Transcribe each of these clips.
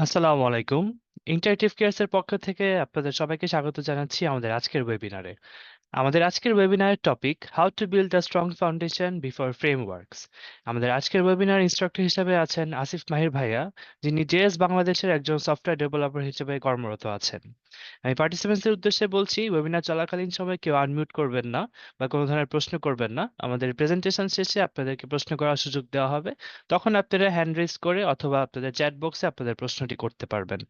আসসালামু আলাইকুম। Interactive cares এর পক্ষ থেকে আপনাদের সবাইকে স্বাগত জানাচ্ছি আমাদের আজকের ওয়েবিনারে। আমাদের আজকের ওয়েবিনারের topic how to build a strong foundation before frameworks. আমাদের আজকের ওয়েবিনার ইনস্ট্রাক্টর হিসেবে আছেন আসিফ মাহির ভাইয়া, যিনি জেএস বাংলাদেশের একজন সফটওয়্যার ডেভেলপার হিসেবে কর্মরত আছেন। আমি পার্টিসিপেন্টসের উদ্দেশ্যে বলছি, ওয়েবিনার চলাকালীন সময় কেউ আনমিউট করবেন না বা কোনো ধরনের প্রশ্ন করবেন না। আমাদের প্রেজেন্টেশন শেষে আপনাদেরকে প্রশ্ন করার সুযোগ দেওয়া হবে। তখন আপনারা হ্যান্ড রেজ করে অথবা আপনাদের চ্যাট বক্সে আপনাদের প্রশ্নটি করতে পারবেন।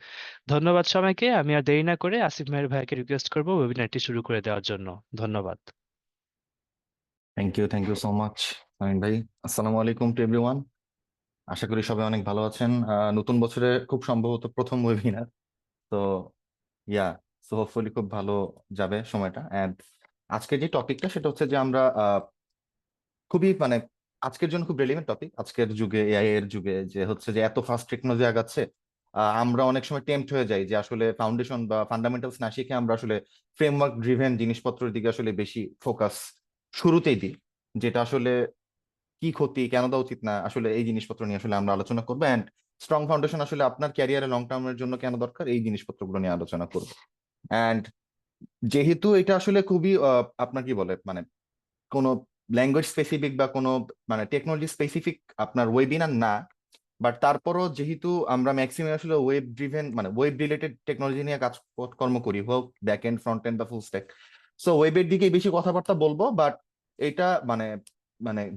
ধন্যবাদ সবাইকে। আমি আর দেরি না করে আসিফ মাহির ভাইকে রিকোয়েস্ট করব ওয়েবিনারটি শুরু করে দেওয়ার জন্য। ধন্যবাদ। থ্যাংক ইউ সো মাচ আমিন ভাই। আসসালামু আলাইকুম টু এভরিওয়ান। আশা করি সবাই অনেক ভালো আছেন। নতুন বছরে খুব সম্ভবত প্রথম ওয়েবিনার, তো ইয়া সো হোপফুলি খুব ভালো যাবে সময়টা। এন্ড আজকে যে টপিকটা সেটা হচ্ছে যে আমরা খুবই আজকের জন্য খুব রেলিভেন্ট টপিক। আজকের যুগে, এআই এর যুগে, যে হচ্ছে যে এত ফাস্ট টেকনোলজি আগাচ্ছে, আমরা অনেক সময় টেম্পট হয়ে যাই যে আসলে ফাউন্ডেশন বা ফান্ডামেন্টালস না শিখে আমরা আসলে ফ্রেমওয়ার্ক ড্রিভেন জিনিসপত্রের দিকে আসলে বেশি ফোকাস শুরুতেই দিই, যেটা আসলে কি ক্ষতি, কেন দেওয়া উচিত না, আসলে এই জিনিসপত্র নিয়ে আসলে আমরা আলোচনা করবো। অ্যান্ড স্ট্রং ফাউন্ডেশন আসলে আপনার ক্যারিয়ারে লং টার্মের জন্য কেন দরকার, এই জিনিসপত্রগুলো নিয়ে আলোচনা করবো। অ্যান্ড যেহেতু এটা আসলে খুবই আপনার কি বলে কোনো ল্যাঙ্গুয়েজ স্পেসিফিক বা কোনো টেকনোলজি স্পেসিফিক আপনার ওয়েবিনার না, বাট তারপরও যেহেতু আমরা ম্যাক্সিমাম আসলে web driven web related technology নিয়ে কর্ম করি, হোক ব্যাক এন্ড, ফ্রন্ট এন্ড বা ফুল স্ট্যাক, সো ওয়েবের দিকে বেশি কথাবার্তা বলবো। বাট এটা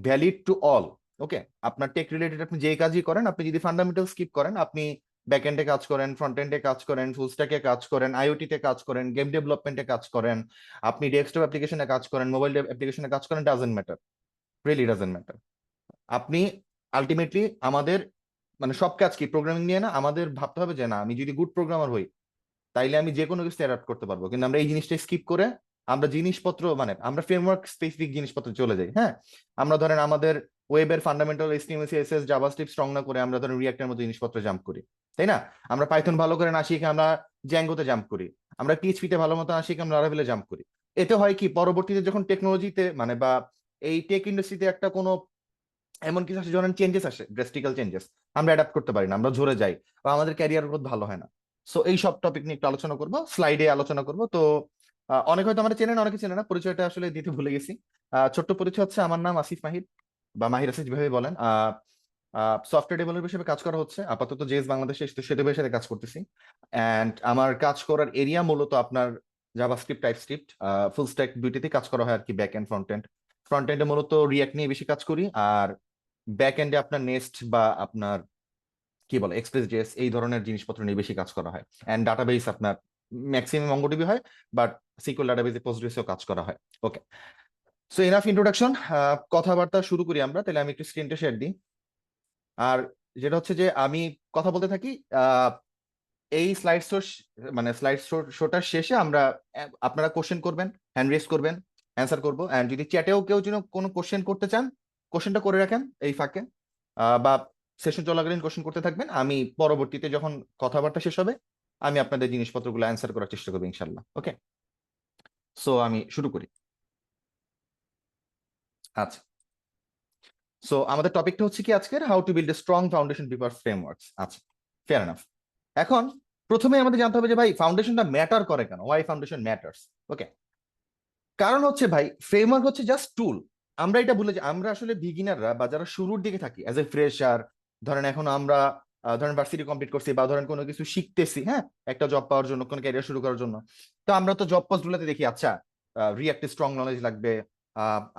ভ্যালিড টু অল। ওকে, আপনার টেক রিলেটেড আপনি যেই কাজই করেন, আপনি যদি ফান্ডামেন্টাল স্কিপ করেন, আপনি ব্যাক এন্ডে কাজ করেন, ফ্রন্ট এন্ডে কাজ করেন, ফুল স্ট্যাকে কাজ করেন, আইওটি তে কাজ করেন, গেম ডেভেলপমেন্টে কাজ করেন, আপনি ডেস্কটপ অ্যাপ্লিকেশনে কাজ করেন, মোবাইল অ্যাপ্লিকেশনে কাজ করেন, doesn't matter, really doesn't matter. আপনি আলটিমেটলি আমাদের সব কাজ কি প্রোগ্রামিং নিয়ে না, আমাদের ভাবতে হবে যে না, আমি যদি গুড প্রোগ্রামার হই তাইলে আমি যে কোনো কিছু অ্যাডাপ্ট করতে পারবো। কিন্তু আমরা এই জিনিসটা স্কিপ করে আমরা জিনিসপত্র আমরা ফ্রেমওয়ার্ক স্পেসিফিক জিনিসপত্র চলে যাই। হ্যাঁ, আমরা ধরেন আমাদের ওয়েবের fundamental HTML CSS JavaScript strong না করে আমরা ধরেন রিঅ্যাক্টের মতো জিনিসপত্র জাম্প করি, তাই না? আমরা পাইথন ভালো করে না শিখে আমরা জ্যাঙ্গোতে জাম্প করি, আমরা পিএইচপিতে ভালো মতো না শিখে আমরা লারাভেলে জাম্প করি। এতে হয় কি, পরবর্তীতে যখন টেকনোলজিতে বা এই টেক ইন্ডাস্ট্রিতে একটা কোনো এমন কিছু আসে, যখন চেঞ্জেস আসে, ড্রাস্টিক্যাল চেঞ্জেস, আমরা অ্যাডাপ্ট করতে পারি না, আমরা ঝরে যাই বা আমাদের ক্যারিয়ার গ্রোথ ভালো হয় না। সো এই সব টপিক নিয়ে একটু আলোচনা করবো, স্লাইডে আলোচনা করবো। তো অনেক হয়তো আমরা চেনেন, অনেকে চেনে না, পরিচয়টা আসলে দিতে ভুলে গেছি। ছোট্ট পরিচয় হচ্ছে, আমার নাম আসিফ মাহির বা মাহির আসিফ যেভাবে বলেন। সফটওয়্যার ডেভেলপার হিসেবে কাজ করা হচ্ছে আপাতত জেএস বাংলাদেশে, সেটার সাথে কাজ করতেছি। অ্যান্ড আমার কাজ করার এরিয়া মূলত আপনার জাভাস্ক্রিপ্ট, টাইপস্ক্রিপ্ট, ফুল স্ট্যাক দুইটাতে কাজ করা হয় আর কি, back end front end. Front এন্ডে মূলত রিয়াক্ট নিয়ে বেশি কাজ করি, আর ব্যাক এন্ডে আপনার নেস্ট বা আপনার কি বলে এক্সপ্রেস জেএস, এই ধরনের জিনিসপত্র নিয়ে বেশি কাজ করা হয়। এন্ড ডাটাবেস আপনার ম্যাক্সিমাম মঙ্গোডিবি হয়, বাট সিকিউর ডাটাবেসে পোস্টগ্রেসেও কাজ করা হয়। ওকে, সো এনাফ ইন্ট্রোডাকশন। কথাবার্তা শুরু করি আমরা, তাহলে আমি একটু স্ক্রিনটা শেয়ার দিই। আর যেটা হচ্ছে যে আমি কথা বলতে থাকি, এই স্লাইড শোটার শেষে আমরা আপনারা কোশ্চেন করবেন, হ্যান্ড রেজ করবেন, অ্যান্সার করবো। এন্ড যদি চ্যাটেও কেউ যেন কোনো কোশ্চেন করতে চান, কোশ্চেনটা করে রাখেন এই ফাঁকে, বা সেশন চলাকালীন কোশ্চেন করতে থাকবেন। আমি পরবর্তীতে যখন কথাবার্তা শেষ হবে, আমি আপনাদের জিনিসপত্রগুলো অ্যান্সার করার চেষ্টা করবো ইনশাল্লাহ। ওকে, সো আমি শুরু করি। আচ্ছা, সো আমাদের টপিকটা হচ্ছে কি আজকের, how to build a strong foundation before frameworks. আচ্ছা, ফেয়ার এনাফ। এখন প্রথমে আমাদের জানতে হবে যে ভাই, ফাউন্ডেশনটা ম্যাটার করে কেন, ওয়াই ফাউন্ডেশন ম্যাটার্স। ওকে, কারণ হচ্ছে ভাই, ফ্রেমওয়ার্ক হচ্ছে জাস্ট টুল। আমরা এটা ভুলে যাই, আমরা আসলে বিগিনাররা বা যারা শুরুর দিকে থাকি অ্যাজ এ ফ্রেশার, ধরেন এখন আমরা ধরেন ভার্সিটি কমপ্লিট করছি বা ধরেন কোনো কিছু শিখতেছি, হ্যাঁ, একটা জব পাওয়ার জন্য, কোনো ক্যারিয়ার শুরু করার জন্য। তো আমরা তো জব পোস্ট গুলোতে দেখি, আচ্ছা রিয়াক্টে স্ট্রং নলেজ লাগবে,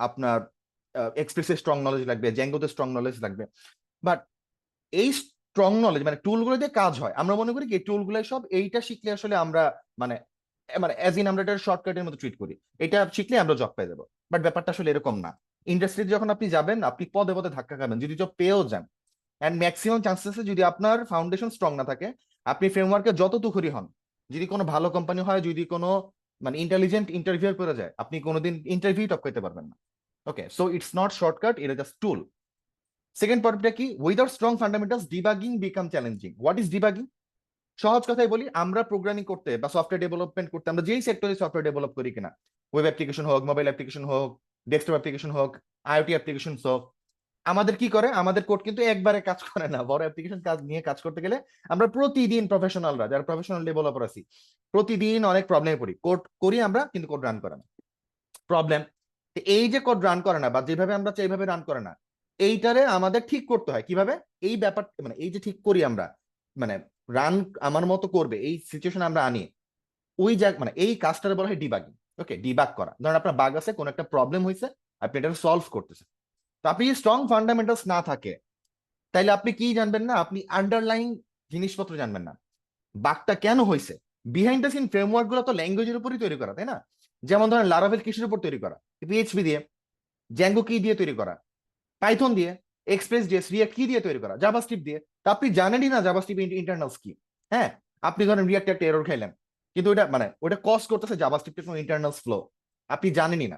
আপনার এক্সপ্রেসে স্ট্রং নলেজ লাগবে, জ্যাঙ্গোতে স্ট্রং নলেজ লাগবে। বাট এই স্ট্রং নলেজ টুলগুলো দিয়ে কাজ হয়, আমরা মনে করি কি টুলগুলো সব, এইটা শিখলে আসলে আমরা মানে অ্যাজ ইন আমরা এটা শর্টকাটের মতো ট্রিট করি, এটা শিখলে আমরা জব পেয়ে যাবো। বাট ব্যাপারটা আসলে এরকম না। ইন্ডাস্ট্রিতে যখন আপনি যাবেন, আপনি পদে পদে ধাক্কা খাবেন যদি জব পেয়েও যান। অ্যান্ড ম্যাক্সিমাম চান্সেস, যদি আপনার ফাউন্ডেশন স্ট্রং না থাকে, আপনি ফ্রেমওয়ার্কে যত তুখরি হন, যদি কোনো ভালো কোম্পানি হয়, যদি কোনো ইন্টেলিজেন্ট ইন্টারভিউ করে যায়, আপনি কোনোদিন ইন্টারভিউ টপ করতে পারবেন না। Okay, so it's not shortcut, এটা জাস্ট টুল। সেকেন্ড পয়েন্টটা কি, without strong fundamentals debugging become challenging. What is debugging? সহজ কথাই বলি, আমরা প্রোগ্রামিং করতে বা সফটওয়্যার ডেভেলপমেন্ট করতে, আমরা যেই সেক্টরে সফটওয়্যার ডেভেলপ করি কিনা, ওয়েব অ্যাপ্লিকেশন হোক, মোবাইল অ্যাপ্লিকেশন হোক, ডেস্কটপ অ্যাপ্লিকেশন হোক, আইওটি অ্যাপ্লিকেশন হোক, আমাদের কি করে, আমাদের কোড কিন্তু একবারে কাজ করে না। বড় অ্যাপ্লিকেশন কাজ নিয়ে কাজ করতে গেলে আমরা প্রতিদিন, প্রফেশনালরা যারা প্রফেশনাল ডেভেলপার আছি, প্রতিদিন অনেক প্রবলেমে পড়ি। কোড করি আমরা, কিন্তু কোড রান করে না। প্রবলেম। এই যে কোড রান করে না বা যেভাবে আমরা চাই এইভাবে রান করে না, এইটারে আমাদের ঠিক করতে হয় কিভাবে। এই ব্যাপার মানে এই যে ঠিক করি আমরা, মানে রান আমার মতো করবে এই সিচুয়েশন আমরা আনি, ওই জায়গা মানে এই কাজটারে বলা হয় ডিবাগিং। ওকে, ডিবাগ করা। ধরেন আপনার বাগ আছে, কোন একটা প্রবলেম হয়েছে, আপনি এটা সলভ করতেছেন। তো আপনি স্ট্রং ফান্ডামেন্টালস না থাকে, তাইলে আপনি কি জানবেন না, আপনি আন্ডারলাইং জিনিসপত্র জানবেন না। বাগটা কেন হয়েছে, বিহাইন্ড দ্য সিন ফ্রেমওয়ার্ক গুলো তো ল্যাঙ্গুয়েজের উপরই তৈরি করা, তাই না? যেমন ধরেন লারাভেল কিসের উপর তৈরি করা, পিএইচপি দিয়ে। জ্যাঙ্গো কি দিয়ে তৈরি করা, পাইথন দিয়ে। এক্সপ্রেস ডিএস রিয়াক্ট কি দিয়ে তৈরি করা, জাভাস্ক্রিপ্ট দিয়ে। তা আপনি জানেনই না জাভাস্ক্রিপ্ট ইন্টারনালস কি। হ্যাঁ, আপনি ধরেন রিয়াক্টে একটা এরর খাইলেন, কিন্তু ওটা মানে ওটা কজ করতেছে জাভাস্ক্রিপ্টের কোনো ইন্টারনালস ফ্লো, আপনি জানেনই না।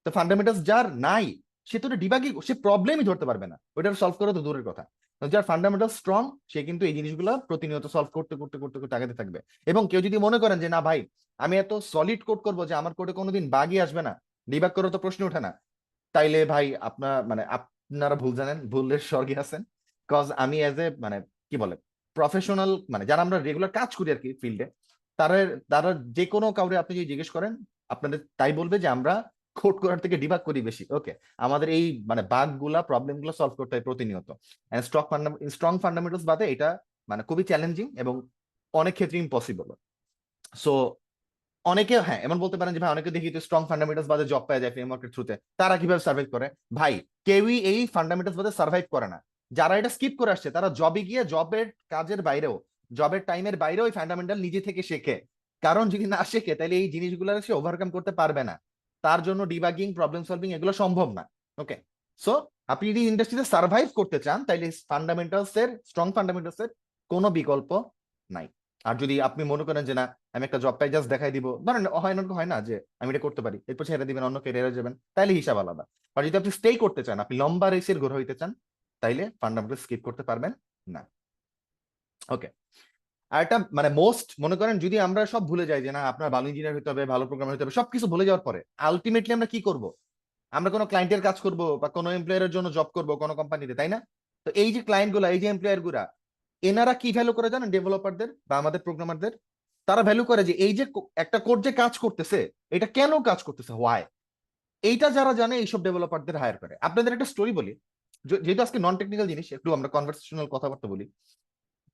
তো ফান্ডামেন্টালস যার নাই, সে তো ডিবাগই, সে প্রবলেমই ধরতে পারবে না, ওটা সলভ করা তো দূরের কথা। তো যার ফান্ডামেন্টাল স্ট্রং, সে কিন্তু এই জিনিসগুলো প্রতিনিয়ত সলভ করতে করতে করতে করতে আগাতে থাকবে। এবং কেউ যদি মনে করেন যে না ভাই, আমি এত সলিড কোড করবো যে আমার কোডে কোনোদিন বাগই আসবে না, ডিবাগ করার তো প্রশ্ন ওঠে না, তাইলে ভাই আপনার মানে আপনারা ভুল জানেন, ভুলের স্বর্গে আছেন। কজ আমি এজ এ মানে কি বলে প্রফেশনাল, মানে যারা আমরা রেগুলার কাজ করি আর কি ফিল্ডে, তারা তারা যে কোনো কাউরে আপনি যদি জিজ্ঞেস করেন, আপনাদের তাই বলবে যে আমরা কোড করার থেকে ডিবাগ করি বেশি। ওকে, আমাদের এই মানে বাগ গুলা প্রবলেম গুলো সলভ করতে হয় প্রতিনিয়ত। স্ট্রং ফান্ডামেন্টালস বাদে এটা মানে খুবই চ্যালেঞ্জিং এবং অনেক ক্ষেত্রে ইম্পসিবল। সো অনেকে হ্যাঁ এমন বলতে পারেন যে ভাই অনেকে দেখি তো স্ট্রং ফান্ডামেন্টালস বাদে জব পাওয়া যায় ফ্রেমওয়ার্কের থ্রুতে, তারা কিভাবে সার্ভাইভ করে? ভাই, কেউই এই ফান্ডামেন্টালস বাদে সার্ভাইভ করে না। যারা এটা স্কিপ করে আসছে, তারা জবে গিয়ে জবের কাজের বাইরেও, জবের টাইমের বাইরেও ওই ফান্ডামেন্টাল নিজে থেকে শেখে। কারণ যদি না শেখে, তাহলে এই জিনিসগুলো সে ওভারকাম করতে পারবে না। তার জন্য ডিবাগিং, প্রবলেম সলভিং এগুলো সম্ভব না। ওকে, সো আপনি যদি ইন্ডাস্ট্রিতে সার্ভাইভ করতে চান, তাহলে ফান্ডামেন্টালস এর, স্ট্রং ফান্ডামেন্টালস এর কোনো বিকল্প নাই। আর যদি আপনি মনে করেন যে না, আমি একটা জব পাই জাস্ট দেখাই দিব, ধরেন হয় না যে আমি এটা করতে পারি, এরপর ছেড়ে দিবেন, অন্য ক্যারিয়ারে যাবেন, তাইলে হিসাব আলাদা। আর যদি আপনি স্টে করতে চান, আপনি লম্বা রেসের ঘোড়া হইতে চান, তাইলে ফান্ডামেন্টাল স্কিপ করতে পারবেন না। ওকে, আর এটা মানে মোস্ট মনে করেন যদি আমরা সব ভুলে যাই যে না আপনার ভালো ইঞ্জিনিয়ার হতে হবে, ভালো প্রোগ্রামার হতে হবে, সবকিছু ভুলে যাওয়ার পরে আলটিমেটলি আমরা কি করব? আমরা কোনো ক্লায়েন্টের কাজ করব বা কোনো এমপ্লয়ারের জন্য জব করব কোনো কোম্পানিতে, তাই না? তো এই যে ক্লায়েন্ট গুলা, এই যে এমপ্লয়ার গুলা, এনারা কি ভ্যালু করে জানেন ডেভেলপারদের বা আমাদের প্রোগ্রামারদের? তারা ভ্যালু করে যে এই যে একটা কোড যে কাজ করতেছে, এটা কেন কাজ করতেছে, হোয়াই। এইটা যারা জানে, এইসব ডেভেলপারদের হায়ার করে। আপনাদের একটা স্টোরি বলি, যেহেতু আজকে নন টেকনিক্যাল জিনিস, একটু আমরা কনভারসেশনাল কথাবার্তা বলি।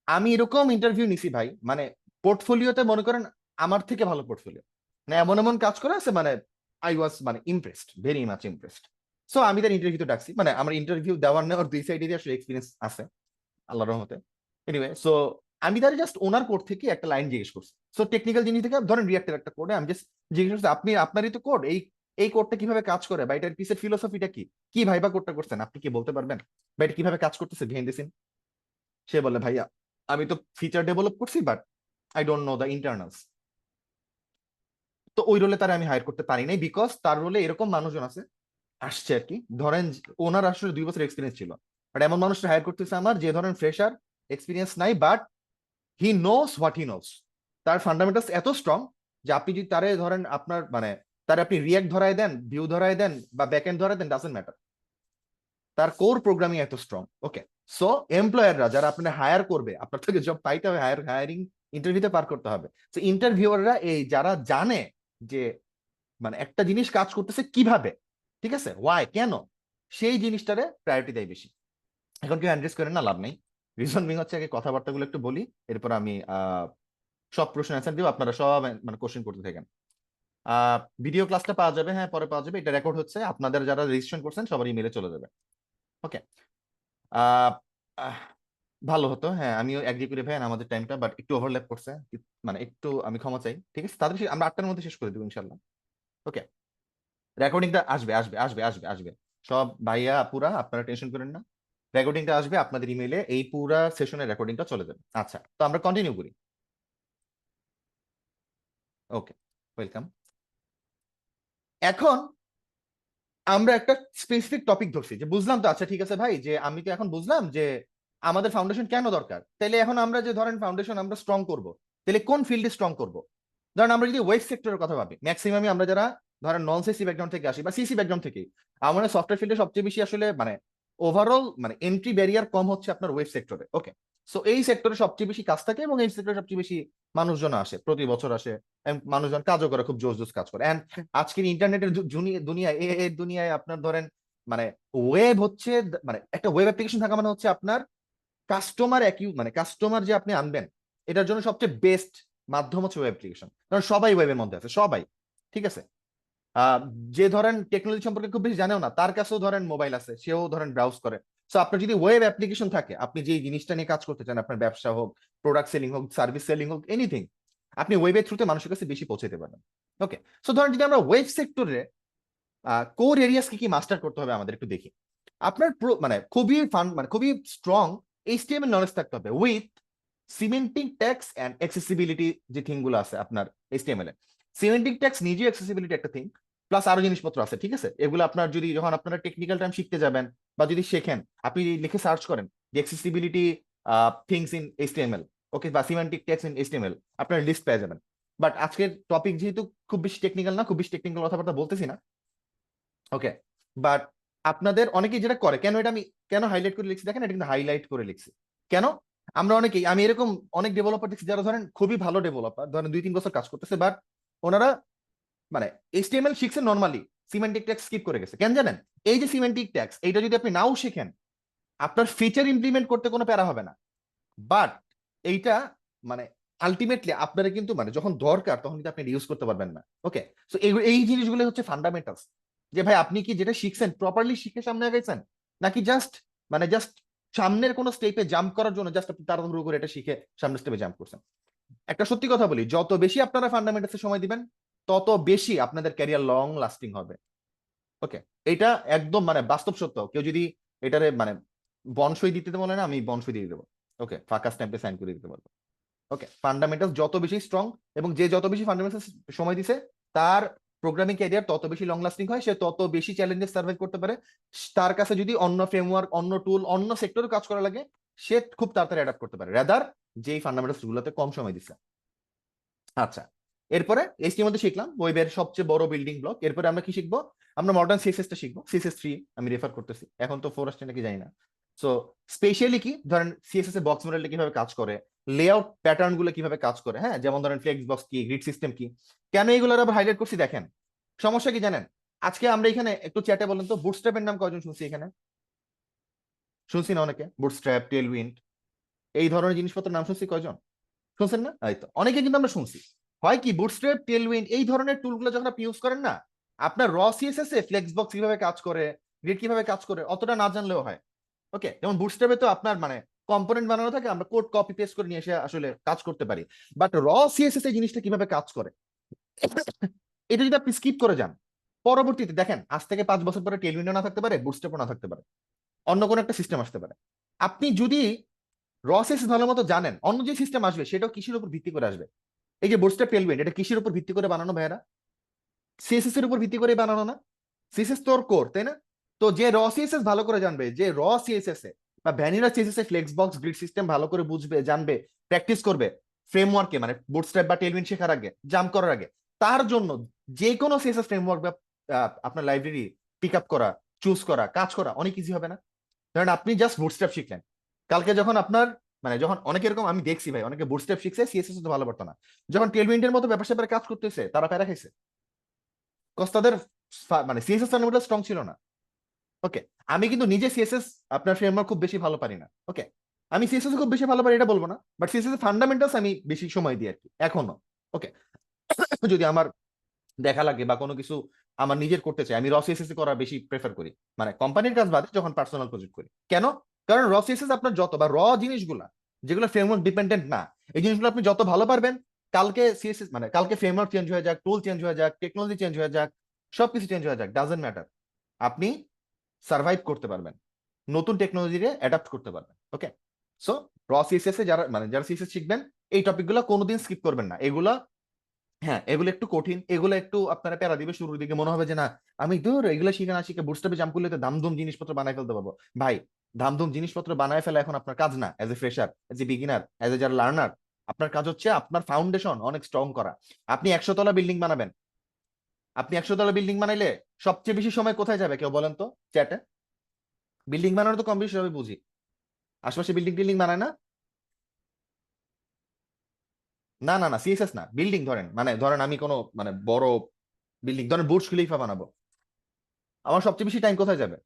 আমি এরকম ইন্টারভিউ নিছি ভাই, মানে পোর্টফোলিওতে মনে করেন আমার থেকে ভালো পোর্টফোলিও, মানে এমন এমন কাজ করে আছে, মানে আই ওয়াজ মানে impressed, very much impressed. So আমি তার ইন্টারভিউতে ডাকছি, মানে আমার ইন্টারভিউ দেওয়ার নেওয়ার দুই সাইডে আসলে এক্সপিরিয়েন্স আছে আল্লাহর রহমতে। এনিওয়ে, সো আমি তার জাস্ট ওনার কোড থেকে একটা লাইন জিজ্ঞেস করছি। সো টেকনিক্যাল জিনিস থেকে ধরেন রিয়াক্টের একটা কোডে আমি জাস্ট জিজ্ঞেস করছি, আপনি আপনারই তো কোড, এই এই কোডটা কিভাবে কাজ করে বা এটার পিসের ফিলোসফিটা কি, কি ভাইবা কোডটা করছেন, আপনি কি বলতে পারবেন বা এটা কিভাবে কাজ করতেছে বিহাইন্ড দ্য সিন? সে বলে ভাইয়া, আমি তো ফিচার ডেভেলপ করছি, but I don't know the internals. তো ওই রোলে তারা আমি হায়ার করতে পারি নাই, বিকজ তার রোলে এরকম মানুষজন আছে, আসছে আর কি, ধরেন ওনার আসলে 2 বছর এক্সপিরিয়েন্স ছিল, বাট এমন মানুষটা হায়ার করতেছে আমার, যে ধরেন ফ্রেশার, এক্সপিরিয়েন্স নাই, but he knows what he knows. তার ফান্ডামেন্টালস এত স্ট্রং যে আপনি যদি তারে ধরেন আপনার মানে তারে আপনি রিয়াক্ট ধরাই দেন, ভিউ ধরাই দেন বা ব্যাকএন্ড ধরাই দেন, ডাজন্ট ম্যাটার, তার কোর প্রোগ্রামিং এত স্ট্রং। ওকে, সো এমপ্লয়াররা যারা আপনার হায়ার করবে, আপনার থেকে জব পাইতে হবে, হায়ারিং ইন্টারভিউতে পার করতে হবে। তো ইন্টারভিউয়াররা এই যারা জানে যে মানে একটা জিনিস কাজ করতেছে কিভাবে, ঠিক আছে, ওয়াই, কেন, সেই জিনিসটারে প্রায়োরিটি দেয় বেশি। এখন কেউ অ্যাড্রেস করেন না, লাভ নেই। রিজন বিং হচ্ছে আগে কথাবার্তাগুলো একটু বলি, এরপর আমি সব প্রশ্ন অ্যান্সার দিব, আপনারা সব মানে কোশ্চেন করতে থাকেন। ভিডিও ক্লাসটা পাওয়া যাবে, হ্যাঁ পরে পাওয়া যাবে, এটা রেকর্ড হচ্ছে, আপনাদের যারা রেজিস্ট্রেশন করছেন সবার ইমেলে চলে যাবে। ওকে, ভালো হতো, হ্যাঁ আমিও এগ্রি করি ভাই, আমাদের টাইমটা বাট একটু ওভারল্যাপ করছে, মানে একটু আমি ক্ষমা চাই, ঠিক আছে, তাদের আমরা 8টার মধ্যে শেষ করে দেবো ইনশাল্লাহ। ওকে, রেকর্ডিংটা আসবে আসবে আসবে আসবে আসবে, সব ভাইয়া আপুরা আপনারা টেনশন করেন না, রেকর্ডিংটা আসবে আপনাদের ইমেলে, এই পুরা সেশনের রেকর্ডিংটা চলে যাবে। আচ্ছা, তো আমরা কন্টিনিউ করি। ওকে, ওয়েলকাম। এখন আমরা একটা স্পেসিফিক টপিক ধরছি, যে বুঝলাম তো, আচ্ছা ঠিক আছে ভাই, যে আমি তো এখন বুঝলাম যে আমাদের ফাউন্ডেশন কেন দরকার, তাহলে এখন আমরা যে ধরেন ফাউন্ডেশন আমরা স্ট্রং করব, তাহলে কোন ফিল্ডে স্ট্রং করব? ধরেন আমরা যদি ওয়েব সেক্টরের কথা ভাবি, ম্যাক্সিমামই আমরা যারা ধরেন নন সিসি ব্যাকগ্রাউন্ড থেকে আসি বা সিসি ব্যাকগ্রাউন্ড থেকে, আমাদের সফটওয়্যার ফিল্ডে সবচেয়ে বেশি আসলে মানে ওভারঅল মানে এন্ট্রি ব্যারিয়ার কম হচ্ছে আপনার ওয়েব সেক্টরে। ওকে, সো এই সেক্টরে সবচেয়ে বেশি কাজ থাকে এবং এই সেক্টরে সবচেয়ে বেশি মানুষজন আসে, প্রতি বছর আসে, and মানুষজন কাজও করে, খুব জোস জোস কাজ করে। এন্ড আজকের ইন্টারনেটের দুনিয়ায়, এর দুনিয়ায় আপনার ধরেন মানে ওয়েব হচ্ছে মানে একটা ওয়েব অ্যাপ্লিকেশন থাকা মানে হচ্ছে আপনার কাস্টমার মানে কাস্টমার যে আপনি আনবেন, এটার জন্য সবচেয়ে বেস্ট মাধ্যম হচ্ছে ওয়েব অ্যাপ্লিকেশন। কারণ সবাই ওয়েবের মধ্যে আছে, সবাই। ঠিক আছে, আহ, যে ধরেন টেকনোলজি সম্পর্কে খুব বেশি জানেও না, তার কাছেও ধরেন মোবাইল আছে, সেও ধরেন ব্রাউজ করে। সো আপনার যদি ওয়েব অ্যাপ্লিকেশন থাকে, আপনি যে জিনিসটা নিয়ে কাজ করতে চান, আপনার ব্যবসা হোক, প্রোডাক্ট সেলিং হোক, সার্ভিস সেলিং হোক, এনিথিং, আপনি ওয়েবের থ্রুতে মানুষের কাছে বেশি পৌঁছাতে পারবেন। ওকে, সো ধরেন যদি আমরা ওয়েব সেক্টরে কোর এরিয়াস কি কি মাস্টার করতে হবে আমাদের একটু দেখি। আপনার মানে খুবই মানে খুবই স্ট্রং এইচটিএমএল নলেজ থাকতে হবে with semantic tags and accessibility, যে থিং গুলো আছে আপনার এইচটিএমএল এ। সিমেন্টিক ট্যাক্স নিজে অ্যাক্সেসিবিলিটি একটা থিং, প্লাস আরো জিনিসপত্র আছে। ঠিক আছে, এগুলো আপনার যদি যখন আপনারা টেকনিক্যাল টার্ম শিখতে যাবেন বা যদি শেখেন, আপনি লিখে সার্চ করেন যে অ্যাক্সেসিবিলিটি থিংস ইন এইচটিএমএল, ওকে, বা সিমেন্টিক ট্যাক্স ইন এইচটিএমএল, আপনার লিস্ট পেয়ে যাবেন। বাট আজকের টপিক যেহেতু খুব বেশি টেকনিক্যাল না, খুব বেশি টেকনিক্যাল কথাবার্তা বলতেছি না। ওকে, বাট আপনাদের অনেকেই যেটা করে, কেন এটা আমি কেন হাইলাইট করে লিখছি দেখেন, এটা কিন্তু হাইলাইট করে লিখছি কেন। আমরা অনেকেই, আমি এরকম অনেক ডেভেলপার দেখছি যারা ধরেন খুবই ভালো ডেভেলপার, ধরেন 2-3 বছর কাজ করতেছে, বাট ওনারা মানে এইচটিএমএল শিখছে নর্মালি, সিমেন্টিক ট্যাক্স স্কিপ করে গেছে। কেন জানেন? এই যে সিমেন্টিক ট্যাক্স, এইটা যদি আপনি নাও শিখেন, আপনার ফিচার ইমপ্লিমেন্ট করতে কোনো প্যারা হবে না। বাট এইটা মানে আলটিমেটলি আপনারা কিন্তু মানে যখন দরকার তখন কিন্তু আপনি ইউজ করতে পারবেন না। ওকে, সো এই জিনিসগুলো হচ্ছে ফান্ডামেন্টালস, যে ভাই আপনি কি যেটা শিখছেন প্রপারলি শিখে সামনে আগাইছেন, নাকি জাস্ট সামনের কোন স্টেপে জাম্প করার জন্য জাস্ট আপনি তাড়াহুড়ো করে এটা শিখে সামনের স্টেপে জাম্প করছেন। একটা সত্যি কথা বলি, যত বেশি আপনারা ফান্ডামেন্টালসে সময় দিবেন, তত বেশি আপনাদের ক্যারিয়ার লং লাস্টিং হবে। ওকে, এটা একদম মানে বাস্তব সত্য। কেউ যদি এটারে মানে বনসই দিতে বলে না, আমি বনসই দিয়ে দেবো। ওকে, ফাঁকা স্ট্যাম্পে সাইন করে দিতে পারবো। ওকে, ফান্ডামেন্টালস যত বেশি স্ট্রং এবং যে যত বেশি ফান্ডামেন্টালস সময় দিছে, তার প্রোগ্রামিং ক্যারিয়ার তত বেশি লং লাস্টিং হয়, সে তত বেশি চ্যালেঞ্জেস সার্ভাইভ করতে পারে। তার কাছে যদি অন্য ফ্রেমওয়ার্ক, অন্য টুল, অন্য সেক্টরে কাজ করা লাগে, সে খুব তাড়াতাড়ি অ্যাডাপ্ট করতে পারে রাদার যেই ফান্ডামেন্টালস গুলোতে কম সময় দিচ্ছে। আচ্ছা, এরপরে এইচটিএমএল মধ্যে শিখলাম ওয়েবের সবচেয়ে বড় বিল্ডিং ব্লক। এরপরে আমরা কি শিখবো? আমরা মডার্ন সিএসএস টা শিখবো, সিএসএস 3 আমি রেফার করতেছি, এখন তো 4 আসছে নাকি জানি না। সো স্পেশালি কি ধরেন সিএসএস এ বক্স মডেলটা কিভাবে কাজ করে, লেআউট প্যাটার্ন গুলো কিভাবে কাজ করে, হ্যাঁ, যেমন ধরেন ফ্লেক্স বক্স কি, গ্রিড সিস্টেম কি, কেন এগুলোর আবার হাইলাইট করছি দেখেন। সমস্যা কি জানেন? আজকে আমরা এখানে একটু চ্যাটে বলেন তো, বুটস্ট্র্যাপের নাম কয়জন শুনছি এখানে? শুনছি না অনেকে? বুটস্ট্র্যাপ, টেলউইন্ড, এই ধরনের জিনিসপত্রের নাম শুনছি কয়জন? শুনছেন না? এই তো অনেকে কিন্তু আমরা শুনছি। হয় কি, বুটস্ট্র্যাপ, টেলউইন্ড এই ধরনের টুলগুলো যখন আপনি ইউজ করেন না, আপনার র সিএসএস এ ফ্লেক্সবক্স কিভাবে কাজ করে, গ্রিড কিভাবে কাজ করে, অতটা না জানলেও হয়। ওকে, যেমন বুটস্ট্র্যাপে তো আপনার মানে কম্পোনেন্ট বানানো থাকে, আমরা কোড কপি পেস্ট করে নিয়ে এসে আসলে কাজ করতে পারি। বাট র সিএসএস এই জিনিসটা কিভাবে কাজ করে, এটা যদি আপনি স্কিপ করে যান, পরবর্তীতে দেখেন আজ থেকে 5 বছর পরে টেলউইন্ডও না থাকতে পারে, বুটস্ট্র্যাপও না থাকতে পারে, অন্য কোনো একটা সিস্টেম আসতে পারে। আপনি যদি র সিএসএস ভালো মতো জানেন, অন্য যে সিস্টেম আসবে সেটাও কিসের উপর ভিত্তি করে আসবে। এই যে বুটস্ট্র্যাপ, টেলউইন্ড, এটা কিসের উপর ভিত্তি করে বানানো ভাইয়ারা? সিএসএস এর উপর ভিত্তি করে বানানো না? সিএসএস তোর কোর, তাই না? তো যে র সিএসএস ভালো করে জানবে, যে র সিএসএস এ বা ভ্যানিলা সিএসএস এ ফ্লেক্স বক্স, গ্রিড সিস্টেম ভালো করে বুঝবে, জানবে, প্র্যাকটিস করবে ফ্রেমওয়ার্কে, মানে বুটস্ট্র্যাপ বা টেলউইন্ড শেখার আগে, জাম্প করার আগে, তার জন্য যে কোনো সিএসএস ফ্রেমওয়ার্ক বা আপনার লাইব্রেরি পিক আপ করা, চুজ করা, কাজ করা অনেক ইজি হবে না? ধরেন আপনি জাস্ট বুটস্ট্র্যাপ শিখলেন, কালকে যখন আপনার মানে যখন অনেকে এরকম আমি দেখছি ভাই, অনেকে বুটস্ট্র্যাপ শিখছে, সিএসএস তো ভালো পারতো না, যখন টেলউইন্ডের মতো ব্যাপার স্যাপারে কাজ করতেছে তারা প্যারা খাইছে, কজ তাদের মানে সিএসএস ফান্ডামেন্টাল স্ট্রং ছিল না। ওকে, আমি কিন্তু নিজে সিএসএস আপনার ফ্রেমওয়ার্ক খুব বেশি ভালো পারি না। ওকে, আমি সিএসএস খুব বেশি ভালো পারি এটা বলবো না, বাট সিএসএস ফান্ডামেন্টালস আমি বেশি সময় দিই আর কি এখনো। ওকে, যদি আমার দেখা লাগে বা কোনো কিছু আমার নিজের করতে চাই, আমি র সিএসএস করা বেশি প্রেফার করি, মানে কোম্পানির কাজ বাদে যখন পার্সোনাল প্রজেক্ট করি। কেন? কারণ র সিএসএস আপনার যত বা র জিনিসগুলা যেগুলো ফ্রেমওয়ার্ক ডিপেন্ডেন্ট না, এই জিনিসগুলো আপনি যত ভালো পারবেন, কালকে সিএসএস মানে কালকে ফ্রেমওয়ার্ক চেঞ্জ হয়ে যাক, টুল চেঞ্জ হয়ে যাক, টেকনোলজি চেঞ্জ হয়ে যাক, সবকিছু চেঞ্জ হয়ে যাক, ডাজেন্ট ম্যাটার, আপনি সার্ভাইভ করতে পারবেন, নতুন টেকনোলজিকে অ্যাডাপ্ট করতে পারবেন। ওকে, সো র সিএসএস এ যারা মানে যারা সিএসএস শিখবেন, এই টপিকগুলো কোনোদিন স্কিপ করবেন না। এগুলা হ্যাঁ, এগুলো একটু কঠিন, এগুলো একটু আপনারা প্যারা দিবে শুরুর দিকে, মনে হবে যে না আমি দূর এগুলো শিখে না শিখে বুটস্ট্র্যাপে জাম্প করলে তো দামদুম জিনিসপত্র বানায় ফেলতে পারবো। ভাই, দামদুম জিনিসপত্র বানায় ফেলা এখন আপনার কাজ না, as a fresher, as a beginner, as a যারা লার্নার, আপনার কাজ হচ্ছে আপনার ফাউন্ডেশন অনেক স্ট্রং করা। আপনি 100 তলা বিল্ডিং বানাবেন, আপনি 100 তলা বিল্ডিং বানাইলে সবচেয়ে বেশি সময় কোথায় যাবে কেউ বলেন তো চ্যাটে? বিল্ডিং বানানো তো কম বেশি সবাই বুঝি, আশেপাশে বিল্ডিং টিল্ডিং বানায় না। না না না, সিএসএস না, বিল্ডিং ধরেন, মানে ধরেন আমি কোনো মানে বড় বিল্ডিং ধরেন বুর্জ খলিফা বানাবো, আমার সবচেয়ে বেশি টাইম কোথায় যাবে?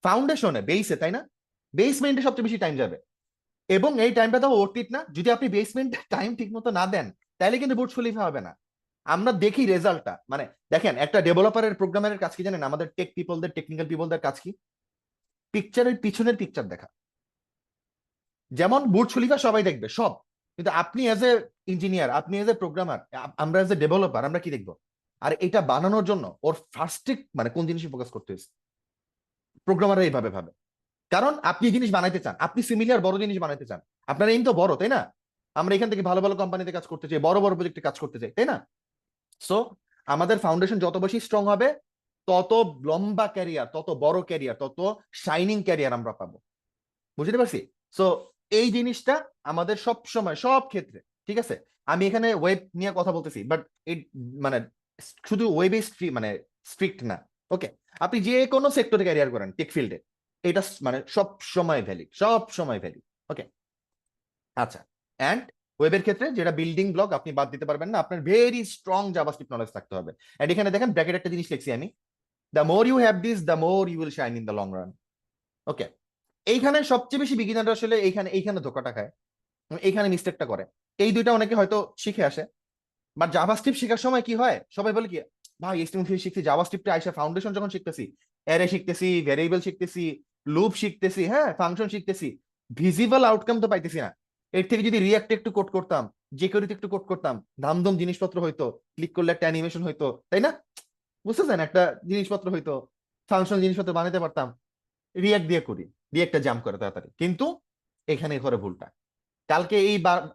ফাউন্ডেশনে, বেসে, তাই না? বেসমেন্টে সবচেয়ে বেশি টাইম যাবে। এবং এই টাইমটা তো ওর্থ না, যদি আপনি বেসমেন্ট টাইম ঠিক মতো না দেন তাহলে কিন্তু বুর্জ খলিফা হবে না। আমরা দেখি রেজাল্টটা, মানে দেখেন একটা ডেভেলপারের প্রোগ্রামারের কাজ কি জানেন? আমাদের টেক পিপলদের, টেকনিক্যাল পিপলদের কাজ কি? পিকচারের পিছনের পিকচার দেখা। যেমন বুর্জ খলিফা সবাই দেখবে সব, কিন্তু আপনি এজ এ ইঞ্জিনিয়ার, আপনি এজ এ প্রোগ্রামার, আমরা এজ এ ডেভেলপার আমরা কি দেখবো? আর এটা বানানোর জন্য ওর ফার্স্টে মানে কোন জিনিসে ফোকাস করতে হয়েছে, প্রোগ্রামাররা এইভাবে ভাবে। কারণ আপনি জিনিস বানাইতে চান, আপনি সিমিলার বড় জিনিস বানাইতে চান, আপনার এইম তো বড়, তাই না? আমরা এখান থেকে ভালো ভালো কোম্পানিতে কাজ করতে চাই, বড় বড় প্রজেক্টে কাজ করতে চাই, তাই না? সো আমাদের ফাউন্ডেশন যত বেশি স্ট্রং হবে, তত লম্বা ক্যারিয়ার, তত বড় ক্যারিয়ার, তত শাইনিং ক্যারিয়ার আমরা পাবো। বুঝতে পারছি? সো এই জিনিসটা আমাদের সব সময় সব ক্ষেত্রে, ঠিক আছে? আমি এখানে ওয়েব নিয়ে কথা বলতেছি, বাট এই মানে শুধু ওয়েবে মানে স্ট্রিক্ট না। ওকে, আপনি যে কোনো সেক্টরে ক্যারিয়ার করেন টেক ফিল্ডে, এটা মানে সব সময় ভ্যালিড, সব সময় ভ্যালিড। ওকে, আচ্ছা। অ্যান্ড ওয়েবের ক্ষেত্রে যেটা বিল্ডিং ব্লক আপনি বাদ দিতে পারবেন না, আপনার ভেরি স্ট্রং জাভাস্ক্রিপ্ট নলেজ থাকতে হবে। এন্ড এখানে দেখেন ব্র্যাকেট একটা জিনিস লিখছি আমি, the more you have this the more you will shine in the long run. Okay, এইখানে সবচেয়ে বেশি বিগিনার আসলে এইখানে এইখানে ধোকাটা খায়, এইখানে মিস্টেকটা করে। এই দুইটা অনেকে হয়তো শিখে আসে, বাট জাভাস্ক্রিপ্ট শেখার সময় কি হয়, সবাই বলে কি, ভাই এইচটিএমএল শিখছি, জাভাস্ক্রিপ্টে আইসা ফাউন্ডেশন যখন শিখতেছি, অ্যারে শিখতেছি, ভ্যারিয়েবল শিখতেছি, লুপ শিখতেছি, হ্যাঁ ফাংশন শিখতেছি, ভিজিবল আউটকাম তো পাইতেছি না। এর থেকে যদি রিয়াক্ট একটু কোড করতাম, জেকোরিতে একটু কোড করতাম, ধামধুম জিনিসপত্র হইতো, ক্লিক করলে একটা অ্যানিমেশন হইতো, তাই না? বুঝতেছেন? একটা জিনিসপত্র হইতো, ফাংশন জিনিসপত্র বানাতে পারতাম। রিয়াক্ট দিয়ে করি, রিয়াক্টটা জাম্প করে তাড়াতাড়ি, কিন্তু এখানে ঘরে ভুলটা। কালকে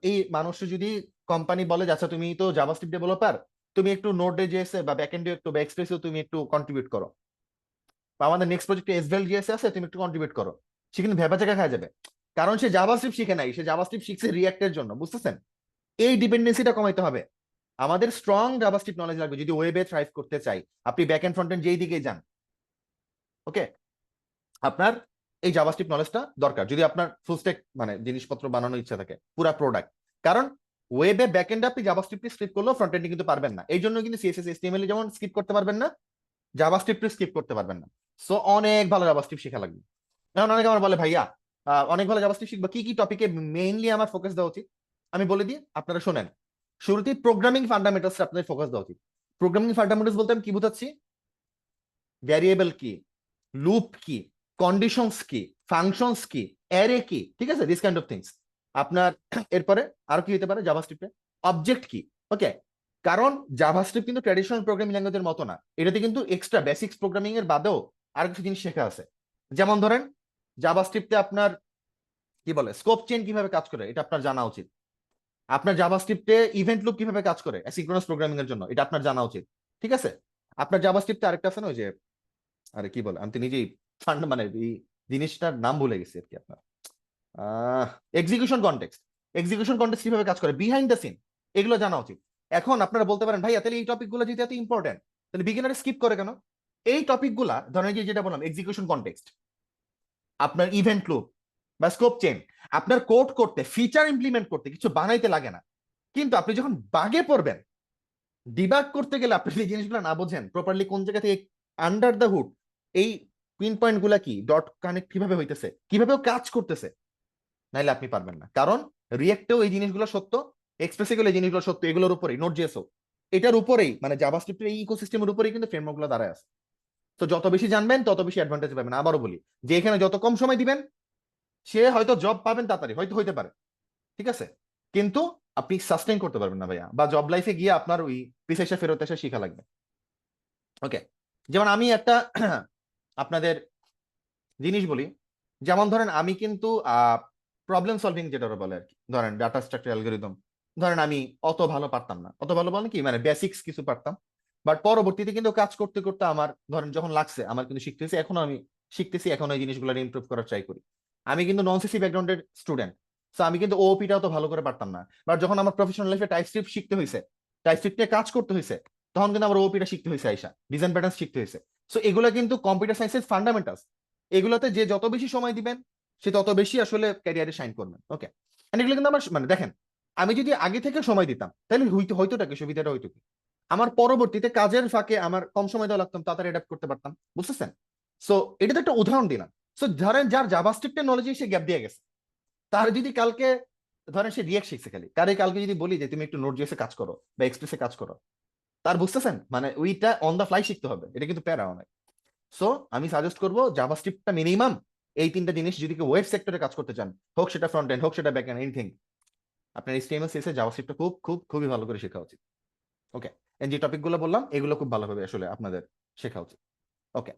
এই মানুষ যদি কোম্পানি বলে যে আচ্ছা তুমি তো জাভাস্ক্রিপ্ট ডেভেলপার, তুমি একটু নোড জেএস বা ব্যাকএন্ডে একটু বা এক্সপ্রেসেও তুমি একটু কন্ট্রিবিউট করো, বা আমাদের নেক্সট প্রজেক্টে এসভেল জিএস আছে তুমি একটু কন্ট্রিবিউট করো, সে কিন্তু ভেবা জায়গা খাওয়া যাবে। কারণ সে জাভাস্ক্রিপ্ট শিখে নাই, সে জাভাস্ক্রিপ্ট শিখছে রিঅ্যাক্টের জন্য। বুঝতেছেন? এই ডিপেন্ডেন্সিটা কমাইতে হবে। আমাদের স্ট্রং জাভাস্ক্রিপ্ট নলেজ লাগবে যদি ওয়েবে থ্রাইভ করতে চাই, আপনি ব্যাক এন্ড ফ্রন্ট এন্ড যেই দিকে যান। ওকে, আপনার এই জাভাস্ক্রিপ্ট নলেজটা দরকার যদি আপনার ফুল স্ট্যাক মানে জিনিসপত্র বানানোর ইচ্ছা থাকে, পুরা প্রোডাক্ট। কারণ ওয়েবে ব্যাকএন্ডে আপনি জাভাস্ক্রিপ্ট স্ক্রিপ্ট করলেও ফ্রন্ট এন্ডে কিন্তু পারবেন না। এই জন্য কিন্তু সিএসএস এইচটিএমএল যেমন স্ক্রিপ্ট করতে পারবেন না, জাভাস্ক্রিপ্ট স্ক্রিপ্ট করতে পারবেন না। সো অনেক ভালো জাভাস্ক্রিপ্ট শেখা লাগবে। এখন অনেকে আমার বলে ভাইয়া অনেক ভালো জাভাস্ক্রিপ্ট শিখবা, কি কি টপিকে মেইনলি আমার ফোকাস দেওয়া উচিত? আমি বলে দিই, আপনারা শোনেন। শুরুতেই প্রোগ্রামিং ফান্ডামেন্টালস আপনাদের ফোকাস দেওয়া উচিত। প্রোগ্রামিং ফান্ডামেন্টালস বলতে আমি কি বুঝাচ্ছি? ভ্যারিয়েবল কি, লুপ কি, কন্ডিশনস কি, ফাংশনস কি, অ্যারে কি, ঠিক আছে, দিস কাইন্ড অফ থিংস আপনার। এরপরে আরো কি হতে পারে জাভাস্ক্রিপ্টে? অবজেক্ট কি। ওকে, কারণ জাভাস্ক্রিপ্ট কিন্তু ট্র্যাডিশনাল প্রোগ্রামিং ল্যাঙ্গুয়েজের মতো না, এটাতে কিন্তু এক্সট্রা বেসিক্স প্রোগ্রামিং এর বাদেও আর কিছু জিনিস শেখা আছে। যেমন ধরেন জাভাস্ক্রিপ্টে আপনার কি বলে স্কোপ চেইন কিভাবে কাজ করে এটা আপনার জানা উচিত। আপনার জাভাস্ক্রিপ্টে ইভেন্ট লুপ কিভাবে কাজ করে অ্যাসিঙ্ক্রোনাস প্রোগ্রামিং এর জন্য, এটা আপনার জানা উচিত। ঠিক আছে, আপনার জাভাস্ক্রিপ্টে আরেকটা আছে না, ওই যে আরে কি বলে, আমি তো নিজেই ফান্ড মানে এই জিনিসটার নাম ভুলে গেছি আর কি আপনার, এক্সিকিউশন কনটেক্সট। এক্সিকিউশন কনটেক্সট কিভাবে কাজ করে বিহাইন্ড দ্য সিন, এগুলো জানা উচিত। এখন আপনারা বলতে পারেন ভাইয়া তাহলে এই টপিকগুলো যেহেতু এত ইম্পর্টেন্ট, তাহলে বিগিনার স্কিপ করে কেন? এই টপিকগুলা ধরেন যে যেটা বললাম এক্সিকিউশন কনটেক্সট, আপনার ইভেন্ট লুপ বা স্কোপ চেইন, আপনার কোড করতে, ফিচার ইমপ্লিমেন্ট করতে কিছু বানাইতে লাগে না। কিন্তু আপনি যখন বাগে পড়বেন, ডিবাগ করতে গেলে আপনি এই জিনিসগুলো না বোঝেন প্রপারলি, কোন জায়গা থেকে আন্ডার দ্য হুড এই পিন পয়েন্ট গুলা কি, ডট কানেক্ট কিভাবে হইতেছে, কিভাবে কাজ করতেছে, নাইলে আপনি পারবেন না। কারণ রিয়েক্টেও এই জিনিসগুলো সত্য, এক্সপ্রেসে গেলে এই জিনিসগুলো সত্য, এগুলোর উপরেই নোট জেএসও এটার উপরেই মানে জাভাস্ক্রিপ্টের এই ইকোসিস্টেমের উপরেই কিন্তু ফ্রেমওয়ার্ক গুলো দাঁড়ায় আছে। তো যত বেশি জানবেন তত বেশি অ্যাডভান্টেজ পাবেন। আবারও বলি যে এখানে যত কম সময় দিবেন, সে হয়তো জব পাবেন তাড়াতাড়ি, হয়তো হইতে পারে, ঠিক আছে, কিন্তু আপনি সাস্টেইন করতে পারবেন না ভাইয়া, বা জব লাইফে গিয়ে আপনার ওই পিছে এসে ফেরত এসে শিখা লাগবে। ওকে, যেমন আমি একটা আপনাদের জিনিস বলি, যেমন ধরেন আমি কিন্তু প্রবলেম সলভিং যেটা ওরা বলে আর কি, ধরেন ডাটা স্ট্রাকচার অ্যালগরিদম, ধরেন আমি অত ভালো পারতাম না, অত ভালো বলেন কি মানে বেসিক্স কিছু পারতাম, বাট পরবর্তীতে কিন্তু কাজ করতে করতে আমার ধরেন যখন লাগছে আমার কিন্তু শিখতেছি, এখনো আমি শিখতেছি, এখন এই জিনিসগুলো ইমপ্রুভ করার ট্রাই করি। আমি কিন্তু নন সিসি ব্যাকগ্রাউন্ডের স্টুডেন্ট, সো আমি কিন্তু ওপিটাও তো ভালো করে পারতাম না, বাট যখন আমার প্রফেশনাল লাইফে টাইপস্ক্রিপ্ট শিখতে হয়েছে, টাইপস্ক্রিপ্ট নিয়ে কাজ করতে হয়েছে, তখন কিন্তু আমার ওপিটা শিখতে হয়েছে, আইসা ডিজাইন প্যাটার্ন শিখতে হয়েছে। সো এগুলো কিন্তু কম্পিউটার সায়েন্সের ফান্ডামেন্টালস, এগুলোতে যে যত বেশি সময় দিবেন সে তত বেশি আসলে ক্যারিয়ারে শাইন করবেন। ওকে, এগুলো কিন্তু আমার মানে দেখেন, আমি যদি আগে থেকে সময় দিতাম তাহলে হইতো হয়তোটা কি সুবিধাটা হইতো কি, আমার পরবর্তীতে কাজের ফাঁকে আমার কম সময় দেওয়া লাগতাম, তাড়াতাড়ি অ্যাডাপ্ট করতে পারতাম, বুঝতেছেন? সো এটা তো একটা উদাহরণ দিলাম। সো ধরেন যার জাভাস্ক্রিপ্টের নলেজে সে গ্যাপ দিয়ে গেছে, তার যদি কালকে ধরেন সে রিয়েক্ট শিখছে খালি, তারে কালকে যদি বলি যে তুমি একটু নোট জিএসে কাজ করো বা এক্সপ্রেসে কাজ করো, তার বুঝতেছেন মানে ওইটা অন দা ফ্লাই শিখতে হবে, এটা কিন্তু প্যারা অনেক। সো আমি সাজেস্ট করবো জাভাস্ক্রিপ্টটা মিনিমাম এই তিনটা জিনিস যদি কেউ ওয়েব সেক্টরে কাজ করতে চান, হোক সেটা ফ্রন্ট এন্ড হোক সেটা ব্যাক এন্ড, এনিথিং, আপনার এইচটিএমএল সিএসএস জাভাস্ক্রিপ্টটা খুবই ভালো করে শেখা উচিত। ওকে, যে টপিকগুলো বললাম এগুলো খুব ভালোভাবে আসলে আপনাদের শেখা উচিত। ওকে,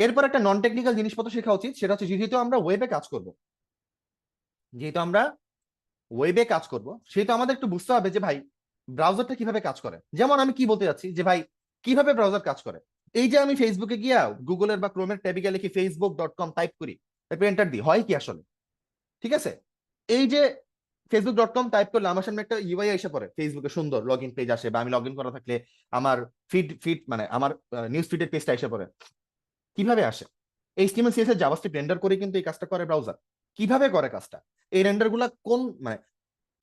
এরপর একটা নন টেকনিক্যাল জিনিসপত্র শেখা উচিত, সেটা হচ্ছে যেহেতু আমরা ওয়েবে কাজ করব, যেহেতু আমরা ওয়েবে কাজ করব সেহেতু আমাদের একটু বুঝতে হবে যে ভাই ব্রাউজারটা কিভাবে কাজ করে। যেমন আমি কি বলতে যাচ্ছি যে ভাই কিভাবে ব্রাউজার কাজ করে, এই যে আমি ফেসবুকে গিয়া গুগলের বা ক্রোমের ট্যাবে গিয়ে লিখি facebook.com টাইপ করি, তারপর এন্টার দিই, হয় কি আসলে? ঠিক আছে, এই যে facebook.com টাইপ করলে আমার সামনে একটা ইউআই এসে পড়ে, ফেসবুকে সুন্দর লগ ইন পেজ আসে, বা আমি লগ ইন করা থাকলে আমার ফিড ফিড মানে আমার নিউজ ফিডের পেজটা এসে পড়ে। কিভাবে আসে? এইচটিএমএল সিএসএস জাভাস্ক্রিপ্ট রেন্ডার করে কিন্তু এই কাজটা করে ব্রাউজার। কিভাবে করে কাজটা, এই রেন্ডার গুলা কোন মানে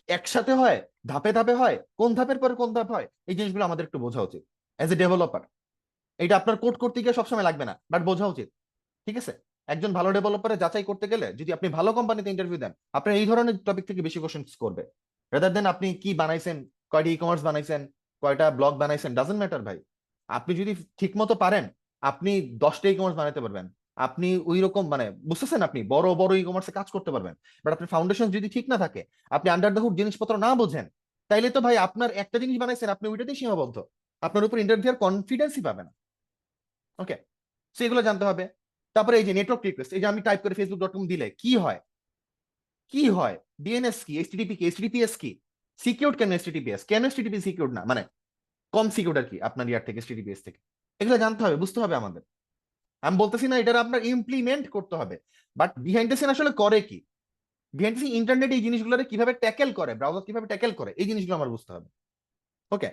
একসাথে হয়, ধাপে ধাপে হয়, কোন ধাপের পরে কোন ধাপ হয়, এই জিনিসগুলো আমাদের একটু বোঝা উচিত এজ এ ডেভেলপার। এটা আপনার কোড করতে গিয়ে সবসময় লাগবে না, বাট বোঝা উচিত। ঠিক আছে, একজন ভালো ডেভেলপারে যাচাই করতে গেলে যদি আপনি ভালো কোম্পানিতে ইন্টারভিউ দেন, আপনার এই ধরনের টপিক থেকে বেশি কোশ্চেন করবে, রাদার দেন আপনি কি বানাইছেন, কয়টা ই কমার্স বানাইছেন, কয়টা ব্লগ বানাইছেন, ডাজন্ট ম্যাটার ভাই। আপনি যদি ঠিক মতো পারেন, আপনি 10টা ই কমার্স বানাতে পারবেন, আপনি ওই রকম মানে বুঝতেছেন, আপনি বড় বড় ই কমার্সে কাজ করতে পারবেন। বাট আপনার ফাউন্ডেশন যদি ঠিক না থাকে, আপনি আন্ডার দ্য হুড জিনিসপত্র না বোঝেন, তাইলে তো ভাই আপনার একটা জিনিস বানাইছেন আপনি ওইটাতেই সীমাবদ্ধ, আপনার উপর ইন্টারভিউ কনফিডেন্সই পাবে না। ওকে, সেগুলো জানতে হবে। তারপরে এই যে নেটওয়ার্ক রিকোয়েস্ট, এই যে আমি টাইপ করে facebook.com দিলে কি হয়, কি হয়, ডিএনএস কি, এইচটিটিপি কি, এইচটিটিপিএস কি, সিকিউরড কেন এইচটিটিপিএস, কেন এইচটিটিপি সিকিউরড না, মানে কম সিকিউরড আর কি আপনার ইয়ার থেকে, এইচটিটিপিএস থেকে, এগুলো জানতে হবে, বুঝতে হবে আমাদের। আমি বলতেছি না এটা আপনার ইমপ্লিমেন্ট করতে হবে, বাট বিহাইন্ড দ্য সিন আসলে করে কি, বিহাইন্ড দ্য সিন ইন্টারনেট এই জিনিসগুলো কিভাবে ট্যাকেল করে, ব্রাউজার কিভাবে ট্যাকেল করে, এই জিনিসগুলো আমার বুঝতে হবে। ওকে,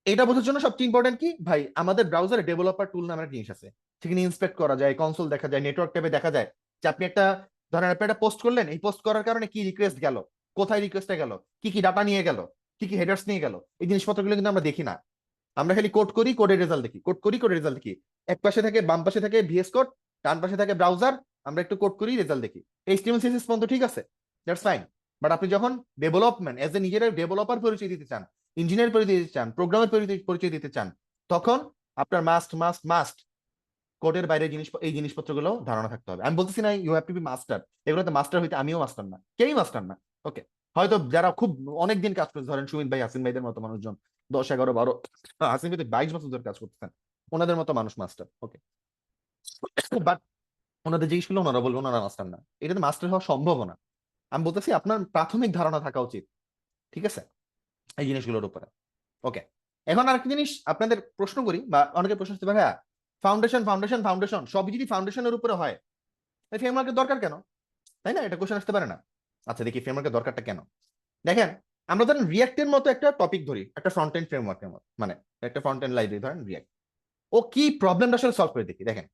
এটা বোঝার জন্য সবচেয়ে ইম্পর্টেন্ট কি ভাই, আমাদের ব্রাউজারে ডেভেলপার টুল নামের একটা জিনিস আছে, সেখানে ইন্সপেক্ট করা যায়, কনসোল দেখা যায়, নেটওয়ার্ক ট্যাবে দেখা যায় যে আপনি একটা, ধরেন আপনি একটা পোস্ট করলেন, এই পোস্ট করার কারণে কি রিকোয়েস্ট গেল, কোথায় রিকোয়েস্টটা গেল, কি কি ডাটা নিয়ে গেল, কি কি হেডার্স নিয়ে গেল, এই জিনিসপত্রগুলো কিন্তু আমরা দেখি না। আমরা খালি কোড করি, কোডের রেজাল্ট দেখি, কোড করি, কোডের রেজাল্ট দেখি। এক পাশে থাকে, বাম পাশে থাকে ভিএস কোড, ডান পাশে থাকে ব্রাউজার, আমরা একটু কোড করি, রেজাল্ট দেখি। এইচটিএমএল সিএসএস পর্যন্ত ঠিক আছে, দ্যাটস ফাইন। বাট আপনি যখন ডেভেলপমেন্ট এজ এ নিজের ডেভেলপার পরিচয় দিতে চান, ইঞ্জিনিয়ার পরিচয় দিতে চান, প্রোগ্রামের পরিচয় দিতে চান, তখন আপনার মাস্ট মাস্ট মাস্ট কোডের বাইরে জিনিস, এই জিনিসপত্রগুলো ধারণা থাকতে হবে। আমি বলতেছি না you have to be master, এগুলোতে মাস্টার হইতে আমিও মাস্টার না, কেউই মাস্টার না। ওকে, হয়তো যারা খুব অনেকদিন কাজ করছে, ধরেন সুমিত ভাই, হাসিন ভাইদের মতো মানুষজন 10, 11, 12, হাসিন ভাই 22 বছর ধরে কাজ করতেছেন, ওনাদের মতো মানুষ মাস্টার। ওকে, বাট ওনাদের জিজ্ঞেস করলে ওনারা বলবো ওনারা মাস্টার না, এটাতে মাস্টার হওয়া সম্ভব না। আমি বলতেছি আপনার প্রাথমিক ধারণা থাকা উচিত, ঠিক আছে, এই জিনিসগুলোর উপরে। ওকে, এখন আরেকটা জিনিস আপনাদের প্রশ্ন করি, বা অনেকে প্রশ্ন আসতে পারে, হ্যাঁ ফাউন্ডেশন ফাউন্ডেশন ফাউন্ডেশন সবই যদি ফাউন্ডেশনের উপরে হয়, ফ্রেমওয়ার্কের দরকার কেন, তাই না? এটা কোশ্চেন আসতে পারে না? আচ্ছা দেখি ফ্রেমওয়ার্কের দরকারটা কেন। দেখেন, আমরা ধরেন রিয়াক্টের মতো একটা টপিক ধরি, একটা ফ্রন্ট এন্ড ফ্রেমওয়ার্কের মতো, মানে একটা ফ্রন্ট এন্ড লাইব্রেরি ধরেন রিয়াক্ট, ও কি প্রবলেমটা আসলে সলভ করে দেখি। দেখেন,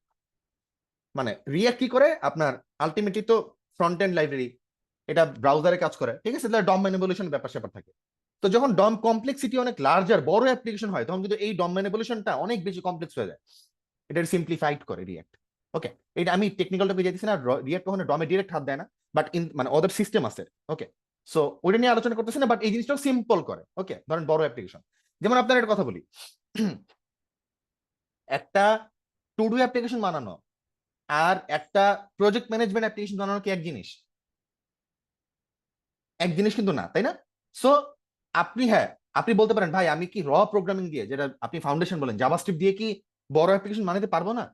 মানে রিয়াক্ট কি করে আপনার, আলটিমেটলি তো ফ্রন্ট এন্ড লাইব্রেরি, এটা ব্রাউজারে কাজ করে, ঠিক আছে, ডম ম্যানিপুলেশন ব্যাপার স্যাপার থাকে। তো যখন ডম কমপ্লেক্সিটি অনেক লার্জার বড় অ্যাপ্লিকেশন হয়, তখন কিন্তু এই ডম ম্যানিপুলেশনটা অনেক বেশি কমপ্লেক্স হয়ে যায়, এটা সিম্পলিফাইড করে রিয়াক্ট। ওকে, এটা আমি টেকনিক্যাল টপিকে যেতেছি না, রিয়াক্ট কখনো ডমে ডিরেক্ট হাত দেয় না, বাট ইন মানে ওদের সিস্টেম আছে। ওকে, সো ওইটা নিয়ে আলোচনা করতেছি না, বাট এই জিনিসটাও সিম্পল করে। ওকে, ধরেন বড় অ্যাপ্লিকেশন, যেমন আপনার একটা কথা বলি, একটা টু ডু অ্যাপ্লিকেশন বানানো আর একটা প্রজেক্ট ম্যানেজমেন্ট অ্যাপ্লিকেশন বানানো কি এক জিনিস? এক জিনিস কিন্তু না, তাই না? সো আপনি, হ্যাঁ আপনি বলতে পারেন ভাই আমি কি প্রোগ্রামিং দিয়ে, যেটা আপনি ফাউন্ডেশন বলেন, জাভাস্ক্রিপ্ট দিয়ে কি বড় অ্যাপ্লিকেশন বানাতে পারবো না?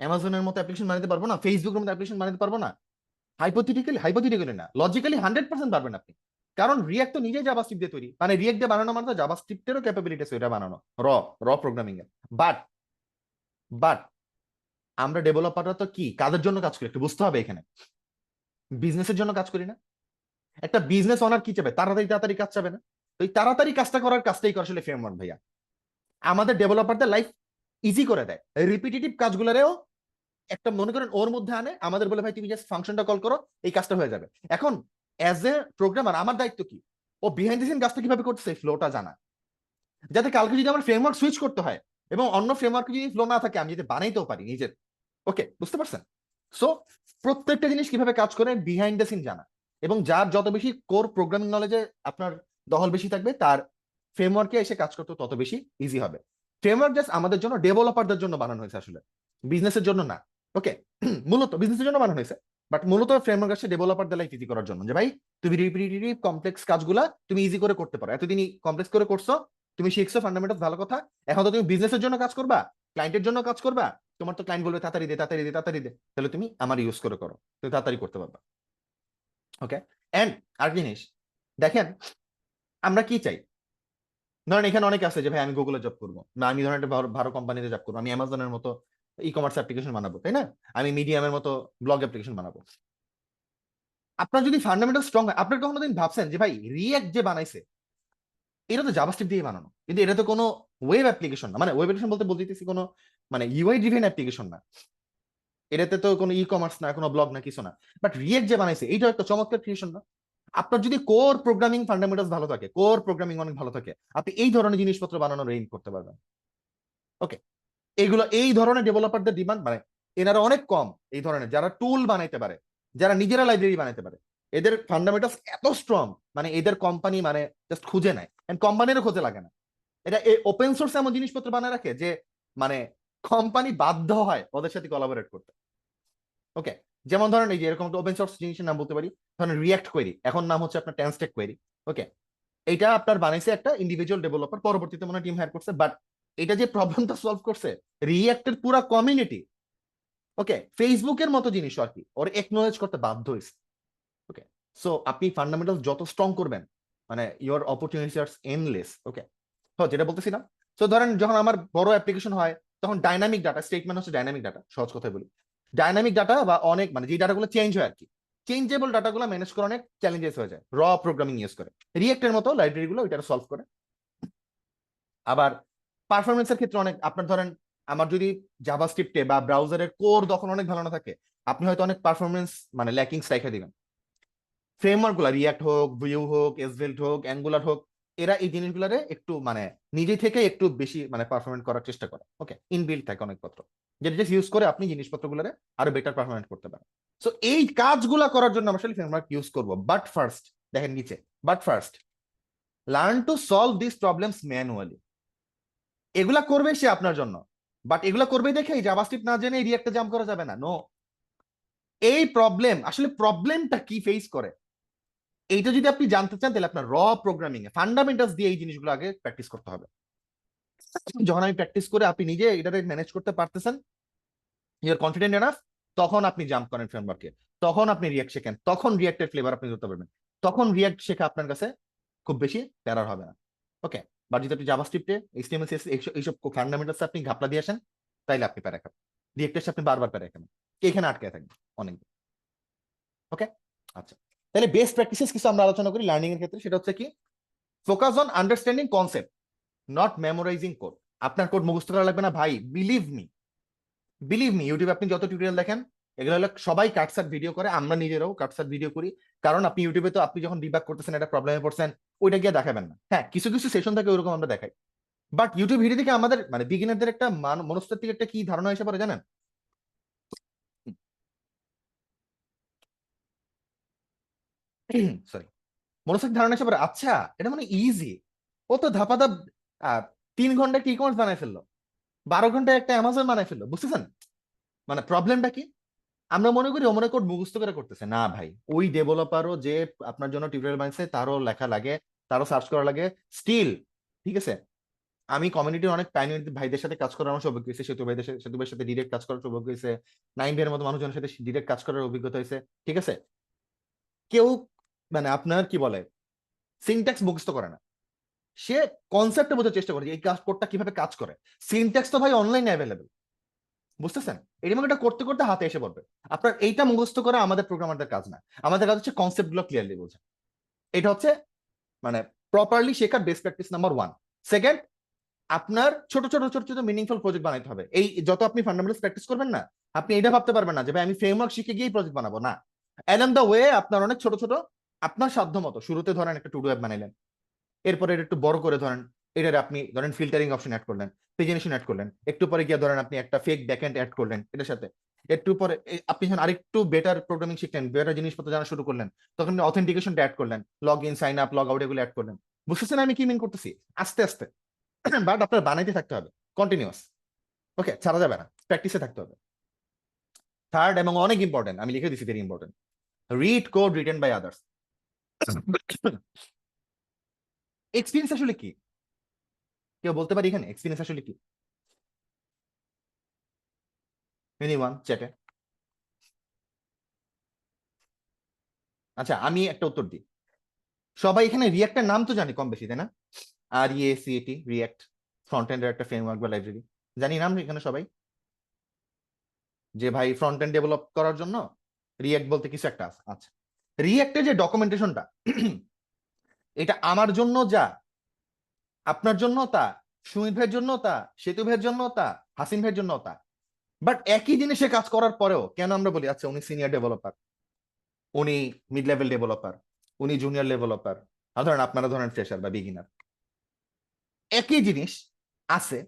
অ্যামাজনের মতো অ্যাপ্লিকেশন বানাতে পারবো না? ফেসবুকের মতো অ্যাপ্লিকেশন বানাতে পারবো না? হাইপোথেটিক্যালি না, লজিক্যালি 100% পারবেন আপনি। কারণ রিয়াক্ট তো নিজেই জাভাস্ক্রিপ্ট দিয়ে তৈরি, মানে রিয়াক্ট দিয়ে বানানো মানে তো জাভাস্ক্রিপ্টেরও ক্যাপাবিলিটি আছে ওইটা বানানো, র প্রোগ্রামিং এর। বাট বাট আমরা ডেভেলপাররা তো কি কাদের জন্য কাজ করি একটু বুঝতে হবে এখানে, বিজনেসের জন্য কাজ করি না? একটা বিজনেস ওনার কি চাবে, তাড়াতাড়ি তাড়াতাড়ি কাজ চাবে না? তো এই তাড়াতাড়ি কাজটা করার কাজটাই করে আসলে ফ্রেমওয়ার্ক ভাইয়া, আমাদের ডেভেলপারদের লাইফ ইজি করে দেয়, রিপিটেটিভ কাজগুলোরেও একটা মনে করেন ওর মধ্যে আনে, আমাদের বলে ভাই তুমি জাস্ট ফাংশনটা কল করো, এই কাজটা হয়ে যাবে। এখন অ্যাজ এ প্রোগ্রামার আমার দায়িত্ব কি, ও বিহাইন্ড দ্য সিন কাজটা কিভাবে করতেছে ফ্লোটা জানা, যাতে কালকে যদি আমার ফ্রেমওয়ার্ক সুইচ করতে হয় এবং অন্য ফ্রেমওয়ার্কে যদি ফ্লো না থাকে আমি যদি বানাইতেও পারি নিজের। ওকে, বুঝতে পারছেন? সো প্রত্যেকটা জিনিস কিভাবে কাজ করে বিহাইন্ড দ্য সিন জানা, এবং যার যত বেশি কোর প্রোগ্রামিং নলেজে আপনার দখল বেশি থাকবে, তার ফ্রেমওয়ার্কে এসে কাজ করতে তত বেশি ইজি হবে। ফ্রেমওয়ার্ক জাস্ট আমাদের জন্য, ডেভেলপারদের জন্য বানানো হয়েছে, আসলে বিজনেসের জন্য না। ওকে, মূলত বিজনেসের জন্য বানানো হয়েছে, বাট মূলত ফ্রেমওয়ার্ক আসছে ডেভেলপারদের লাইফ ইজি করার জন্য, যে ভাই তুমি রিপিটিটিভ কমপ্লেক্স কাজগুলা তুমি ইজি করে করতে পারো। এতদিনই কমপ্লেক্স করে করছো, তুমি শিখছো ফান্ডামেন্টাল, ভালো কথা। এখন তো তুমি বিজনেসের জন্য কাজ করবা, ক্লায়েন্টের জন্য কাজ করবা, তোমার তো ক্লায়েন্ট বলবে তাড়াতাড়ি দে তাড়াতাড়ি দে তাড়াতাড়ি দে, তাহলে তুমি আমার ইউজ করে করো, তুমি তাড়াতাড়ি করতে পারবা। ওকে, এন্ড আর জিনিস দেখেন, আমরা কি চাই, ধরেন এখানে অনেকে আছে যে ভাই আমি গুগলে জব করবো, না আমি ধরেন একটা ভালো কোম্পানিতে জব করবো, আমি অ্যামাজনের মতো ই কমার্স অ্যাপ্লিকেশন বানাবো, তাই না, আমি মিডিয়ামের মতো ব্লগ অ্যাপ্লিকেশন বানাবো। আপনার যদি ফান্ডামেন্টাল স্ট্রং হয়, আপনার কখনো দিন ভাবছেন যে ভাই রিঅ্যাক্ট যে বানাইছে এটা তো জাভাস্ক্রিপ্ট দিয়ে বানানো, কিন্তু এটা তো কোনো ওয়েব অ্যাপ্লিকেশন না, মানে ওয়েব অ্যাপ্লিকেশন বলতে বলতেছি কোনো মানে ইউআই ড্রিভেন অ্যাপ্লিকেশন না, এটাতে তো কোনো ই কমার্স না, কোনো ব্লগ না, কিছু না। বাট রিয়েক্ট যে বানাইছে এইটা একটা চমৎকার ক্রিয়েশন না? আপনার যদি কোর প্রোগ্রামিং ফান্ডামেন্টালস ভালো থাকে, কোর প্রোগ্রামিং অনেক ভালো থাকে, আপনি এই ধরনের জিনিসপত্র বানানোর রেইন করতে পারবেন। ওকে, এইগুলো এই ধরনের ডেভেলপারদের ডিমান্ড, মানে এনারা অনেক কম এই ধরনের যারা টুল বানাইতে পারে, যারা নিজেরা লাইব্রেরি বানাইতে পারে, এদের ফান্ডামেন্টালস এত স্ট্রং, মানে এদের কোম্পানি মানে জাস্ট খুঁজে নেয়, এন্ড কোম্পানিরও খোঁজে লাগে না। এটা ওপেন সোর্স এমন জিনিসপত্র বানায় রাখে যে মানে কোম্পানি বাধ্য হয় ওদের সাথে কোলাবোরেট করতে। ওকে, যেমন ধরেন এই যে এরকম একটা ওপেন সোর্স জিনিসের নাম বলতে পারি, ধরেন রিঅ্যাক্ট কোয়েরি, এখন নাম হচ্ছে আপনার টেনস্টেক কোয়েরি। ওকে, এটা আপনার বানাইছে একটা ইন্ডিভিজুয়াল ডেভেলপার, পরবর্তীতে মনে টিম হায়ার করছে, বাট এটা যে প্রবলেমটা সলভ করছে রিঅ্যাক্টের পুরো কমিউনিটি। ওকে, ফেসবুকের মতো জিনিস আর কি ওর একনলেজ করতে বাধ্য হয়েছে। ওকে, সো আপনি ফান্ডামেন্টাল যত স্ট্রং করবেন, মানে ইউর অপরচুনিটিস আর এন্ডলেস। ওকে, তো যেটা বলতেছিলাম, তো ধরেন যখন আমার বড় অ্যাপ্লিকেশন হয়, তখন ডাইনামিক ডাটা, স্টেটমেন্ট হচ্ছে ডাইনামিক ডাটা, সহজ কথায় বলি। ডাইনামিক ডাটা বা অনেক মানে যে ডাটাগুলো চেঞ্জ হয় আর কি, চেঞ্জেবল ডাটাগুলো ম্যানেজ করা অনেক চ্যালেঞ্জেস হয়ে যায় র প্রোগ্রামিং ইউজ করে। রিয়েক্টের মতো লাইব্রেরিগুলো ওইটা সলভ করে। আবার পারফরমেন্সের ক্ষেত্রে অনেক, আপনার ধরেন আমার যদি জাভাস্ক্রিপ্টে বা ব্রাউজারের কোর দখল অনেক ভালো না থাকে, আপনি হয়তো অনেক পারফরমেন্স মানে ল্যাকিংস রেখে দিবেন। ফ্রেমওয়ার্ক গুলা রিয়াক্ট হোক, ভিউ হোক, এসভেল্ট হোক, অ্যাঙ্গুলার হোক, এরা এই জিনিসগুলারে একটু মানে নিজে থেকে একটু বেশি মানে পারফরমেন্ট করার চেষ্টা করে। ওকে, ইনবিল্ট থাকে অনেক পত্র, যেটা জাস্ট ইউজ করে আপনি জিনিসপত্রগুলোরে আরো বেটার পারফরমেন্ট করতে পারেন। সো এই কাজগুলা করার জন্য আমরা আসলে ফ্রেমওয়ার্ক ইউজ করব, বাট ফার্স্ট দেখেন নিচে, but first learn to solve this problems manually. এগুলা করবে সে আপনার জন্য, বাট এগুলা করবে দেখে এই জাভাস্ক্রিপ্ট না জেনে রিয়াক্টে জাম্প করা যাবে না, নো। এই প্রবলেম আসলে প্রবলেমটা কি ফেস করে এইটা যদি আপনি জানতে চান, তাহলে আপনার র প্রোগ্রামিং এ ফান্ডামেন্টালস দিয়ে এই জিনিসগুলো আগে প্র্যাকটিস করতে হবে। যখন আমি প্র্যাকটিস করে আপনি নিজে এটাকে ম্যানেজ করতে পারতেছেন, ইউর কনফিডেন্ট এনাফ, তখন আপনি জাম্প করেন ফ্রেমওয়ার্কে, তখন আপনি রিয়াক্ট শেখেন, তখন রিয়াক্টের ফ্লেভার আপনি ধরতে পারবেন, তখন রিয়াক্ট শেখা আপনার কাছে খুব বেশি প্যারার হবে না। ওকে, বা যদি আপনি জাভাস্ক্রিপ্টে এইচটিএমএল সিএসএস এইসব ফান্ডামেন্টালস আপনি ঘাপলা দিয়ে আসেন, তাইলে আপনি প্যারা খাবেন, রিয়াক্টের সাথে আপনি বারবার প্যারা খাবেন, এখানে আটকে থাকবে অনেক। ওকে, আচ্ছা, তাহলে বেস্ট প্র্যাকটিসেস কিছু আমরা আলোচনা করি লার্নিং এর ক্ষেত্রে, সেটা হচ্ছে কি, focus on understanding concept, not memorising code. আপনার কোড মুখস্থ করা লাগবে না ভাই, বিলিভ মি, বিলিভ মি, ইউটিউবে আপনি যত টিউটোরিয়াল দেখেন এগুলো হলো সবাই কাটসাট ভিডিও করে, আমরা নিজেরাও কাটসাট ভিডিও করি, কারণ আপনি ইউটিউবে তো আপনি যখন ডিবাগ করতেছেন একটা প্রবলেমে পড়ছেন, ওইটা গিয়ে দেখাবেন না। হ্যাঁ, কিছু কিছু সেশন থাকে ওরকম আমরা দেখাই, বাট ইউটিউব ভিডিও থেকে আমাদের মানে বিগিনারদের একটা মনস্তাত্ত্বিক একটা কি ধারণা হিসেবে পারে জানেন, সরি, মনস্তাত্ত্বিক ধারণা হিসেবে আচ্ছা এটা মানে ইজি, ও তো ধাপাধাপ 3 ঘন্টা একটা ই কমার্স বানায় ফেললো, 12 ঘন্টায় একটা অ্যামাজন বানায় ফেললো, বুঝতেছেন মানে প্রবলেমটা কি? আমরা মনে করি ও মনে কোড মুখস্থ করে করতেছে, না ভাই, ওই ডেভেলপারও যে আপনার জন্য টিউটোরিয়াল বানাইছে তারও লেখা লাগে, তারও সার্চ করা লাগে স্টিল। ঠিক আছে, আমি কমিউনিটির অনেক পাইনিয়র ভাইদের সাথে কাজ করার আমার সৌভাগ্য হয়েছে, সেতু ভাইয়ের সাথে ডিরেক্ট কাজ করার সৌভাগ্য হয়েছে, নাইম ভাইয়ের মতো মানুষজনের সাথে ডিরেক্ট কাজ করার অভিজ্ঞতা হয়েছে। ঠিক আছে, কেউ মানে আপনার কি বলে সিনট্যাক্স মুখস্থ করে না, সে কনসেপ্টে বোঝার চেষ্টা করে যে এই কাজ কোডটা কিভাবে কাজ করে। সিনট্যাক্স তো ভাই অনলাইনে অ্যাভেলেবল, বুঝতেছেন? এরকম এটা করতে করতে হাতে এসে পড়বে। আপনার এইটা মুখস্থ করা আমাদের প্রোগ্রামারদের কাজ না, আমাদের কাজ হচ্ছে কনসেপ্ট গুলো ক্লিয়ারলি বোঝা। এটা হচ্ছে মানে প্রপারলি শেখার বেস্ট প্র্যাকটিস নাম্বার 1। সেকেন্ড, আপনার ছোট ছোট ছোট ছোট মিনিংফুল প্রজেক্ট বানাইতে হবে। এই যত আপনি ফান্ডামেন্টালস প্র্যাকটিস করবেন না, আপনি এটা ভাবতে পারবেন না যে ভাই আমি ফ্রেমওয়ার্ক শিখে গিয়ে প্রজেক্ট বানাবো না। অ্যালং দ্য ওয়ে আপনার অনেক ছোট ছোট আপনার সাধ্য মতো শুরুতে ধরেন একটা টু ডু অ্যাপ বানাইলেন, এরপরে এটা একটু বড় করে ধরেন এটার আপনি ধরেন ফিল্টারিং অপশন অ্যাড করলেন, পেজিনেশন অ্যাড করলেন, একটু পরে গিয়ে ধরেন আপনি একটা ফেক ব্যাকএন্ড অ্যাড করলেন এটার সাথে, একটু পরে আপনি যখন আরেকটু বেটার প্রোগ্রামিং শিখলেন, বেটার জিনিসপত্র জানা শুরু করলেন, তখন অথেন্টিকেশনটা অ্যাড করলেন, log in sign up log out এগুলো অ্যাড করলেন। বুঝতেছেন আমি কি মিন করতেছি? আস্তে আস্তে বাট আপনার বানাইতে থাকতে হবে কন্টিনিউয়াস। ওকে, ছাড়া যাবে না, প্র্যাকটিসে থাকতে হবে। থার্ড এবং অনেক ইম্পর্টেন্ট, আমি লিখে দিচ্ছি, very important, read code written by others. Experience আসলে কি? কেউ বলতে পারি এখানে এক্সপিরিয়েন্স আসলে কি? এনিওয়ান চ্যাটে? আচ্ছা আমি একটা উত্তর দিই। সবাই এখানে রিয়াক্টের নাম তো জানি কম বেশি, তাই না? REACT, রিয়াক্ট, ফ্রন্ট এন্ডের একটা ফ্রেমওয়ার্ক বা লাইব্রেরি, জানি নাম এখানে সবাই, যে ভাই ফ্রন্ট এন্ড ডেভেলপ করার জন্য রিয়াক্ট বলতে কিছু একটা আছে। আচ্ছা, রিয়াক্টের যে ডকুমেন্টেশনটা এটা আমার জন্য যা, আপনার জন্য তা, সুমিত ভাইয়ের জন্য তা, সেতু ভাইয়ের জন্য তা, হাসিন ভাইয়ের জন্য তা। বাট একই জিনিসে কাজ করার পরেও কেন আমরা বলি আচ্ছা উনি সিনিয়র ডেভেলপার, উনি মিড লেভেল ডেভেলপার, উনি জুনিয়র ডেভেলপার, আর ধরেন আপনারা ধরেন ফ্রেশার বা বিগিনার, একই জিনিস আছে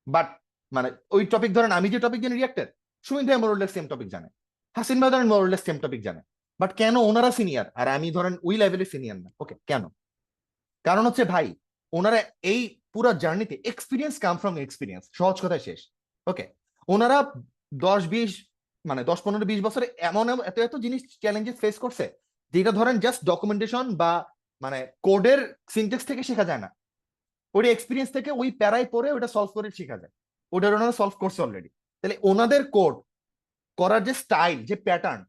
বাট মানে ওই টপিক ধরেন আমি যে টপিক জানি রিয়াক্টের, সুমিত ভাই মোরলেস সেম টপিক জানে, হাসিন ভাই ধরেন মোরলেস সেম টপিক জানে, বাট কেন ওনারা সিনিয়র আর আমি ধরেন ওই লেভেলের সিনিয়র না? ওকে, কেন? কারণ হচ্ছে ভাই ওনারা এই পুরো জার্নিতে এক্সপিরিয়েন্স কাম ফ্রম এক্সপিরিয়েন্স, সহজ কথায় শেষ। ওকে, ওনারা 10-20 মানে 10-15-20 বছরে এমন এত এত জিনিস চ্যালেঞ্জেস ফেস করছে যেটা ধরেন জাস্ট ডকুমেন্টেশন বা মানে কোডের সিনটেক্স থেকে শেখা যায় না, ওই এক্সপিরিয়েন্স থেকে ওই প্যারায় পড়ে ওটা সলভ করে শেখা যায়, ওটা ওনারা সলভ করছে অলরেডি। তাহলে ওনাদের কোড করার যে স্টাইল, যে প্যাটার্ন,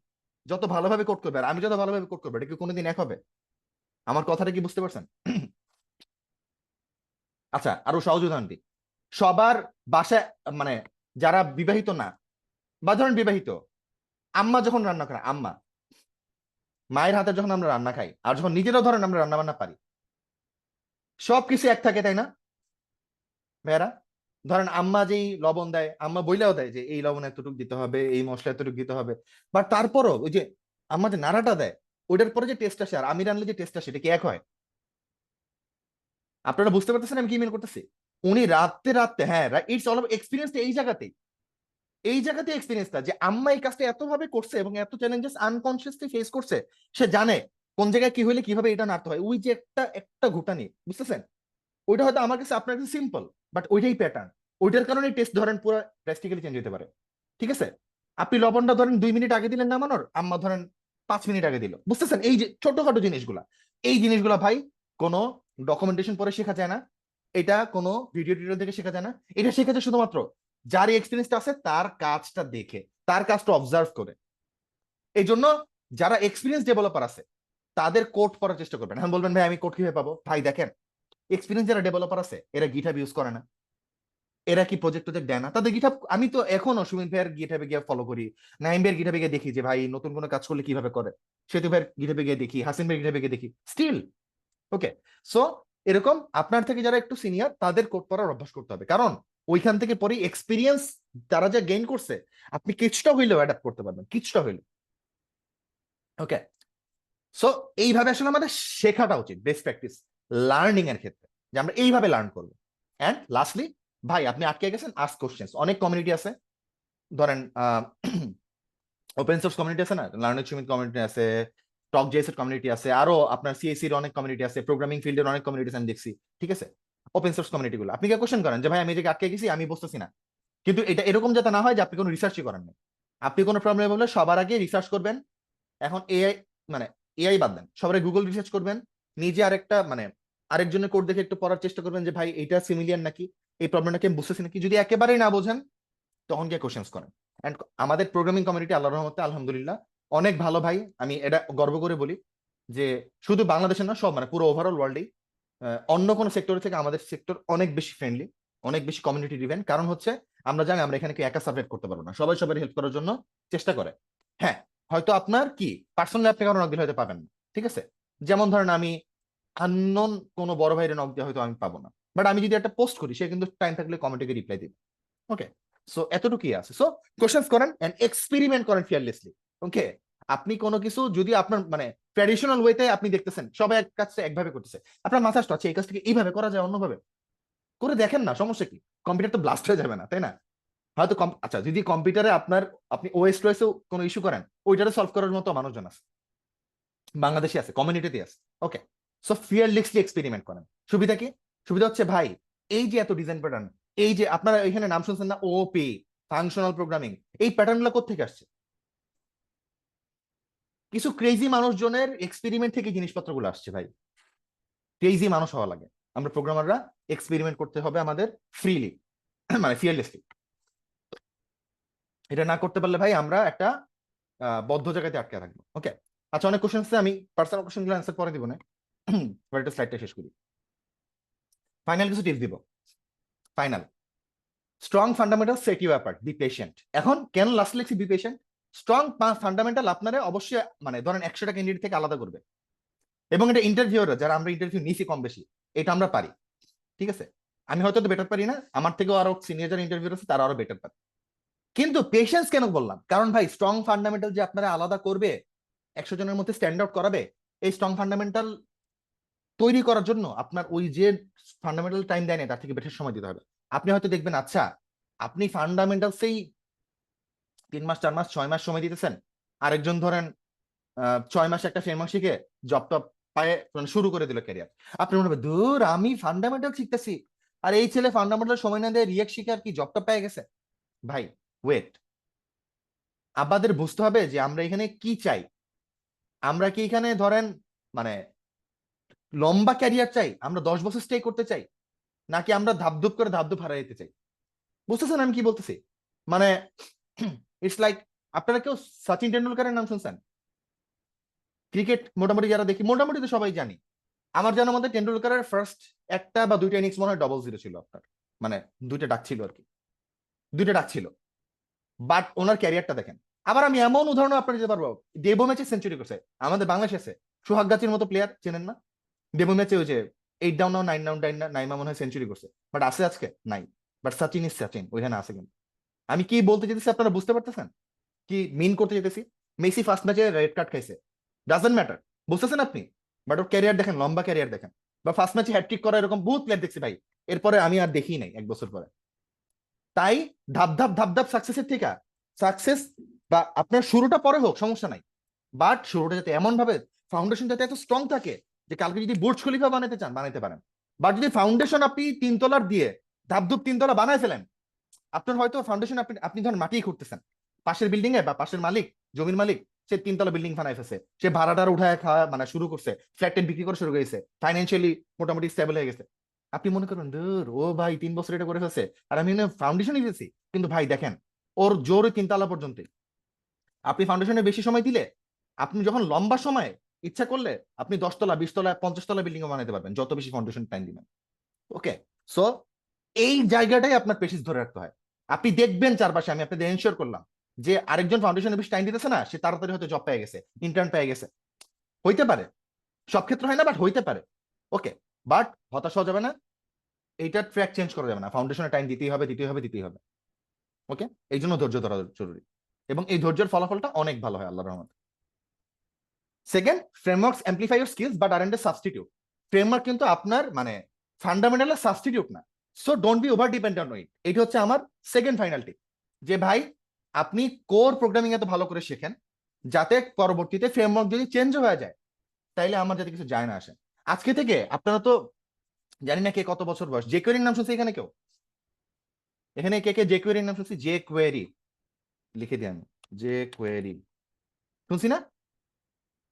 যত ভালোভাবে কোড করবে আর আমি যত ভালোভাবে কোড করবো, এটা কি কোনোদিন এক হবে? আমার কথাটা কি বুঝতে পারছেন? আচ্ছা আরো সহজ উদাহরণ দিই। সবার বাসায় মানে যারা বিবাহিত না বা ধরেন বিবাহিত, আম্মা যখন রান্না করে, আম্মা মায়ের হাতে যখন আমরা রান্না খাই আর যখন নিজেরাও ধরেন আমরা রান্না বান্না পারি, সবকিছু এক থাকে তাই না মেয়েরা? ধরেন আম্মা যেই লবণ দেয়, আম্মা বইলেও দেয় যে এই লবণ এতটুকু দিতে হবে, এই মশলা এতটুকু দিতে হবে, বাট তারপরও ওই যে আম্মা যে নাড়াটা দেয়, ওইটার পরে যে টেস্ট আসে আর আমি রান্নলে যে টেস্ট আসে, এটা কি এক হয়? আপনারা বুঝতে পারতেছেন আমি কি মিন করতেছি? উনি রাতে রাতে, হ্যাঁ ইটস অল এক্সপিরিয়েন্স এই জায়গাতেই, এই জায়গাতে এক্সপিরিয়েন্সটা যে আম্মা এই কাজটা এত ভাবে করছে এবং এত চ্যালেঞ্জেস আনকনসিয়াসলি ফেস করছে, সে জানে কোন জায়গায় কি হইলে কিভাবে এটা নাড়তে হয়, ওই যে একটা একটা ঘুটানি, বুঝতেছেন? ওইটা হয়তো আমার কাছে আপনার কাছে সিম্পল, বাট ওইটাই প্যাটার্ন, ওইটার কারণে টেস্ট ধরেন পুরো ড্রাস্টিক্যালি চেঞ্জ হতে পারে। ঠিক আছে, আপনি লবণটা ধরেন 2 মিনিট আগে দিলেন নামানোর, আম্মা ধরেন 5 মিনিট আগে দিল, বুঝতেছেন? এই যে ছোটখাটো জিনিসগুলা, এই জিনিসগুলা ভাই কোনো ডকুমেন্টেশন পরে শেখা যায় না, এটা কোনো ভিডিও টিডিও থেকে শেখা যায় না, এটা শেখা যায় শুধুমাত্র যার এক্সপিরিয়েন্সটা আছে তার কাজটা দেখে, তার কাজটা অবজার্ভ করে। এই জন্য যারা এক্সপিরিয়েন্স ডেভেলপার আছে তাদের কোড পড়ার চেষ্টা করবেন। এখন বলবেন ভাই আমি কোড কিভাবে পাবো? ভাই দেখেন, এক্সপিরিয়েন্স যারা ডেভেলপার আছে এরা গিটহাব ইউজ করে না, এরা কি প্রজেক্ট প্রজেক্ট দেয় না, তাদের গিটহাব আমি তো এখনো সুমিত ভাইয়ের গিটহাবে গিয়ে ফলো করি, নাইম ভাইয়ের গিটহাবে গিয়ে দেখি যে ভাই নতুন কোনো কাজ করলে কিভাবে করে, সেতু ভাইয়ের গিটহাবে গিয়ে দেখি, হাসিন ভাইয়ের গিটহাবে গিয়ে দেখি, স্টিল ওকে। সো এরকম আপনার থেকে যারা একটু সিনিয়র তাদের কোড পড়ার অভ্যাস করতে হবে, কারণ ওইখান থেকে পরে এক্সপিরিয়েন্স তারা যা গেইন করছে আপনি কিছুটা হইলেও অ্যাডাপ্ট করতে পারবেন, কিছুটা হইলেও। ওকে, সো এইভাবে আসলে আমাদের শেখাটা উচিত, বেস্ট প্র্যাকটিস লার্নিং এর ক্ষেত্রে, যে আমরা এইভাবে লার্ন করবো। অ্যান্ড লাস্টলি ভাই আপনি আটকে গেছেন, আস্ক কোশ্চেন্স, অনেক কমিউনিটি আছে, ধরেন ওপেন সোর্স কমিউনিটি আছে না, লার্নিং সুমিত কমিউনিটি আছে, টক জেএস এর কমিউনিটি আছে, আরো আপনার সিএসসি এর অনেক কমিউনিটি আছে, প্রোগ্রামিং ফিল্ডের অনেক কমিউনিটি আমি দেখছি। ঠিক আছে, ওপেন সোর্স কমিউনিটি গুলো আপনি কি কোশ্চেন করেন যে ভাই আমি যে আটকে গেছি আমি বুঝতেছি না, কিন্তু এটা এরকম যাতে না হয় যে আপনি কোনো রিসার্চই করেন না। আপনি কোনো প্রবলেম হলে সবার আগে রিসার্চ করবেন। এখন এআই মানে এআই বাদ দেন, সবাই গুগল রিসার্চ করবেন, নিজে আরেকটা মানে আরেকজনের কোড দেখে একটু পড়ার চেষ্টা করবেন যে ভাই এটা সিমিলিয়ার নাকি, এই প্রবলেমটাকে আমি বুঝতেছি নাকি, যদি একেবারেই না বোঝেন তখন গিয়ে কোশ্চেন্স করেন। এন্ড আমাদের প্রোগ্রামিং কমিউনিটি আল্লাহর রহমতে আলহামদুলিল্লাহ অনেক ভালো ভাই, আমি এটা গর্ব করে বলি যে শুধু বাংলাদেশে না, সব মানে পুরো ওভারঅল ওয়ার্ল্ডেই অন্য কোনো সেক্টর থেকে আমাদের সেক্টর অনেক বেশি ফ্রেন্ডলি, অনেক বেশি কমিউনিটি ড্রিভেন। কারণ হচ্ছে আমরা জানি আমরা এখানে কেউ একা সার্ভাইভ করতে পারবো না, সবাই সবার হেল্প করার জন্য চেষ্টা করে। হ্যাঁ, হয়তো আপনার কি পার্সোনালি আপনি কারো নক দিলে হয়তো পাবেন না, ঠিক আছে, যেমন ধরেন আমি আননোন কোনো বড় ভাইয়ের নক দিয়ে হয়তো আমি পাবো না, বাট আমি যদি একটা পোস্ট করি, সে কিন্তু টাইম থাকলে কমেন্টে রিপ্লাই দিবে। ওকে, সো এতটুকুই আছে। সো কোশ্চেন্স করেন এন্ড এক্সপেরিমেন্ট করেন ফিয়ারলেসলি। ওকে, আপনি কোনো কিছু যদি আপনার মানে ট্র্যাডিশনাল ওয়েতে আপনি দেখতেছেন সবাই এক কাজটা একভাবে করতেছে, আপনার মাথা আসতো আচ্ছা এই কাজটাকে এইভাবে করা যায়, অন্যভাবে করে দেখেন না, সমস্যা কি? কম্পিউটার তো ব্লাস্ট হয়ে যাবে না, তাই না? হয়তো আচ্ছা যদি কম্পিউটারে আপনি ওএস টোএসও কোনো ইস্যু করেন, ওইটারে সলভ করার মতো মানুষজন আছে, বাংলাদেশে আছে, কমিউনিটিতে আছে। ওকে, সো ফিয়ারলেসলি এক্সপেরিমেন্ট করেন। সুবিধা কি? সুবিধা হচ্ছে ভাই, এই যে এত ডিজাইন প্যাটার্ন, এই যে আপনারা এখানে নাম শুনছেন না, ওপি, ফাংশনাল প্রোগ্রামিং, এই প্যাটার্ন গুলো কোথেকে আসছে? কিছু ক্রেজি মানুষজনের এক্সপেরিমেন্ট থেকে জিনিসপত্রগুলো আসছে ভাই। ক্রেজি মানুষ হওয়া লাগে আমরা প্রোগ্রামাররা, এক্সপেরিমেন্ট করতে হবে আমাদের ফ্রিলি, মানে ফিয়ারলেসলি। এটা না করতে পারলে ভাই আমরা একটা বদ্ধ জায়গাতে আটকে থাকবো। ওকে, আচ্ছা অনেক কোশ্চেন আছে, আমি পার্সোনাল কোশ্চেন গুলো অ্যান্সার পরে দিব না, একটা স্লাইডটা শেষ করি। ফাইনাল কিছু টিপস দিব। Final, strong fundamental set you apart, be patient. এখন কেন লাস্ট লেখছি বি পেশেন্ট? স্ট্রং ফান্ডামেন্টাল আপনারা অবশ্যই মানে ধরেন 100টা ক্যান্ডিডেট থেকে আলাদা করবে, এবং এটা ইন্টারভিউরা যারা আমরা ইন্টারভিউ নিছি কম বেশি, এটা আমরা পারি, ঠিক আছে? আমি হয়তো বেটার পারি না, আমার থেকেও আরো সিনিয়র যারা ইন্টারভিউ আছে তারা আরো বেটার পারে। কিন্তু পেশেন্স কেন বললাম? কারণ ভাই স্ট্রং ফান্ডামেন্টাল যে আপনারা আলাদা করবে, 100 জনের মধ্যে স্ট্যান্ড আউট করাবে, এই স্ট্রং ফান্ডামেন্টাল তৈরি করার জন্য আপনার ওই যে ফান্ডামেন্টাল টাইম দেয় না তার থেকে বেশি সময় দিতে হবে। আপনি হয়তো দেখবেন আচ্ছা আপনি ফান্ডামেন্টাল সেই 3 মাস 4 মাস 6 মাস সময় দিতেছেন, আরেকজন ধরেন 6 মাসে একটা ফ্রেমওয়ার্ক শিখে জব টপ পায়ে মানে শুরু করে দিল ক্যারিয়ার। আপনি মনে হবে দূর আমি ফান্ডামেন্টাল শিখতেছি, আর এই ছেলে ফান্ডামেন্টাল সময় না দিয়ে রিয়েক্ট শিখে আর কি জব টপ পেয়ে গেছে। ভাই ওয়েট, আমাদের বুঝতে হবে যে আমরা এখানে কি চাই। আমরা কি এখানে ধরেন মানে লম্বা ক্যারিয়ার চাই, আমরা 10 বছর স্টে করতে চাই, নাকি আমরা ধাপধুপ করে ধাপধুপ হারিয়ে যেতে চাই? বুঝতেছেন আমি কি বলতেছি? মানে ইটস লাইক, আপনারা কেউ সচিন টেন্ডুলকারের নাম শুনছেন? ক্রিকেট মোটামুটি যারা দেখি, মোটামুটি তো সবাই জানি। আমার জানার মধ্যে টেন্ডুলকারের ফার্স্ট একটা বা দুইটা ইনিংস মনে হয় 00 ছিল আপনার, মানে দুইটা ডাক ছিল আর কি, দুইটা ডাক ছিল। বাট ওনার ক্যারিয়ারটা দেখেন। আবার আমি এমন উদাহরণ আপনার দিতে পারবো, ডেবো ম্যাচে সেঞ্চুরি করছে আমাদের বাংলাদেশে। সোহাগ গাছির মতো প্লেয়ার চেনেন না? ডেবো ম্যাচে ওই যে 8 ডাউন 9 ডাউন নাইমা মনে হয় সেঞ্চুরি করছে, বাট আছে আজকে নাই। বাট সচিন ইজ সচিন, ওইখানে আছে। কিন্তু আমি কি বলতে যেতেছি আপনারা বুঝতে পারতেছেন কি মিন করতে যেতেছি? মেসি ফার্স্ট ম্যাচে রেড কার্ড খাইছে, ডাজন্ট ম্যাটার, বুঝতেছেন আপনি? বাট ওর ক্যারিয়ার দেখেন, লম্বা ক্যারিয়ার দেখেন। বা ফার্স্ট ম্যাচে হ্যাটট্রিক করা এরকম বহুত প্লেয়ার দেখছি ভাই, এরপরে আমি আর দেখি নাই 1 বছর পরে। তাই ধাপ ধাপ ধাপ ধাপ সাকসেসের থেকে সাকসেস বা আপনার শুরুটা পরে হোক সমস্যা নাই, বাট শুরুটা যাতে এমন ভাবে ফাউন্ডেশন যাতে এত স্ট্রং থাকে যে কালকে যদি বুর্জ খলিফা বানাতে চান বানাতে পারেন। বাট যদি ফাউন্ডেশন আপনি 3 তলার দিয়ে ধাপধুপ 3 তলা বানায় ফেলেন, আপনার হয়তো ফাউন্ডেশন আপনি আপনি ধরেন মাটিই খুঁড়তেছেন, পাশের বিল্ডিং এ বা পাশের মালিক, জমির মালিক, সে 3 তলা বিল্ডিং বানায় ফেলছে, সে ভাড়াটার উঠায় খাওয়া মানে শুরু করছে, ফ্ল্যাট বিক্রি করে শুরু করেছে, ফাইন্যান্সিয়ালি মোটামুটি স্টেবল হয়ে গেছে। আপনি মনে করবেন দূর ও ভাই 3 বছর এটা করে ফেলছে আর আমি ফাউন্ডেশনই দিয়েছি। কিন্তু ভাই দেখেন ওর জোরে 3 তলা পর্যন্ত। আপনি ফাউন্ডেশনে বেশি সময় দিলে, আপনি যখন লম্বা সময় ইচ্ছা করলে আপনি 10 তলা 20 তলা 50 তলা বিল্ডিং বানাতে পারবেন, যত বেশি ফাউন্ডেশন টাইম দিবেন। ওকে, সো এই জায়গাটাই আপনার পেশিস ধরে রাখতে হয়। আপনি দেখবেন চারপাশে, আমি আপনাদের এনশিওর করলাম যে আরেকজন ফাউন্ডেশনে বেশি টাইম দিতেছে না, সে তাড়াতাড়ি হয়তো জব পেয়ে গেছে, ইন্টার্ন পেয়ে গেছে। হইতে পারে, সব ক্ষেত্রে হয় না, বাট হইতে পারে। ওকে, বাট হতাশ হওয়া যাবে না, এইটা ট্র্যাক চেঞ্জ করা যাবে না, ফাউন্ডেশনে টাইম দিতেই হবে দিতেই হবে দিতেই হবে। ওকে, এই জন্য ধৈর্য ধরা জরুরি, এবং এই ধৈর্যের ফলাফলটা অনেক ভালো হয় আল্লাহর রহমতে। Second, frameworks amplify your skills but aren't A substitute. Framework কিন্তু আপনার মানে ফান্ডামেন্টাল সাবস্টিটিউট না। So don't be over dependent on ইট। এটা হচ্ছে আমার সেকেন্ড ফাইনাল টিপ, যে ভাই আপনি কোর প্রোগ্রামিং এত ভালো করে শেখেন যাতে পরবর্তীতে ফ্রেমওয়ার্ক যদি চেঞ্জ হয়ে যায় তাইলে আমার যাতে কিছু যায় না আসে। আজকে থেকে আপনারা তো জানি না কে কত বছর বয়স, জে কোয়েরির নাম শুনছে এখানে কেউ? এখানে কে কে জে কোয়েরির নাম শুনছি? জে কোয়েরি লিখে দিই আমি, জে কোয়েরি শুনছি না?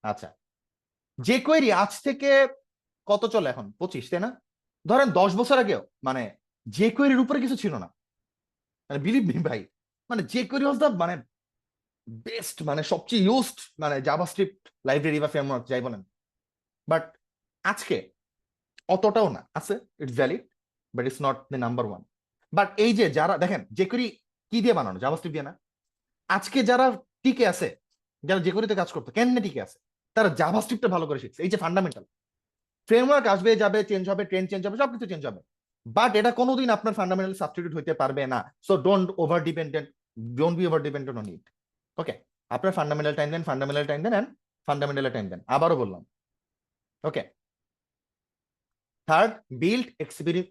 আচ্ছা, যে কোয়েরি আজ থেকে কত চলে এখন 25, তাই না? ধরেন 10 বছর আগেও মানে যে কোয়েরির উপরে কিছু ছিল না, মানে বিলিভ মি ভাই, মানে যে কোয়েরি ওয়াজ দা মানে বেস্ট, মানে সবচেয়ে ইউজড মানে জাভাস্ক্রিপ্ট লাইব্রেরি বা ফ্রেমওয়ার্ক যাই বলেন। বাট আজকে অতটাও না, আছে, it's valid, but it's not the number one. But এই যে যারা দেখেন যে কোয়েরি কি দিয়ে বানানো, জাভাস্ক্রিপ্ট দিয়ে না। আজকে যারা টিকে আছে, যারা যে কোয়েরিতে কাজ করতো কেন টিকে আছে, তারা জাভাস্ক্রিপ্টটা ভালো করে শিখছে। এই যে ফান্ডামেন্টাল, ফ্রেমওয়ার্ক আসবে যাবে চেঞ্জ হবে, ট্রেন্ড চেঞ্জ হবে, সবকিছু চেঞ্জ হবে, বাট এটা কোনোদিন আপনার ফান্ডামেন্টাল সাবস্টিটিউট হইতে পারবে না। So don't be over dependent on it. Okay, আপনার ফান্ডামেন্টাল টাইম দেন, ফান্ডামেন্টাল টাইম দেন, এন্ড ফান্ডামেন্টাল টাইম দেন। আবারও বললাম, okay. Third, build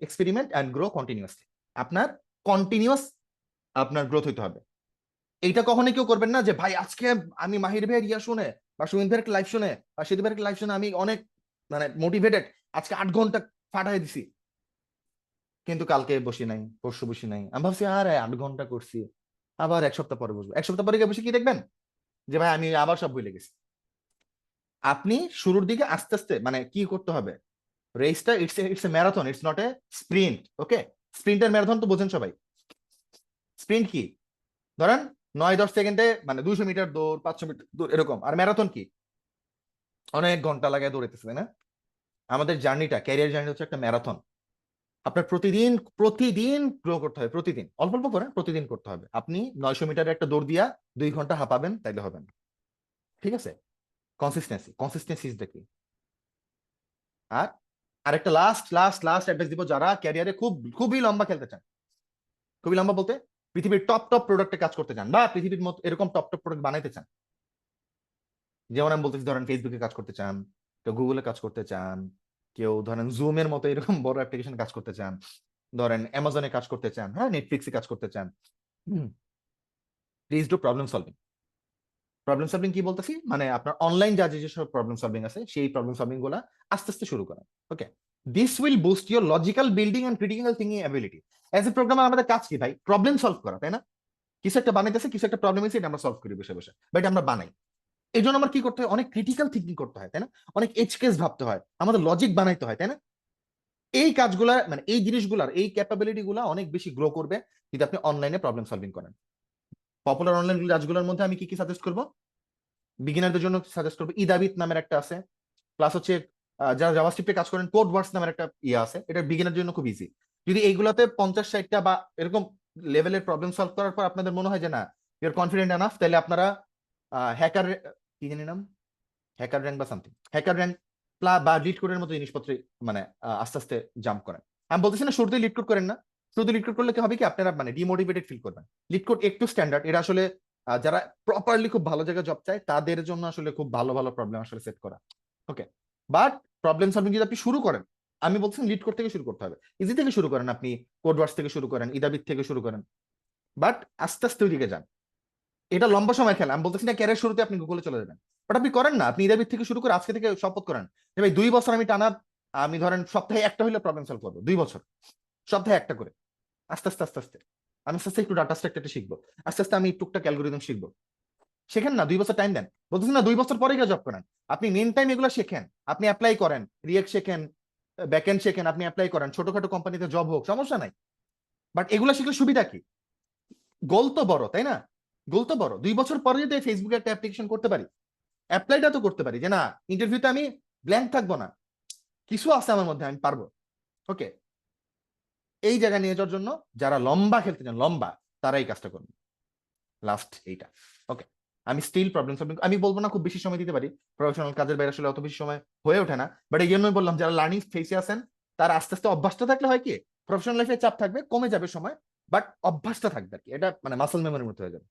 experiment and grow continuously. আপনার কন্টিনিউয়াস আপনার গ্রোথ হইতে হবে। এইটা কখনোই কেউ করবেন না যে ভাই আজকে আমি মাহির ভাইয়ের ইয়া শুনে বা সুমিত ভাইয়ের লাইভ শুনে বা সিদ্ধি ভাইয়ের লাইভ শুনে আমি অনেক মানে মোটিভেটেড, আজকে 8 ঘন্টা ফাটাই দিছি, কিন্তু কালকে বসি নাই, পরশু বসি নাই। আমি ভাবছি আরে 8 ঘন্টা করছি, আবার 1 সপ্তাহ পরে বসবো। 1 সপ্তাহ পরে গিয়ে বসে কি দেখবেন যে ভাই আমি আবার সব ভুলে গেছি। আপনি শুরুর দিকে আস্তে আস্তে মানে কি করতে হবে, রেসটা it's a marathon, it's not a sprint. Okay, স্প্রিন্টের ম্যারাথন তো বোঝেন সবাই। স্প্রিন্ট কি, ধরেন 9-10 সেকেন্ডে মানে 200 মিটার দৌড়, 500 মিটার দৌড় এরকম। আর ম্যারাথন কি, অনেক ঘন্টা লাগে দৌড়াইতেছে, তাই না? আমাদের জার্নিটা, ক্যারিয়ার জার্নি হচ্ছে একটা ম্যারাথন। আপনার প্রতিদিন প্রতিদিন গ্রো করতে হবে, প্রতিদিন অল্প অল্প করে প্রতিদিন করতে হবে। আপনি 900 মিটার একটা দৌড় দিয়া 2 ঘন্টা হাঁপাবেন তাইলে হবে না, ঠিক আছে? কনসিস্টেন্সি ইজ দ্য কি। আর আরেকটা লাস্ট লাস্ট লাস্ট অ্যাডভাইস দিব, যারা ক্যারিয়ারে খুবই লম্বা খেলতে চান, খুবই লম্বা বলতে পৃথিবীর টপ টপ প্রোডাক্টে কাজ করতে চান বা পৃথিবীর মতো এরকম টপ টপ প্রোডাক্ট বানাইতে চান। যেমন আমি বলতেছি, ধরেন ফেসবুকে কাজ করতে চান, কেউ গুগলে কাজ করতে চান, কেউ ধরেন জুমের মতো এরকম বড় অ্যাপ্লিকেশন কাজ করতে চান, ধরেন অ্যামাজনে কাজ করতে চান, হ্যাঁ নেটফ্লিক্সে কাজ করতে চান। Please do problem solving. Problem solving কি বলতেছি, মানে আপনার অনলাইন যা যেসব প্রবলেম সলভিং আছে সেই প্রবলেম সলভিং গুলা আস্তে আস্তে শুরু করেন। Okay, this will boost your logical building and critical thinking ability. As a programmer আমাদের কাজ কি ভাই, প্রবলেম সলভ করা, তাই না? কিছু একটা বানাইতেছে, কিছু একটা প্রবলেম আছে, এটা আমরা সলভ করি বসে বসে, বাট আমরা বানাই। এই জন্য আমার কি করতে হয়, অনেক ক্রিটিক্যাল থিঙ্কিং করতে হয়, তাই না? অনেক এজ কেস ভাবতে হয়, আমাদের লজিক বানাইতে হয়, তাই না? এই কাজগুলা মানে এই জিনিসগুলার এই ক্যাপাবিলিটি গুলা অনেক বেশি গ্রো করবে যদি আপনি অনলাইনে প্রবলেম সলভিং করেন। পপুলার অনলাইন কাজগুলোর মধ্যে আমি কি কি সাজেস্ট করবো, বিগিনারদের জন্য সাজেস্ট করবো ইদাবিত নামের একটা আছে, প্লাস হচ্ছে যারা জাভাস্ক্রিপ্টে কাজ করেন কোড ওয়ার্কস নামের একটা ইয়ে আছে, এটা বিগিনার জন্য খুব ইজি। যদি এইগুলাতে 50-60টা বা এরকম লেভেলের প্রবলেম সলভ করার পর আপনাদের মনে হয় যে না ইউর কনফিডেন্ট এনাফ, তাহলে আপনারা হ্যাকার, কি জানি নাম, হ্যাকার র্যাঙ্ক বা সামথিং, হ্যাকার র্যাঙ্ক বা লিড কোডের মতো জিনিসপত্রে মানে আস্তে আস্তে জাম্প করেন। আমি বলতেছি না শুরুতে লিড কোড করেন না, শুরুতে লিড কোড করলে কি হবে কি আপনারা মানে ডিমোটিভেটেড ফিল করবেন। লিড কোড একটু স্ট্যান্ডার্ড, এটা আসলে যারা প্রপারলি খুব ভালো জায়গায় জব চায় তাদের জন্য আসলে খুব ভালো ভালো প্রবলেম আসলে সেট করা। ওকে, বাট প্রবলেম সলভিং যদি আপনি শুরু করেন, আমি বলছি লিড কোড থেকে শুরু করতে হবে, ইজি থেকে শুরু করেন, আপনি কোড ওয়ার্কস থেকে শুরু করেন, ইদাবিত থেকে শুরু করেন, বাট আস্তে আস্তে ওইদিকে যান। এটা লম্বা সময় খেলা, আমি বলতেছি না ক্যারিয়ার শুরুতে আপনি গুগলে চলে যাবেন, বাট আপনি করেন না, আপনি ইদাবির থেকে শুরু করে আজকে থেকে শপথ করেন যে ভাই 2 বছর আমি টানা, আমি ধরেন সপ্তাহে একটা হইলে প্রবলেম সলভ করবো, 2 বছর সপ্তাহে একটা করে। আস্তে আস্তে আস্তে আস্তে আমি আস্তে আস্তে একটু ডাটা স্ট্রাকচারটা শিখবো, আস্তে আস্তে আমি টুকটাক অ্যালগোরিদম শিখবো। শেখেন না, 2 বছর টাইম দেন, বলতেছি না 2 বছর পরে গিয়ে জব করেন, আপনি মেন টাইম এগুলো শেখেন, আপনি অ্যাপ্লাই করেন, রিয়েক্ট শেখেন, ব্যাকএন্ড শেখেন, আপনি অ্যাপ্লাই করেন, ছোটখাটো কোম্পানিতে জব হোক সমস্যা নাই। বাট এগুলো শিখলে সুবিধা কি, গোল তো বড়, তাই না? গোল তো বড়, 2 বছর পরে যদি ফেসবুকে একটা অ্যাপ্লিকেশন করতে পারি, অ্যাপ্লাইটা তো করতে পারি যে না ইন্টারভিউতে আমি ব্ল্যাঙ্ক থাকবো না, কিছু আছে আমার মধ্যে, আমি পারবো। ওকে, এই জায়গায় নিয়ে যাওয়ার জন্য যারা লম্বা খেলতে চান, লম্বা, তারা এই কাজটা করবে। লাস্ট এইটা। ওকে, আমি স্টিল প্রবলেম সলভিং, আমি বলবো না খুব বেশি সময় দিতে পারি, প্রফেশনাল কাজের বাইরে আসলে অত বেশি সময় হয়ে ওঠে না, বাট এই জন্যই বললাম যারা লার্নিং ফেসে আছেন তার আস্তে আস্তে অভ্যাসটা থাকলে হয় কি, প্রফেশনাল লাইফে চাপ থাকবে, কমে যাবে সময়, বাট অভ্যাসটা থাকবে আর কি, এটা মানে মাসল মেমোরির মতো হয়ে যাবে।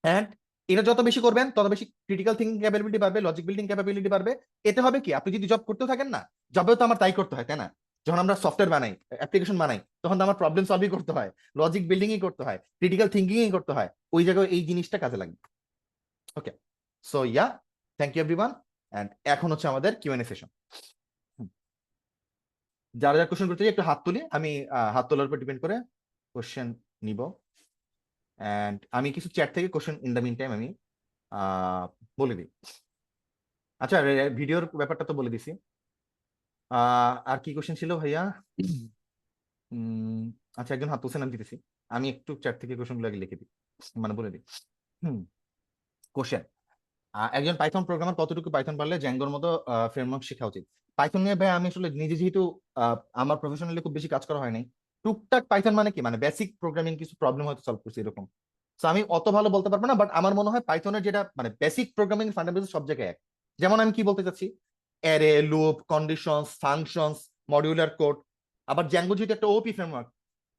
অ্যান্ড এটা যত বেশি করবেন তত বেশি ক্রিটিক্যাল থিঙ্কিং ক্যাপাবিলিটি বাড়বে, লজিক বিল্ডিং ক্যাপাবিলিটি বাড়বে। এতে হবে কি, আপনি যদি জব করতে থাকেন না, জবেও তো আমার তাই করতে হয়, তাই না? যখন আমরা সফটওয়্যার বানাই, অ্যাপ্লিকেশন বানাই, তখন তো আমার প্রবলেম সলভিং করতে হয়, লজিক বিল্ডিংই করতে হয়, ক্রিটিক্যাল থিঙ্কিংই করতে হয়, ওই জায়গায় এই জিনিসটা কাজে লাগবে। Okay, so yeah, thank you everyone. And এখন হচ্ছে আমাদের কিউএনএ সেশন। যারা যারা কোশ্চেন করতে চাই একটু হাত তুলি, আমি হাত তোলার উপর ডিপেন্ড করে কোশ্চেন নিব। অ্যান্ড আমি কিছু চ্যাট থেকে question in the meantime আমি বলে দিই। আচ্ছা, ভিডিওর ব্যাপারটা তো বলে দিছি। আর কি কোশ্চেন ছিল ভাইয়া? উম, আচ্ছা, একজন হাত তুলছে, নাম দিতেছি, আমি একটু চ্যাট থেকে কোশ্চেন গুলো আগে লিখে দিই, মানে বলে দিই। কোশ্চেন, একজন পাইথন প্রোগ্রামার কতটুকু পাইথন পারলে জ্যাঙ্গোর মতো ফ্রেমওয়ার্ক শেখা উচিত? পাইথন নিয়ে ভাই আমি আসলে নিজে যেহেতু আমার প্রফেশনালি খুব বেশি কাজ করা হয় নাই, টুকটাক পাইথন মানে কি, মানে বেসিক প্রোগ্রামিং কিছু প্রবলেম হয়তো সলভ করছি এরকম। তো আমি অত ভালো বলতে পারবো না, বাট আমার মনে হয় পাইথনের যেটা মানে বেসিক প্রোগ্রামিং ফান্ডামেন্টাল সব জায়গায় এক। যেমন আমি কি বলতে চাচ্ছি, array, loop, conditions, functions, modular code, আবার জ্যাঙ্গো যেহেতু একটা ওপি ফ্রেমওয়ার্ক,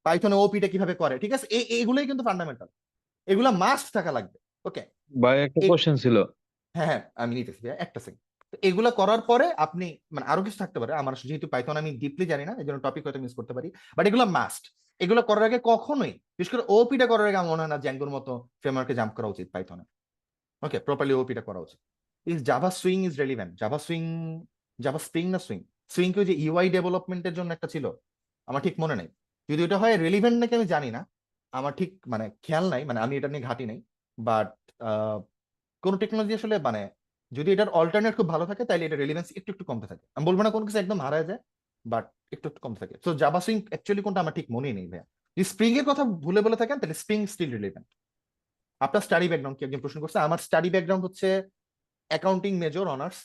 পাইথনে ওপিটা কিভাবে করে, ঠিক আছে, এগুলোই কিন্তু ফান্ডামেন্টাল, এগুলা মাস্ট থাকা লাগবে। ওকে, ভাই একটা কোশ্চেন ছিল। হ্যাঁ হ্যাঁ আমি নিতেছি ভাইয়া, একটা সেকেন্ড। এগুলা করার পরে আপনি মানে আরো কিছু থাকতে পারে, আমার যেহেতু পাইথন আমি ডিপলি জানি না এই জন্য টপিক হয়তো মিস করতে পারি, বাট এগুলো মাস্ট। এগুলো করার আগে কখনোই, বিশেষ করে ওপিটা করার আগে আমার মনে হয় না জ্যাঙ্গোর মতো ফ্রেমওয়ার্কে জাম্প করা উচিত পাইথনে। ওকে, প্রপারলি ওপিটা করা উচিত। Is Java swing is relevant? Java swing, Java spring না সুইং? সুইং কি ওই যে ইউআই ডেভেলপমেন্টের জন্য একটা ছিল, আমার ঠিক মনে নেই। যদি ওটা হয় রেলিভেন্ট নাকি আমি জানি না, আমার ঠিক মানে খেয়াল নাই, মানে আমি এটা নিয়ে ঘাটি নাই। বাট কোন টেকনোলজি আসলে মানে যদি এটার অল্টারনেট খুব ভালো থাকে তাহলে এটা রেলিভেন্স একটু একটু কমতে থাকে। আমি বলবো না কোনো কিছু একদম হারায় যায়, বাট একটু একটু কমতে থাকে। তো জাভা সুইং অ্যাকচুয়ালি কোনটা আমার ঠিক মনেই নেই ভাইয়া। যদি স্প্রিং এর কথা ভুলে বলে থাকেন তাহলে স্প্রিং স্টিল রিলেভেন্ট। আপনার স্টাডি ব্যাকগ্রাউন্ড কি একজন প্রশ্ন করছে, আমার স্টাডি ব্যাকগ্রাউন্ড হচ্ছে অ্যাকাউন্টিং মেজর অনার্স,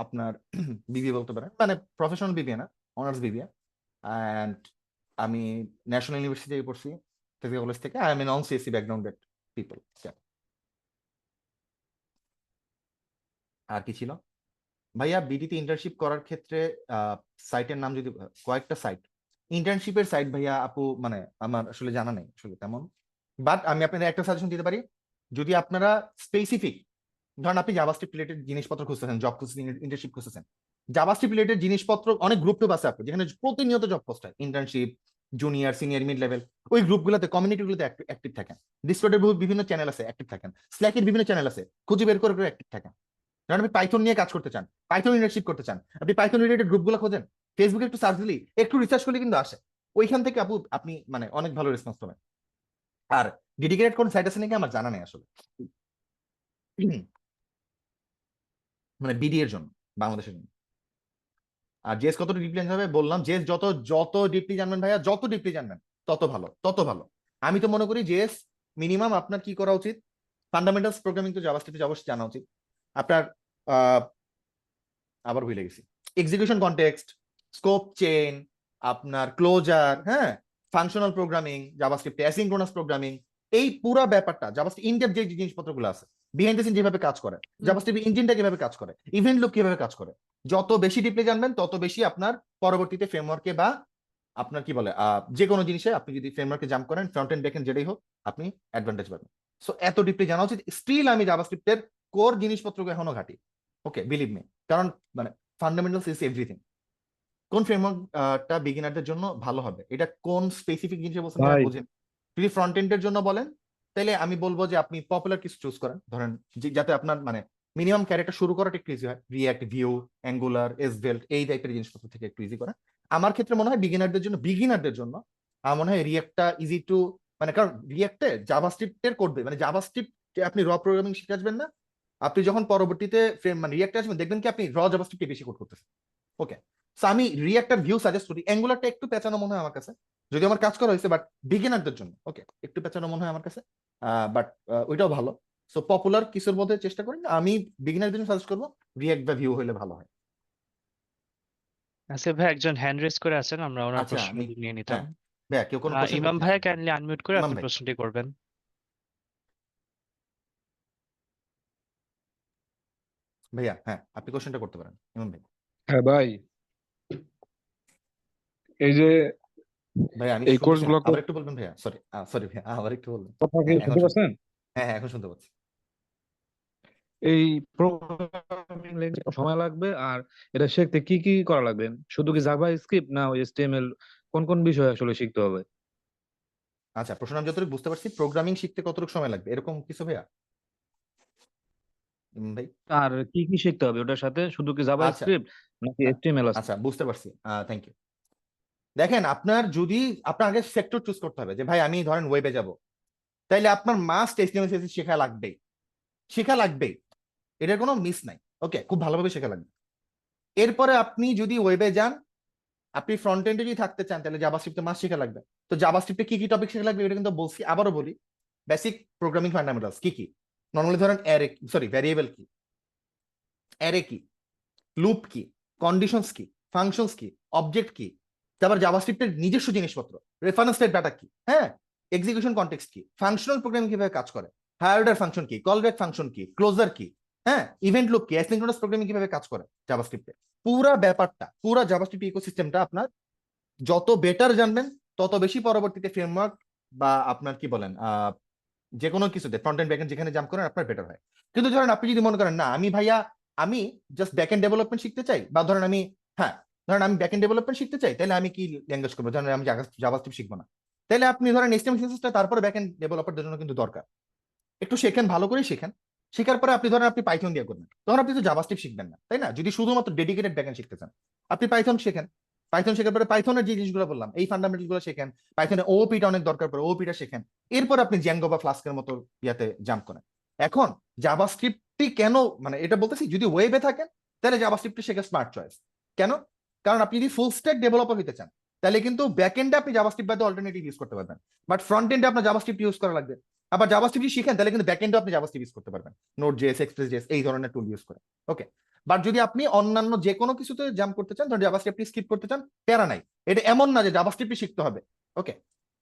আপনার বিবিএ বলতে পারেন, মানে প্রফেশনাল বিবিএ না, অনার্স বিবিএ। অ্যান্ড আমি ন্যাশনাল ইউনিভার্সিটি থেকে পড়ছি, ফিজিক্যাল কলেজ থেকে। I am non CSC backgrounded people. আর কি ছিল ভাইয়া? বিডিতে ইন্টার্নশিপ করার ক্ষেত্রে সাইটের নাম যদি, কয়েকটা সাইট ইন্টার্নশিপের সাইট ভাইয়া আপু, মানে আমার আসলে জানা নেই আসলে তেমন। বাট আমি আপনাদের একটা সাজেশন দিতে পারি, যদি আপনারা স্পেসিফিক, ধরেন আপনি জাভাস্ক্রিপ্ট রিলেটেড জিনিসপত্র খুঁজতেছেন, জব খুঁজতেছেন, ইন্টার্নশিপ খুঁজতেছেন, জাভাস্ক্রিপ্ট রিলেটেড জিনিসপত্র অনেক গ্রুপ টুপ আছে আপনি যেখানে প্রতিনিয়ত জব পোস্ট হয়, internship, junior, senior, mid level. ওই গ্রুপগুলোতে, কমিউনিটিগুলোতে অ্যাক্টিভ থাকেন। ডিসকর্ডের বিভিন্ন চ্যানেল আছে, অ্যাক্টিভ থাকেন। স্ল্যাকের বিভিন্ন চ্যানেল আছে, খুঁজে বের করে অ্যাক্টিভ থাকেন। ধরেন আপনি পাইথন নিয়ে কাজ করতে চান, পাইথন ইন্টার্নশিপ করতে চান, আপনি পাইথন রিলেটেড গ্রুপগুলো খোঁজেন, ফেসবুকে একটু সার্চ দিলি, একটু রিসার্চ করলে কিন্তু আসে। ওইখান থেকে আপু আপনি মানে অনেক ভালো রেসপন্স পাবেন। আর ডেডিকেটেড কোন সাইট আছে নাকি আমার জানা নেই আসলে, মানে বিডি এর জন্য, বাংলাদেশের জন্য। আর জেস কতটা ডিপলি জানতে হবে বললাম, জেস যত যত ডিপলি জানবেন ভাইয়া, যত ডিপলি জানবেন তত ভালো, তত ভালো। আমি তো মনে করি জেস মিনিমাম আপনার কি করা উচিত, ফান্ডামেন্টালস প্রোগ্রামিং তো জাভাস্ক্রিপ্টে অবশ্যই জানা উচিত আপনার। আবার ভুলে গেছি, এক্সিকিউশন কনটেক্সট, স্কোপ চেইন, আপনার ক্লোজার, হ্যাঁ, ফাংশনাল প্রোগ্রামিং জাভাস্ক্রিপ্টে, অ্যাসিনক্রোনাস প্রোগ্রামিং, এই পুরো ব্যাপারটা জাভাস্ক্রিপ্ট ইনডেপথ যে জিনিসপত্রগুলো আছে, বিহাইন্ড দ্য সিন যেভাবে কাজ করে, জাভাস্ক্রিপ্ট ইঞ্জিনটা কিভাবে কাজ করে, ইভেন্ট লুপ কিভাবে কাজ করে, যত বেশি ডিপলি জানবেন তত বেশি আপনার পরবর্তীতে ফ্রেমওয়ার্কে বা আপনার কি বলে যে কোনো জিনিসে আপনি যদি ফ্রেমওয়ার্কে জাম্প করেন, ফ্রন্ট এন্ড ব্যাক এন্ড যেটাই হোক, আপনি অ্যাডভান্টেজ পাবেন। সো এত ডিপলি জানা উচিত। স্টিল আমি জাভাস্ক্রিপ্টের কোর জিনিসপত্রকে এখনো ঘাটি। ওকে, বিলিভ মি, কারণ মানে ফান্ডামেন্টালস ইজ এভরিথিং। কোন ফ্রেমওয়ার্কটা বিগিনারদের জন্য ভালো হবে, এটা কোন স্পেসিফিক জিনিস বলছেন ভাই ভাই বুঝেন। যদি ফ্রন্ট এন্ডের জন্য বলেন তাহলে আমি বলবো যে আপনি পপুলার কিছু চুজ করেন, ধরেন যাতে আপনার মানে মিনিমাম ক্যারেক্টার শুরু করাটা একটু ইজি হয়, রিয়াক্ট, ভিউ, অ্যাঙ্গুলার, এসভেল্ট, এই টাইপের জিনিসপত্র থেকে একটু ইজি করেন। আমার ক্ষেত্রে মনে হয় বিগিনারদের জন্য আমার মনে হয় রিয়াক্টটা ইজি টু, মানে কারণ রিয়াক্টে জাভাস্ক্রিপ্টের কোড মানে জাভাস্ক্রিপ্ট আপনি র প্রোগ্রামিং শিখে আসবেন না, আপনি যখন পরবর্তীতে মানে রিয়াক্টে আসবেন দেখবেন কি আপনি র জাভাস্ক্রিপ্টে বেশি কোড করতেছেন। ওকে, সো আমি রিয়াক্টার ভিউ সাজেস্ট করি। অ্যাঙ্গুলারটা একটু পেঁচানো মনে হয় আমার কাছে, যদি আমার কাজ করা হয়েছে, বাট বিগিনারদের জন্য ওকে একটু পেঁচানো মনে হয় আমার কাছে, বাট ওইটাও ভালো। সো পপুলার কিছুর মধ্যে চেষ্টা করি, আমি বিগিনারদের জন্য সাজেস্ট করবো রিয়াক্ট বা ভিউ হলে ভালো হয়। আসিফ ভাই একজন হ্যান্ড রেজ করে আছেন, আমরা ওনার আচ্ছা আমি, প্রশ্নটি নিয়ে নিতাম। হ্যাঁ ভাইয়া, কেউ কোনো কোশ্চেন ইমাম করতে ভাইয়া চাচ্ছেন? কাইন্ডলি আনমিউট করে ইমাম আপনি ভাই, প্রশ্নটি করবেন। ভাইয়া হ্যাঁ আপনি কোশ্চেনটা করতে পারেন ইমাম ভাই। হ্যাঁ ভাই, এই যে ভাইয়া আমি এই কোর্স শুনতেছি না, গুলো আবার একটু বলবেন ভাইয়া, সরি সরি ভাইয়া, আবার একটু বলবেন। কথা কি হ্যাঁ এখন শুনতে শুনতে, পাচ্ছেন? হ্যাঁ হ্যাঁ এখন শুনতে পাচ্ছি। এই প্রোগ্রামিং ল্যাঙ্গুয়েজ সময় লাগবে, আর এটা শিখতে কি কি করা লাগবে? শুধু কি জাভা স্ক্রিপ্ট না ওই এইচটিএমএল, কোন কোন বিষয় আসলে শিখতে হবে? আচ্ছা, প্রশ্ন আমি যতটুকু বুঝতে পারছি, প্রোগ্রামিং শিখতে কতটুকু সময় লাগবে এরকম কিছু ভাইয়া, ইমাম ভাই? আর কি কি শিখতে হবে ওটার সাথে? শুধু কি জাভা আচ্ছা, স্ক্রিপ্ট নাকি না, এইচটিএমএল আছে? আচ্ছা বুঝতে পারছি, থ্যাংক ইউ। দেখেন আপনার যদি, আপনার আগে সেক্টর চুজ করতে হবে যে ভাই আমি ধরেন ওয়েবে যাব, তাইলে আপনার মাস্ট এইচটিএমএল সিএসএস শেখা লাগবেই, শেখা লাগবেই, এটার কোনো মিস নাই। ওকে, খুব ভালোভাবে শেখা লাগবে। এরপরে আপনি যদি ওয়েবে যান, আপনি ফ্রন্ট এন্ডে যদি থাকতে চান তাহলে জাভাস্ক্রিপ্টে মাস্ট শেখা লাগবে। তো জাভাস্ক্রিপ্টে কি কি টপিক শেখা লাগবে এটা কিন্তু বলছি, আবারও বলি, বেসিক প্রোগ্রামিং ফান্ডামেন্টালস কি কি, নর্মালি ধরেন অ্যারে, সরি ভ্যারিয়েবল কি, অ্যারে কি, লুপ কি, কন্ডিশনস কি, ফাংশনস কি, অবজেক্ট কি, তারপর জাভাস্ক্রিপ্টের নিজস্ব জিনিসপত্র, রেফারেন্স টাইপ ডাটা কি, হ্যাঁ, এক্সিকিউশন কনটেক্সট কি, ফাংশনাল প্রোগ্রামিং কিভাবে কাজ করে, হায়ার অর্ডার ফাংশন কি, কল ব্যাক ফাংশন কি, ক্লোজার কি, হ্যাঁ, ইভেন্ট লুপ কি, অ্যাসিনক্রোনাস প্রোগ্রামিং কিভাবে কাজ করে জাভাস্ক্রিপ্টে, পুরা ব্যাপারটা, পুরা জাভাস্ক্রিপ্ট ইকোসিস্টেমটা আপনার যত বেটার জানবেন তত বেশি পরবর্তীতে ফ্রেমওয়ার্ক বা আপনার কি বলেন যে কোনো কিছুতে ফ্রন্ট এন্ড ব্যাকএন্ড যেখানে জাম্প করেন আপনার বেটার হয়। কিন্তু ধরেন আপনি যদি মনে করেন না আমি ভাইয়া আমি জাস্ট ব্যাকএন্ড ডেভেলপমেন্ট শিখতে চাই, বা ধরেন আমি হ্যাঁ ধরেন আমি ব্যাকএন্ড ডেভেলপমেন্ট শিখতে চাই, তাহলে আমি কি ল্যাঙ্গুয়েজ করবো? ধরেন আমি জাভাস্ক্রিপ্ট শিখবো না, তাহলে আপনি ধরেন HTML CSS তারপরে ব্যাকএন্ড ডেভেলপারদের জন্য কিন্তু দরকার। একটু শেখেন, ভালো করে শেখেন। শেখার পরে আপনি ধরেন আপনি পাইথন দিয়ে করবেন, তখন আপনি তো জাভাস্ক্রিপ্ট শিখবেন না, তাই না? যদি শুধুমাত্র ডেডিকেটেড ব্যাকএন্ড শিখতে চান, আপনি পাইথন শেখেন। পাইথন শেখার পরে পাইথনের যে জিনিসগুলো বললাম এই ফান্ডামেন্টাল গুলো শেখেন। পাইথনে ওপিটা অনেক দরকার পড়ে, ওপিটা শেখেন। এরপর আপনি জ্যাঙ্গো বা ফ্লাস্কের মতো ইয়াতে জাম্প করেন। এখন জাভাস্ক্রিপ্টটি কেন, মানে এটা বলতেছি যদি ওয়েবে থাকেন তাহলে জাভাস্ক্রিপ্টটি শেখা স্মার্ট চয়েস। কেন? কারণ আপনি যদি ফুল স্ট্যাক ডেভেলপার হতে চান তাহলে কিন্তু ব্যাকএন্ডে আপনি জাভাস্ক্রিপ্ট বাদে অল্টারনেটিভ ইউজ করতে পারবেন, বাট ফ্রন্ট এন্ডে আপনার জাভাস্ক্রিপ্ট ইউজ করা লাগবে। আবার জাভাস্ক্রিপ্ট যদি শিখেন তাহলে কিন্তু ব্যাকএন্ডে আপনি জাভাস্ক্রিপ্ট ইউজ করতে পারবেন, নোড.js, এক্সপ্রেস.js এই ধরনের টুল ইউজ করে। ওকে, বাট যদি আপনি অন্যান্য যে কোনো কিছুতে জাম্প করতে চান, ধরেন জাভাস্ক্রিপ্ট স্কিপ করতে চান, প্যারা নাই। এটা এমন না যে জাভাস্ক্রিপ্ট শিখতে হবে। ওকে,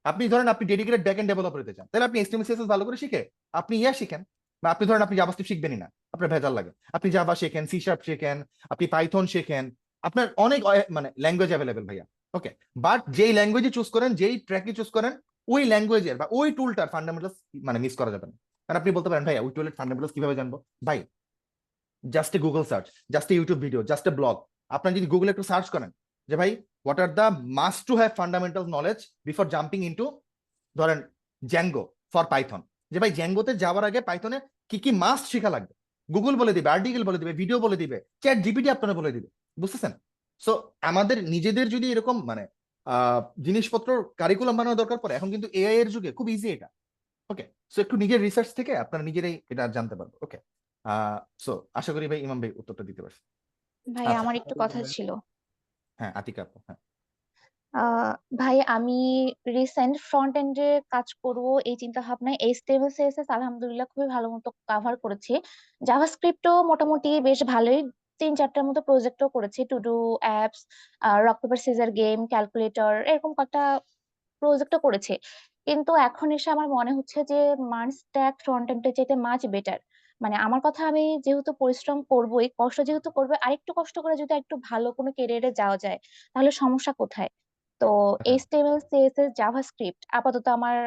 আপনি ধরেন আপনি ডেডিকেটেড ব্যাকএন্ড ডেভেলপার হতে চান, তাহলে আপনি HTML CSS ভালো করে শিখে আপনি শিখেন। বা আপনি ধরেন আপনি জাভাস্ক্রিপ্ট শিখবেনই না, আপনার ভেজাল লাগে, আপনি জাভা শেখেন, C# শেখেন, আপনি পাইথন শেখেন। আপনার অনেক মানে ল্যাঙ্গুয়েজ অ্যাভেলেবেল ভাইয়া। ওকে, বাট যেই ল্যাঙ্গুয়েজে চুজ করেন, যেই ট্র্যাকে চুজ করেন, ওই ল্যাঙ্গুয়েজের বা ওই টুলটার ফান্ডামেন্টালস মানে মিস করা যাবে না। কারণ আপনি বলতে পারেন ভাই ওই টুলের ফান্ডামেন্টালস কিভাবে জানবো? ভাই just a Google search, just a YouTube video, just a blog. আপনার যদি গুগলে একটু সার্চ করেন যে ভাই what are the must to have fundamental knowledge before jumping into ধরেন জ্যাঙ্গো ফর পাইথন, যে ভাই জ্যাঙ্গোতে যাওয়ার আগে পাইথনে কি কি মাস্ট শেখা লাগবে, গুগল বলে দিবে, আর্টিকেল বলে দিবে, ভিডিও বলে দিবে, চ্যাট জিপিটি আপনারা বলে দিবে। বুঝতেছেন? সো আমাদের নিজেদের যদি এরকম মানে জিনিসপত্র কারিকুলাম বানানো দরকার পড়ে, এখন কিন্তু AI এর যুগে খুব ইজি এটা। ওকে, সো একটু নিজের রিসার্চ থেকে আপনারা নিজেরাই এটা জানতে পারবো। ওকে, সো আশা করি ভাই ইমাম ভাই উত্তরটা দিতে পারছি। ভাই আচ্ছা, আমার একটু কথা ছিল। হ্যাঁ আতিকা আপু, হ্যাঁ। আহ ভাই আমি রিসেন্ট ফ্রন্ট এন্ডে কাজ করব এই চিন্তা ভাবনায় এইচটিএমএল সিএসএস আলহামদুলিল্লাহ খুবই ভালো মতো কভার করেছি। জাভাস্ক্রিপ্টও মোটামুটি বেশ ভালোই, 3-4টার মতো প্রজেক্টও করেছি, to do apps, rock paper scissor game, calculator, এরকম কয়েকটা প্রজেক্টও করেছি। কিন্তু এখন এসে আমার মনে হচ্ছে যে মার্ন স্ট্যাক ফ্রন্ট এন্ডের চাইতে মাচ বেটার। মানে আমার কথা, আমি যেহেতু পরিশ্রম করবোই, কষ্ট যেহেতু করবে, আরেকটু কষ্ট করে যদি একটু ভালো কোনো কেরিয়ারে যাওয়া যায় তাহলে সমস্যা কোথায়? তো হ্যাঁ, এইচটিএমএল সিএসএস জাভাস্ক্রিপ্ট আপাতত আমার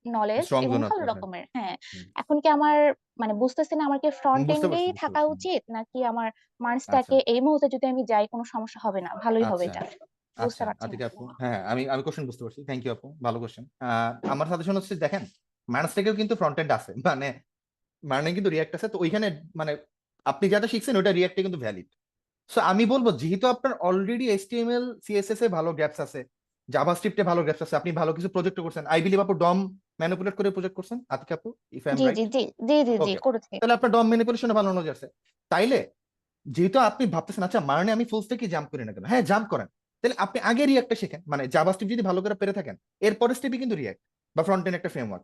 নলেজ স্ট্রং এবং জোন ভালো আপনার, হ্যাঁ। রকমের, হ্যাঁ। হুম, এখন কি আমার মানে বুঝতেছি না আমার কি ফ্রন্ট বুঝতে এন্ডেই পারছি, বুঝতে থাকা পারছি। উচিত নাকি আমার মার্ন আচ্ছা, স্ট্যাকে এই মুহূর্তে যদি আমি যাই কোনো সমস্যা হবে না, ভালোই হবে আচ্ছা, এটা। বুঝতে আচ্ছা পারছি না আতিকা আসলে। আপু, হ্যাঁ হ্যাঁ, আমি কোশ্চেন বুঝতে পারছি, থ্যাংক ইউ আপু, ভালো কোশ্চেন। আমার সাজেশন হচ্ছে দেখেন ম্যানস থেকেও কিন্তু ফ্রন্ট এন্ড আছে, মানে কিন্তু রিয়াক্ট আছে, তো ওইখানে মানে আপনি যেটা শিখছেন ওটা রিয়াক্টে কিন্তু ভ্যালিড। সো আমি বলবো যেহেতু আপনার অলরেডি HTML CSS এ ভালো গ্যাপস আছে, জাভাস্ক্রিপ্টে ভালো গ্যাপস আছে, আপনি ভালো কিছু প্রজেক্ট করছেন, আই বিলিভ আপু ডম ম্যানিপুলেট করে প্রজেক্ট করছেন আতিকা আপু, ইফ আই এম জি রাইট। জি জি জি জি জি ওকে, করেছি। তাহলে আপনার ডম ম্যানিপুলেশনে ভালো নলেজ আছে। তাইলে যেহেতু আপনি ভাবতেছেন আচ্ছা মানে আমি ফুল স্ট্যাকে জাম্প করি না কেন, হ্যাঁ জাম্প করেন। তাহলে আপনি আগে রিয়াক্টটা শেখেন, মানে জাভাস্ক্রিপ্ট যদি ভালো করে পেরে থাকেন এরপরের স্টেপই কিন্তু রিয়াক্ট বা ফ্রন্ট এন্ড একটা ফ্রেমওয়ার্ক।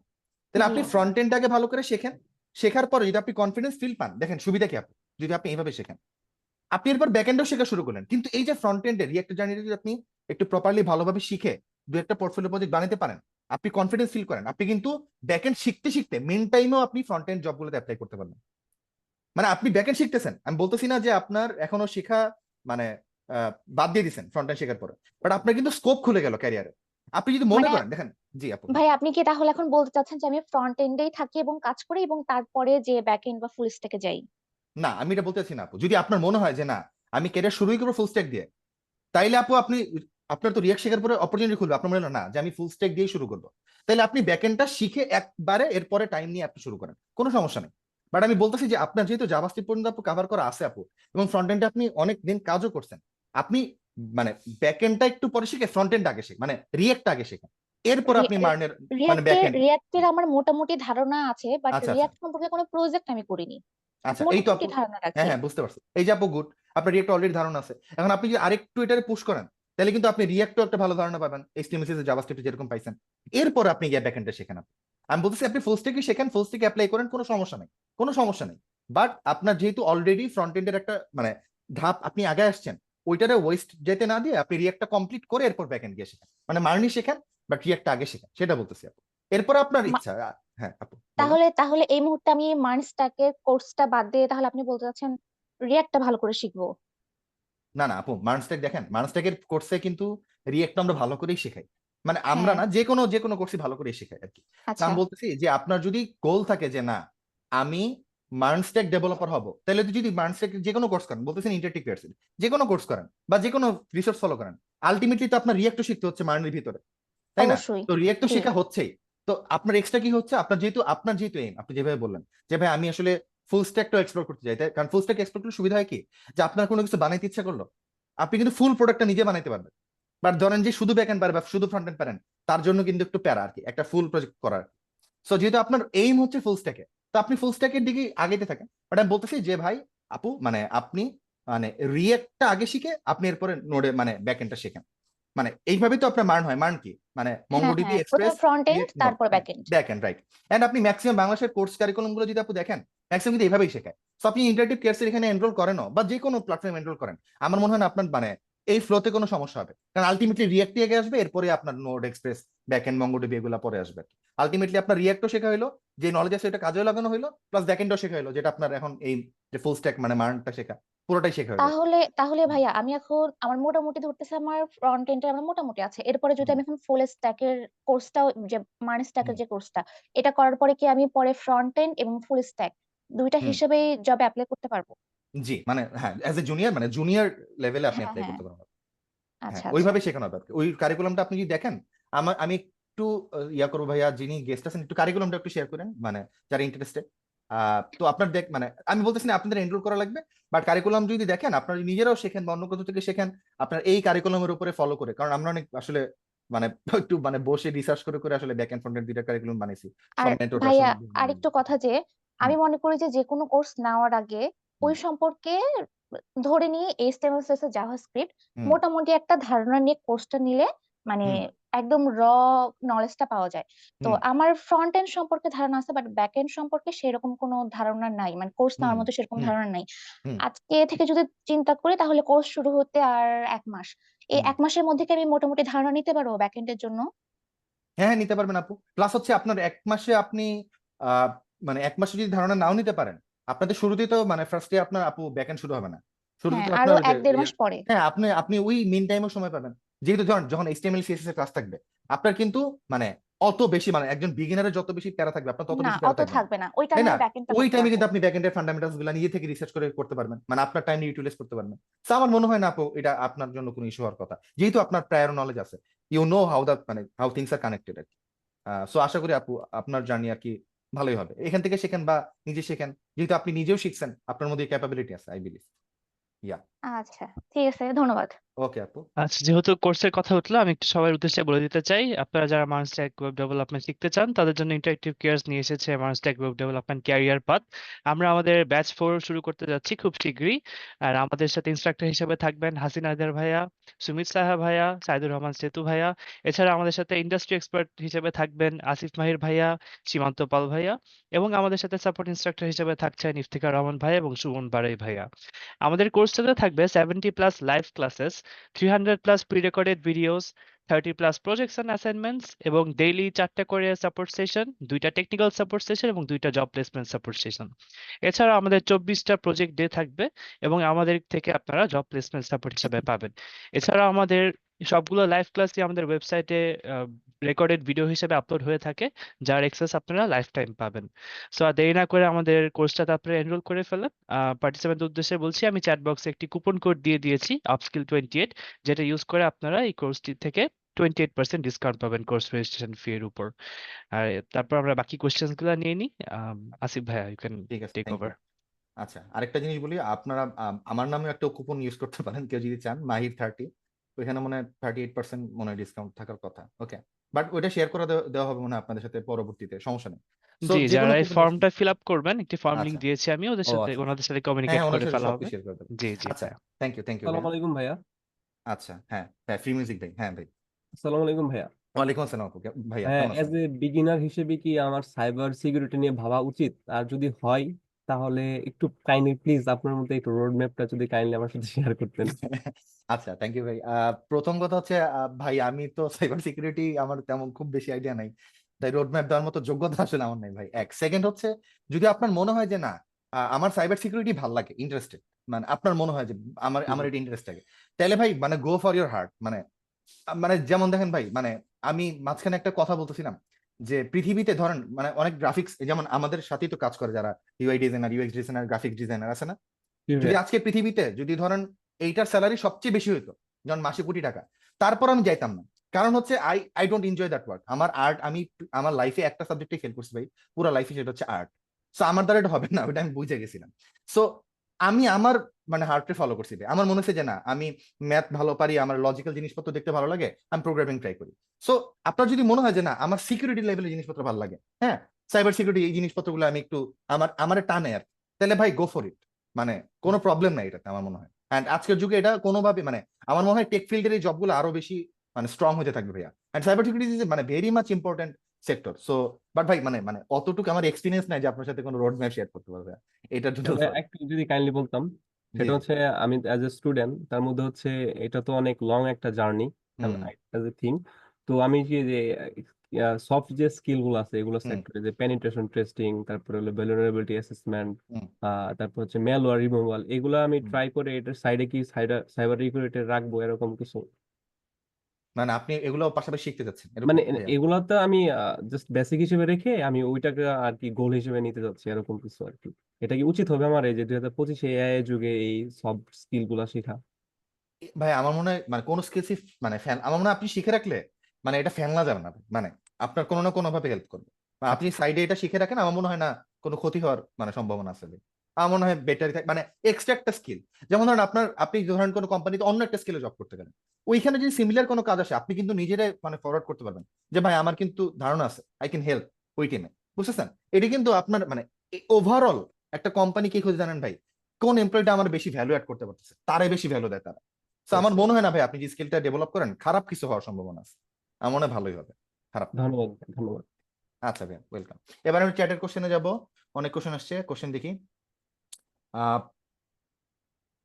তাহলে জি আপনি ফ্রন্ট এন্ডটাকে ভালো করে শেখেন। শেখার পরে যদি আপনি কনফিডেন্স ফিল পান, দেখেন সুবিধা কি আপনি যদি আপনি এইভাবে শেখেন, আপনি এরপর ব্যাকএন্ডও শেখা শুরু করলেন। কিন্তু এই যে ফ্রন্ট এন্ডে রিয়াক্ট জার্নিটা যদি আপনি একটু প্রপারলি ভালোভাবে শিখে দু একটা পোর্টফোলিও প্রজেক্ট বানাতে পারেন, আপনি কনফিডেন্স ফিল করেন, আপনি কিন্তু ব্যাকএন্ড শিখতে শিখতে মেন টাইমেও আপনি ফ্রন্ট এন্ড জবগুলোতে অ্যাপ্লাই করতে পারবেন। মানে আপনি ব্যাকএন্ড শিখতেছেন, আমি বলতেছি না যে আপনার এখনো শেখা মানে বাদ দিয়ে দিচ্ছেন ফ্রন্ট এন্ড শেখার পরে, বাট আপনার কিন্তু স্কোপ খুলে গেল ক্যারিয়ারে। আপনি যদি মনে মানে করেন, দেখেন, জি আপু, হ্যাঁ। ভাই আপনি কি তাহলে এখন বলতে চাচ্ছেন যে আমি ফ্রন্ট এন্ডেই থাকি এবং কাজ করি এবং তারপরে যে ব্যাক এন্ড বা ফুল স্ট্যাকে যাই? না আমি এটা বলতে চাচ্ছি না আপু, যদি আপনার মনে হয় যে না আমি ক্যারিয়ার শুরুই করবো ফুল স্ট্যাক দিয়ে, তাইলে আপু আপনি আপনার তো রিয়াক্ট শেখার পরে অপরচুনিটি খুলবে, আপনার মনে হলো না যে আমি ফুল স্ট্যাক দিয়ে শুরু করবো, তাহলে আপনি ব্যাকএন্ডটা শিখে একবারে এরপরে টাইম নিয়ে আপনি শুরু করেন, কোনো সমস্যা নেই। বাট আমি বলতেছি যে আপনার যেহেতু জাভাস্ক্রিপ্ট পর্যন্ত আপু কভার করা আছে আপু, এবং ফ্রন্ট এন্ডে আপনি অনেক দিন কাজও করছেন, আপনি মানে ব্যাকএন্ডটা একটু পরে শিখে ফ্রন্ট এন্ড আগে শিখে, মানে রিয়াক্ট আগে শিখেন, এরপর আপনি মার্নের মানে রিয়াক্টের ব্যাকএন্ড। রিয়াক্টের আমার মোটামুটি ধারণা আছে, বাট আচ্ছা, আচ্ছা, রিয়াক্ট সম্পর্কে কোনো প্রজেক্ট আমি করিনি। আচ্ছা, এই তো মোটামুটি আপু, ধারণা হ্যাঁ রাখছি। হ্যাঁ বুঝতে পারছি, এই যে আপু গুড, আপনার রিয়াক্ট অলরেডি ধারণা আছে। এখন আপনি যদি আরেকটু এটারে পুশ করেন তাহলে কিন্তু আপনি রিয়াক্টও একটা ভালো ধারণা পাবেন, HTML CSS জাভাস্ক্রিপ্ট যেরকম পাইছেন। এরপর আপনি গিয়ে ব্যাকএন্ডে শেখেন আপনি। আমি বলতেছি আপনি ফুল স্ট্যাকই শেখেন, ফুল স্ট্যাক অ্যাপ্লাই করেন, কোনো সমস্যা নেই, কোনো সমস্যা নেই। বাট আপনার যেহেতু অলরেডি ফ্রন্ট এন্ডের একটা মানে ধাপ আপনি আগে আসছেন, ওইটারে ওয়েস্ট যেতে না দিয়ে আপনি রিয়াক্টটা কমপ্লিট করে এরপর ব্যাকএন্ড গিয়ে শেখেন, মানে মার্নি শেখেন বাট রিয়াক্টটা আগে শেখেন, সেটা বলতেছি আপু। এরপর আপনার ইচ্ছা, হ্যাঁ আপু বলেন। তাহলে তাহলে এই মুহূর্তে আমি মার্ন স্ট্যাকের কোর্সটা বাদ দিয়ে তাহলে আপনি বলতে চাচ্ছেন রিয়াক্টটা ভালো করে শিখবো? না না আপু, মার্নস্ট্যাক দেখেন, মার্নস্ট্যাকের কোর্সে কিন্তু রিয়েক্ট আমরা ভালো করেই শেখাই, মানে আমরা হ্যাঁ, না, যে কোনো কোর্সই ভালো করেই শেখাই আর কি। তা আচ্ছা, আমি বলতেছি যে আপনার যদি গোল থাকে যে না আমি মার্নস্ট্যাক ডেভেলপার হব, তাহলে তো যদি মার্নস্ট্যাক যে কোনো কোর্স করেন, বলতেছেন ইন্টারেক্টিভ কোর্স, যে কোনো কোর্স করেন বা যে কোনো রিসোর্স ফলো করেন, আলটিমেটলি তো আপনার রিয়েক্টও শিখতে হচ্ছে মার্নের ভিতরে, তাই না? অবশ্যই। তো রিয়েক্ট তো জি, শেখা হচ্ছেই। তো আপনার এক্সট্রা কি হচ্ছে, আপনার যেহেতু এম, আপনি যেভাবে বললেন যে ভাই আমি আসলে ফুল স্ট্যাকটাও এক্সপ্লোর করতে চাই, তাই কারণ ফুল স্ট্যাক এক্সপ্লোর করলে সুবিধা হয় কি, যে আপনার কোনো কিছু বানাইতে ইচ্ছা করলো আপনি কিন্তু ফুল প্রোডাক্টটা নিজে বানাইতে পারবেন। বাট ধরেন যে শুধু ব্যাক এন্ড পারে বা শুধু ফ্রন্ট এন্ড পারেন, তার জন্য কিন্তু একটু প্যারা আর কি, একটা ফুল প্রজেক্ট করার। সো যেহেতু আপনার এইম হচ্ছে ফুল স্ট্যাকে, তো আপনি ফুল স্ট্যাকের দিকে আগাইতে থাকেন। বাট আমি বলতেছি যে ভাই আপু, মানে আপনি মানে রিয়েক্টটা আগে শিখে আপনি এরপরে নোডে মানে ব্যাক এন্ডটা শেখেন। মানে এইভাবে তো আপনার মার্ন হয়, মার্ন কি মানে হ্যাঁ, মঙ্গোডিবি, হ্যাঁ, এক্সপ্রেস, প্রথমে ফ্রন্ট এন্ড নোড, তারপর হ্যাঁ, back end. Back end, right. And আপনি ম্যাক্সিমাম বাংলাদেশের কোর্স কারিকুলাম গুলো যদি আপনি দেখেন, ম্যাক্সিমাম কিন্তু এইভাবেই শেখায়। সো আপনি ইন্টারেক্টিভ কোর্সের এখানে এনরোল করেনও বা যে কোনো প্ল্যাটফর্মে এনরোল করেন, আমার মনে হয় না আপনার মানে এই ফ্লোতে কোনো সমস্যা হবে, কারণ আলটিমেটলি রিয়েক্ট আগে আসবে, এরপরে আপনার node, express, back end, MongoDB এগুলো পরে আসবে। আলটিমেটলি আপনার রিয়েক্টও শেখা হলো, যে নলেজ আছে এটা কাজেও লাগানো হলো, প্লাস ব্যাক এন্ডও শেখা হলো, যেটা আপনার এখন এই যে ফুল স্ট্যাক মানে মার্নটা শেখা পুরোটাই শেখা হলো। তাহলে ভাইয়া আমি এখন আমার মোটামুটি ধরতেছে আমার ফ্রন্ট এন্ডে আমার মোটামুটি আছে, এরপরে যদি হুম, আমি এখন ফুল স্ট্যাকের কোর্সটাও যে মার্ন স্ট্যাকের হুম, যে কোর্সটা, এটা করার পরে কি আমি পরে ফ্রন্ট এন্ড এবং ফুল স্ট্যাক দুইটা হুম। হিসেবেই জব অ্যাপ্লাই করতে পারবো? জি, মানে হ্যাঁ, অ্যাজ এ জুনিয়র, মানে জুনিয়র লেভেলে আপনি হ্যাঁ, অ্যাপ্লাই হ্যাঁ, করতে পারবেন। হ্যাঁ, আচ্ছা, আচ্ছা। ওইভাবে শেখানো হবে আর কি। ওই কারিকুলামটা আপনি যদি দেখেন, আমি একটু ইয়া করবো ভাইয়া, যিনি গেস্ট আছেন একটু কারিকুলামটা একটু শেয়ার করেন, মানে যারা ইন্টারেস্টেড। তো আপনার মানে আমি বলতেছি না আপনাদের এনরোল করা লাগবে, বাট কারিকুলাম যদি দেখেন আপনারা নিজেরাও শেখেন বা অন্য কোথাও থেকে শেখেন, আপনার এই কারিকুলামের উপরে ফলো করে, কারণ আমরা অনেক আসলে মানে একটু মানে বসে রিসার্চ করে করে আসলে ব্যাক এন্ড ফ্রন্ট এন্ড দুইটা কারিকুলাম বানাইছি, আর সব মেন্টর ভাইয়া আসলে। আরেকটু কথা যে আমি মনে করি যে যে কোনো কোর্স নেওয়ার আগে ওই হুম, সম্পর্কে ধরে নিয়ে এইচটিএমএল সিএসএস জাভাস্ক্রিপ্ট হুম, মোটামুটি একটা ধারণা নিয়ে কোর্সটা নিলে মানে হুম, একদম নলেজটা পাওয়া যায়। তো হুম, আমার ফ্রন্ট এন্ড সম্পর্কে ধারণা আছে, বাট ব্যাক এন্ড সম্পর্কে সেরকম কোনো ধারণা নাই, মানে কোর্স হুম, নেওয়ার মতো সেরকম হুম, ধারণা নাই। হুম, আজকে থেকে যদি চিন্তা করি তাহলে কোর্স শুরু হতে আর 1 মাস, এই হুম। 1 মাসের মধ্যে কি আমি মোটামুটি ধারণা নিতে পারবো ব্যাক এন্ডের জন্য? হ্যাঁ হ্যাঁ, নিতে পারবেন আপু। প্লাস হচ্ছে আপনার 1 মাসে আপনি আহ, মানে 1 মাসে যদি ধারণা নাও নিতে পারেন, আপনাদের শুরুতেই তো মানে ফার্স্টে আপনার আপু ব্যাকএন্ড শুরু হবে না, শুরুতে হ্যাঁ, তো আরো আপনার ওই যে 1-1.5 মাস পরে। হ্যাঁ, আপনি আপনি ওই মিন টাইমও সময় পাবেন। যেহেতু ধরেন যখন এইচটিএমএল সিএসএস এর ক্লাস থাকবে, আপনার কিন্তু মানে অত বেশি, মানে একজন বিগিনারের যত বেশি প্যারা থাকবে আপনার তত না, বেশি প্যারা অত থাকবে না, থাকবে না, ওই তাই টাইমে না? আমি ব্যাকএন্ডটা ওই করতে টাইমে পারবো। কিন্তু আপনি ব্যাকএন্ডের ফান্ডামেন্টালস গুলো নিজে থেকে রিসার্চ করে করতে পারবেন, মানে আপনার টাইম ইউটিলাইজ করতে পারবেন। তো আমার মনে হয় না আপু এটা আপনার জন্য কোনো ইস্যু হওয়ার কথা, যেহেতু আপনার প্রায়র নলেজ আছে, ইউ নো হাউ দ্য মানে how things are connected. So আশা করি আপু আপনার জার্নি আর কি ভালোই হবে, এখান থেকে শেখেন বা নিজে শেখেন, যেহেতু আপনি নিজেও শিখছেন, আপনার মধ্যে ক্যাপাবিলিটি আছে আই বিলিভ। ইয়া, আচ্ছা, ঠিক আছে, ধন্যবাদ। ওকে আপু। আচ্ছা, যেহেতু কোর্সের কথা উঠলো আমি একটু সবার উদ্দেশ্যে বলে দিতে চাই, আপনারা যারা মার্ন স্ট্যাক ওয়েব ডেভেলপমেন্ট শিখতে চান তাদের জন্য ইন্টারেক্টিভ কেয়ার্স নিয়ে এসেছে MERN stack web development career path. আমরা আমাদের ব্যাচ 4 শুরু করতে যাচ্ছি খুব শীঘ্রই। আর আমাদের সাথে ইনস্ট্রাক্টর হিসেবে থাকবেন হাসিনা আদের ভাইয়া, সুমিত সাহা ভাইয়া, সাইদুর রহমান সেতু ভাইয়া। এছাড়া আমাদের সাথে ইন্ডাস্ট্রি এক্সপার্ট হিসেবে থাকবেন আসিফ মাহির ভাইয়া, সীমান্ত পাল ভাইয়া, এবং আমাদের সাথে সাপোর্ট ইনস্ট্রাক্টর হিসেবে থাকছেন ইফতিকার রহমান ভাইয়া এবং সুমন বারাই ভাইয়া। আমাদের কোর্সটাতে থাকবে 70+ live classes, 300+ pre-recorded videos, 30+ projects and assignments এবং ডেইলি 4টা করে সাপোর্ট সেশন, 2টা টেকনিক্যাল সাপোর্ট সেশন এবং 2টা জব প্লেসমেন্ট সাপোর্ট সেশন। এছাড়া আমাদের 24টা প্রজেক্ট ডে থাকবে এবং আমাদের থেকে আপনারা জব প্লেসমেন্ট সাপোর্ট হিসাবে পাবেন। এছাড়া আমাদের সবগুলো লাইভ ক্লাসই আমাদের ওয়েবসাইটে রেকর্ডেড ভিডিও হিসেবে আপলোড হয়ে থাকে, যার অ্যাক্সেস আপনারা লাইফ টাইম পাবেন। সো আর দেরি না করে আমাদের কোর্সটাতে আপনারা এনরোল করে ফেলেন। পার্টিসিপেন্ট উদ্দেশ্যে বলছি, আমি চ্যাট বক্সে একটি কুপন কোড দিয়ে দিয়েছি আপস্কিল 28, যেটা ইউজ করে আপনারা এই কোর্সটি থেকে 28% ডিসকাউন্ট পাবেন কোর্স রেজিস্ট্রেশন ফি এর উপর। আর তারপর আমরা বাকি কোশ্চেন্স গুলো নিয়ে নিই। আসিফ ভাইয়া, ইউ ক্যান ঠিক আছে, টেক থ্যাংক ইউ। ওভার। আচ্ছা, আরেকটা জিনিস বলি, আপনারা আমার নামে একটা কুপন ইউজ করতে পারেন, কেউ যদি চান, মাহির 30, ওইখানে মনে হয় 38% মনে হয় ডিসকাউন্ট থাকার কথা। ওকে, বাট ওইটা শেয়ার করে দেওয়া হবে মনে হয় আপনাদের সাথে পরবর্তীতে, সমস্যা নেই। সো জি, যে কোনো যারা এই কুপন ইউজ। ফর্মটা ফিল আপ করবেন, একটি ফর্ম লিংক আচ্ছা, দিয়েছি আমি, ও আচ্ছা আচ্ছা, ওনাদের সাথে হ্যাঁ কমিউনিকেট হ্যাঁ, ওনার করে সাথে ফেলা সবকিছু হবে। শেয়ার করে দেবেন। জি জি আচ্ছা, ভাইয়া। থ্যাংক ইউ আসসালামু ভাইয়া। আলাইকুম ভাইয়া। আচ্ছা, হ্যাঁ হ্যাঁ, ফ্রি মিউজিক ভাই, হ্যাঁ ভাই। আসসালামু আলাইকুম ভাইয়া। ওয়ালাইকুম আসসালাম আপু, ভাইয়া হ্যাঁ, কেমন অ্যাজ আছেন? এ বিগিনার হিসেবে কি আমার সাইবার সিকিউরিটি নিয়ে ভাবা উচিত? আর যদি হয় তাহলে একটু কাইন্ডলি প্লিজ আপনার মধ্যে একটু রোড ম্যাপটা যদি কাইন্ডলি আমার সাথে শেয়ার করতেন। আচ্ছা, থ্যাংক ইউ ভাই। প্রথম কথা হচ্ছে ভাই আমি তো সাইবার সিকিউরিটি আমার তেমন খুব বেশি আইডিয়া নাই, তাই রোড ম্যাপ দেওয়ার মতো যোগ্যতা আসলে আমার নাই ভাই। সেকেন্ড হচ্ছে, যদি আপনার মনে হয় যে না আমার সাইবার সিকিউরিটি ভাল লাগে, ইন্টারেস্টেড, মানে আপনার মনে হয় যে আমার এটা ইন্টারেস্ট লাগে, তাহলে ভাই মানে গো ফর ইউর হার্ট। মানে যেমন দেখেন ভাই, মানে আমি মাঝখানে একটা কথা বলতেছিলাম যে পৃথিবীতে ধরেন মানে অনেক গ্রাফিক্স, যেমন আমাদের সাথেই তো কাজ করে যারা UI designer, UX designer, graphics designer আছে না, যদি আজকে পৃথিবীতে যদি ধরেন এইটার স্যালারি সবচেয়ে বেশি হইতো, যেমন মাসে কোটি টাকা, তারপর আমি যাইতাম না। কারণ হচ্ছে I don't enjoy that work. আমার আর্ট, আমি আমার লাইফে একটা সাবজেক্টে ফেল করছি ভাই, পুরো লাইফে, সেটা হচ্ছে আর্ট। সো আমার দ্বারা এটা হবে না, ওটা আমি বুঝে গেছিলাম। সো আমি আমার মানে হার্টে ফলো করছি ভাই। আমার মনে হচ্ছে যে না, আমি ম্যাথ ভালো পারি, আমার লজিক্যাল জিনিসপত্র দেখতে ভালো লাগে, আমি প্রোগ্রামিং ট্রাই করি। সো আপনার যদি মনে হয় যে না, আমার সিকিউরিটি লেভেলের জিনিসপত্র ভালো লাগে, হ্যাঁ, সাইবার সিকিউরিটি এই জিনিসপত্রগুলো আমি একটু আমার টানে আর, তাহলে ভাই গো ফর ইট, মানে কোনো প্রবলেম নাই এটাতে আমার মনে হয়। অ্যান্ড আজকের যুগে এটা কোনোভাবে মানে আমার মনে হয় টেক ফিল্ডের এই জবগুলো আরো বেশি মানে স্ট্রং হতে থাকবে ভাইয়া। অ্যান্ড সাইবার সিকিউরিটি ইজ মানে very much important sector. So but ভাই মানে মানে অতটুকু আমার এক্সপিরিয়েন্স নাই যে আপনার সাথে কোনো রোড ম্যাপ শেয়ার করতে পারবে এটার জন্য। একটু যদি কাইন্ডলি বলতাম, সেটা হচ্ছে আমি অ্যাজ এ স্টুডেন্ট, তার মধ্যে হচ্ছে এটা তো অনেক লং একটা জার্নি অ্যাজ এ থিং। তো আমি যে সফট যে স্কিল গুলো আছে এগুলো সেক্টরে, যে পেনিট্রেশন টেস্টিং, তারপরে হলো ভুলনারেবিলিটি অ্যাসেসমেন্ট, তারপর হচ্ছে ম্যালওয়্যার রিমুভাল, এগুলো আমি ট্রাই করে এটার সাইডে কি সাইবার সিকিউরিটি রাখবো এরকম কিছু। মানে আপনি এগুলো পাশাপাশি শিখতে যাচ্ছেন মানে এগুলো তো আমি জাস্ট বেসিক হিসেবে রেখে আমি ওইটাকে আর কি গোল হিসেবে নিতে যাচ্ছি, এরকম কিছু আর কি। এটা কি উচিত হবে আমার, এই যে 2025 এআই যুগে এই সব স্কিল গুলা শেখা? ভাই আমার মনে হয় মানে কোন স্কিলস মানে ফ্যান, আমার মনে হয় আপনি শিখে রাখলে মানে এটা ফেলনা যাবে না, মানে আপনার কোনো না কোনো ভাবে হেল্প করবে। আপনি সাইডে এটা শিখে রাখেন, আমার মনে হয় না কোনো ক্ষতি হওয়ার মানে সম্ভাবনা আছে। আমার মনে হয় বেটার মানে এক্সট্রা একটা স্কিল, যেমন ধরেন আপনি ধরেন কোনো কোম্পানিতে অন্য একটা স্কিলে জব করতে গেলেন, ওইখানে যদি সিমিলার কোনো কাজ আসে, আপনি কিন্তু নিজেরাই মানে ফরওয়ার্ড করতে পারবেন যে ভাই আমার কিন্তু ধারণা আছে, আই ক্যান হেল্প ওই টিমে, বুঝতেছেন? এটা কিন্তু আপনার মানে ওভারঅল একটা কোম্পানি কি খুঁজে জানেন ভাই, কোন এমপ্লয়িটা আমার বেশি ভ্যালু অ্যাড করতে পারতেছে, তারাই বেশি ভ্যালু দেয় তারা। তো আমার মনে হয় না ভাই আপনি যে স্কিলটা ডেভেলপ করেন খারাপ কিছু হওয়ার সম্ভাবনা আছে, আমার মনে হয় ভালোই হবে, খারাপ না। ধন্যবাদ, ধন্যবাদ। আচ্ছা ভাই, ওয়েলকাম। এবার আমি চ্যাটের কোশ্চেনে যাব, অনেক কোশ্চেন আসছে, কোশ্চেন দেখি।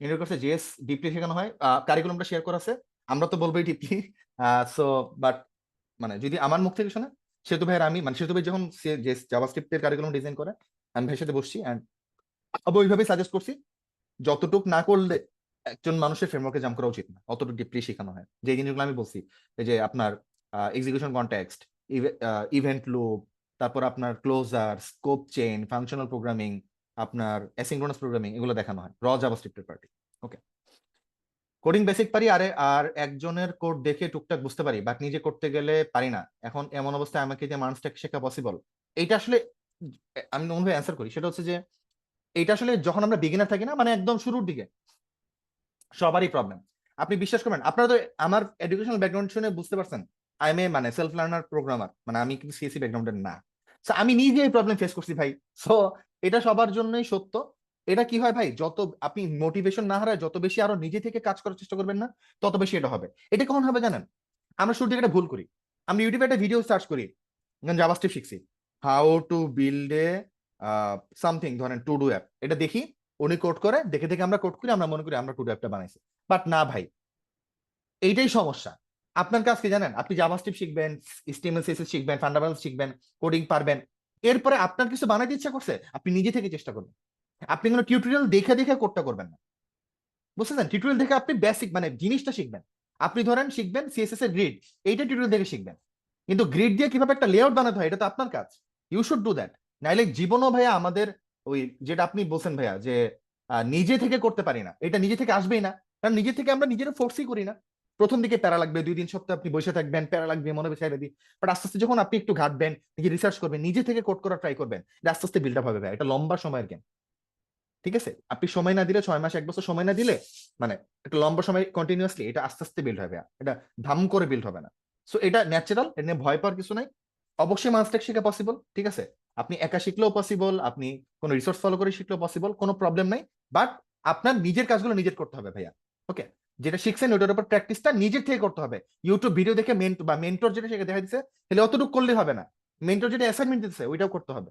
ইন্টার কোর্সে জেএস ডিপলি শেখানো হয়, কারিকুলামটা শেয়ার করা আছে, আমরা তো বলবোই ডিপলি। সো বাট মানে যদি আমার মুখ থেকে শোনে, সেতু ভাইয়ের আমি মানে সেতু ভাই যখন জাভাস্ক্রিপ্টের কারিকুলাম ডিজাইন করে, আমি ভাইয়ের সাথে বসছি অ্যান্ড আমি ওইভাবেই সাজেস্ট করছি, যতটুক না করলে একজন মানুষের ফ্রেমওয়ার্কে জাম্প করা উচিত না, অতটুকু ডিপলি শেখানো হয়। যে জিনিসগুলো আমি বলছি, এই যে আপনার এক্সিকিউশন কনটেক্সট, ইভেন্ট লুপ, তারপর আপনার closure, scope chain, functional programming, আপনার অ্যাসিঙ্ক্রোনাস প্রোগ্রামিং, এগুলো দেখানো হয় র জাভাস্ক্রিপ্টের পার্টি। ওকে, কোডিং বেসিক পারি, আর একজনের কোড দেখে টুকটাক বুঝতে পারি, বাট নিজে করতে গেলে পারি না। এখন এমন অবস্থায় আমাকে যে মানস্টেক শেখা পসিবল? এইটা আসলে আমি অন্যভাবে অ্যান্সার করি, সেটা হচ্ছে যে এইটা আসলে যখন আমরা বিগিনার থাকি না, মানে একদম শুরুর দিকে, সবারই প্রবলেম। আপনি বিশ্বাস করবেন, আপনারা তো আমার এডুকেশনাল ব্যাকগ্রাউন্ড শুনে বুঝতে পারছেন আই এম এ মানে সেলফ লার্নার প্রোগ্রামার, মানে আমি কিন্তু সিএসসি ব্যাকগ্রাউন্ডের না। সো আমি নিজে এই প্রবলেম ফেস করছি ভাই। সো এটা সবার জন্যই সত্য। এটা কি হয় ভাই, যত আপনি মোটিভেশন না হারায় যত বেশি আরো নিজে থেকে কাজ করার চেষ্টা করবেন না, তত বেশি এটা হবে। এটা কখন হবে জানেন? আমরা শুরু থেকে একটা ভুল করি, আমরা ইউটিউবে একটা ভিডিও সার্চ করি, জাভাস্ক্রিপ্ট শিখছি, how to build a something, ধরেন টু ডু অ্যাপ, এটা দেখি উনি কোড করে, দেখে দেখে আমরা কোড করি, আমরা মনে করি আমরা টু ডু অ্যাপটা বানাইছি। বাট না ভাই, এইটাই সমস্যা। আপনার কাজ কি জানেন? আপনি জাভাস্ক্রিপ্ট শিখবেন, এইচটিএমএল সিএসএস শিখবেন, ফান্ডামেন্টালস শিখবেন, কোডিং পারবেন, এরপরে আপনার কিছু বানাইতে ইচ্ছা করছে, আপনি নিজে থেকে চেষ্টা করবেন। আপনি কোনো টিউটোরিয়াল দেখে দেখে কোডটা করবেন না, বুঝতেছেন? টিউটোরিয়াল দেখে আপনি বেসিক মানে জিনিসটা শিখবেন। আপনি ধরেন শিখবেন সিএসএস এর গ্রিড, এইটা টিউটোরিয়াল দেখে শিখবেন, কিন্তু গ্রিড দিয়ে কিভাবে একটা লেআউট বানাতে হয় এটা তো আপনার কাজ। You should do that. নাইলে জীবনও ভাইয়া আমাদের ওই যেটা আপনি বলছেন ভাইয়া যে নিজে থেকে করতে পারি না, এটা নিজে থেকে আসবেই না, কারণ নিজে থেকে আমরা নিজেরা ফোর্সই করি না। প্রথম দিকে প্যারা লাগবে, 2-3 সপ্তাহ আপনি বসে থাকবেন, প্যারা লাগবে, মনে হবে ছেড়ে দিই। বাট আস্তে আস্তে যখন আপনি একটু ঘাটবেন, নিজে রিসার্চ করবেন, নিজে থেকে কোড করা ট্রাই করবেন, আস্তে আস্তে বিল্ড আপ হবে ভাই। এটা লম্বা সময়ের গেম, ঠিক আছে? আপনি সময় না দিলে, 6 মাস 1 বছর সময় না দিলে, মানে একটা লম্বা সময় কন্টিনিউয়াসলি এটা আস্তে আস্তে বিল্ড হবে, এটা ধাম করে বিল্ড হবে না। সো এটা ন্যাচারাল, এটা নিয়ে ভয় পাওয়ার কিছু নাই। অবশ্যই মানস্টেক শেখা পসিবল, ঠিক আছে? আপনি একা শিখলেও পসিবল, আপনি কোনো রিসোর্স ফলো করে শিখলেও পসিবল, কোনো প্রবলেম নাই। বাট আপনার নিজের কাজগুলো নিজের করতে হবে ভাইয়া। ওকে, যেটা শিখছেন ওটার উপর প্র্যাকটিসটা নিজের থেকে করতে হবে। ইউটিউব ভিডিও দেখে মেন্টর যেটা সেটা দেখা দিচ্ছে, তাহলে অতটুকু করলে হবে না। মেন্টর যেটা অ্যাসাইনমেন্ট দিচ্ছে ওইটাও করতে হবে।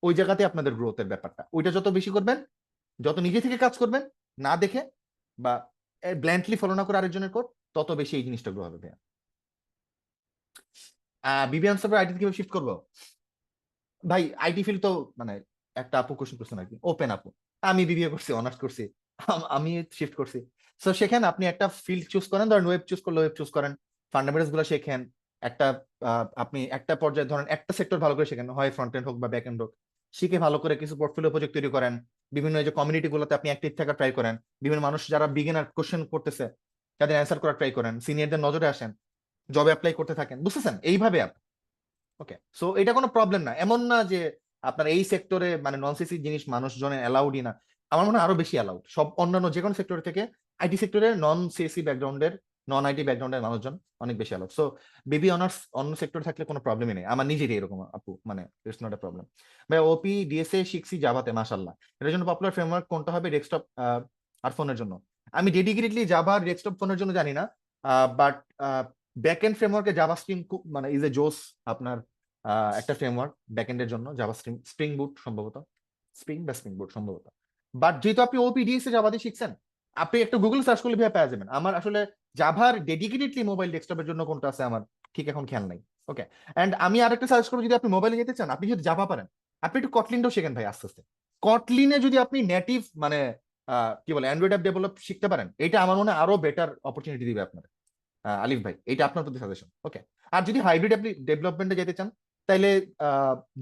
ওই জায়গাতে আপনাদের গ্রোথের ব্যাপারটা, ওইটা যত বেশি করবেন, যত নিজে থেকে কাজ করবেন না দেখে বা ব্ল্যান্ডলি ফলো না করে আরেকজনের কোড, তত বেশি এই জিনিসটা গ্রো হবে ভাইয়া। বিবিএম সার্ভার আইটি কিভাবে শিফট করবো? ভাই আইটি ফিল্ড তো মানে একটা আপু কোশ্চেন করছেন আর কি, ওপেন আপু, আমি বিবিএ করছি, অনার্স করছি, আমি শিফট করছি। সো সেখানে আপনি একটা ফিল্ড চুজ করেন, ধরেন ওয়েব চুজ করলে ওয়েব চুজ করেন, ফান্ডামেন্টালস গুলো শেখেন, একটা আপনি একটা পর্যায়ে ধরেন একটা সেক্টর ভালো করে শেখেন, হয় ফ্রন্ট এন্ড হোক বা ব্যাক এন্ড হোক, শিখে ভালো করে কিছু পোর্টফোলিও প্রজেক্ট তৈরি করেন, বিভিন্ন এই যে কমিউনিটি গুলোতে আপনি অ্যাক্টিভ থাকা ট্রাই করেন, বিভিন্ন মানুষ যারা বিগিনার কোশ্চেন করতেছে তাদের অ্যান্সার করা ট্রাই করেন, সিনিয়রদের নজরে আসেন, জবে অ্যাপ্লাই করতে থাকেন, বুঝতেছেন এইভাবে আপনি। ওকে, সো এটা কোনো প্রবলেম না, এমন না যে আপনার এই সেক্টরে মানে নন সিসি জিনিস মানুষজনের অ্যালাউডই না, আমার মনে হয় আরো বেশি অ্যালাউড সব অন্যান্য যে কোনো সেক্টর থেকে। আইটি সেক্টরে নন সিএসসি ব্যাকগ্রাউন্ডের, নন আইটি ব্যাকগ্রাউন্ডের মানুষজন অনেক বেশি অ্যালাউড। সো বিবি অনার্স অন্য সেক্টর থাকলে কোনো প্রবলেমই নেই, আমার নিজেরই এরকম আপু, মানে ইটস নট এ প্রবলেম। ভাই ওপি ডিএসএ শিখছি জাভাতে, মাশাআল্লাহ। এটার জন্য পপুলার ফ্রেমওয়ার্ক কোনটা হবে ডেস্কটপ আর ফোনের জন্য? আমি ডেডিকেটেডলি জাভা ডেস্কটপ ফোনের জন্য জানি না, বাট ব্যাক এন্ড ফ্রেমওয়ার্কে জাভা স্ট্রিং মানে ইজ এ জোস আপনার একটা ফ্রেমওয়ার্ক ব্যাকএন্ডের জন্য, জাভা স্প্রিং বুট সম্ভবত, স্প্রিং বুট সম্ভবত। বাট যেহেতু আপনি ওপিডিএস এ জাভা দিয়ে শিখছেন, আপনি একটা গুগল সার্চ করলে ভাবে পেয়ে যাবেন। আমার আসলে জাভার ডেডিকেটেডলি মোবাইল ডেস্কটপের জন্য কোনটা আছে আমার ঠিক এখন খেয়াল নাই। ওকে, এন্ড আমি আরেকটা সার্চ করবো, যদি আপনি মোবাইলে যেতে চান, আপনি যদি জাভা পারেন, আপনি একটু কটলিনটাও শেখেন ভাই আস্তে আস্তে। কটলিনে যদি আপনি নেটিভ মানে কি বলে অ্যান্ড্রয়েড অ্যাপ ডেভেলপ শিখতে পারেন, এটা আমার মনে হয় আরো বেটার অপরচুনিটি দিবে আপনার। আলিফ ভাই, এটা আপনার প্রতি সাজেশন। ওকে, আর যদি হাইব্রিড ডেভেলপমেন্টে যেতে চান, তাইলে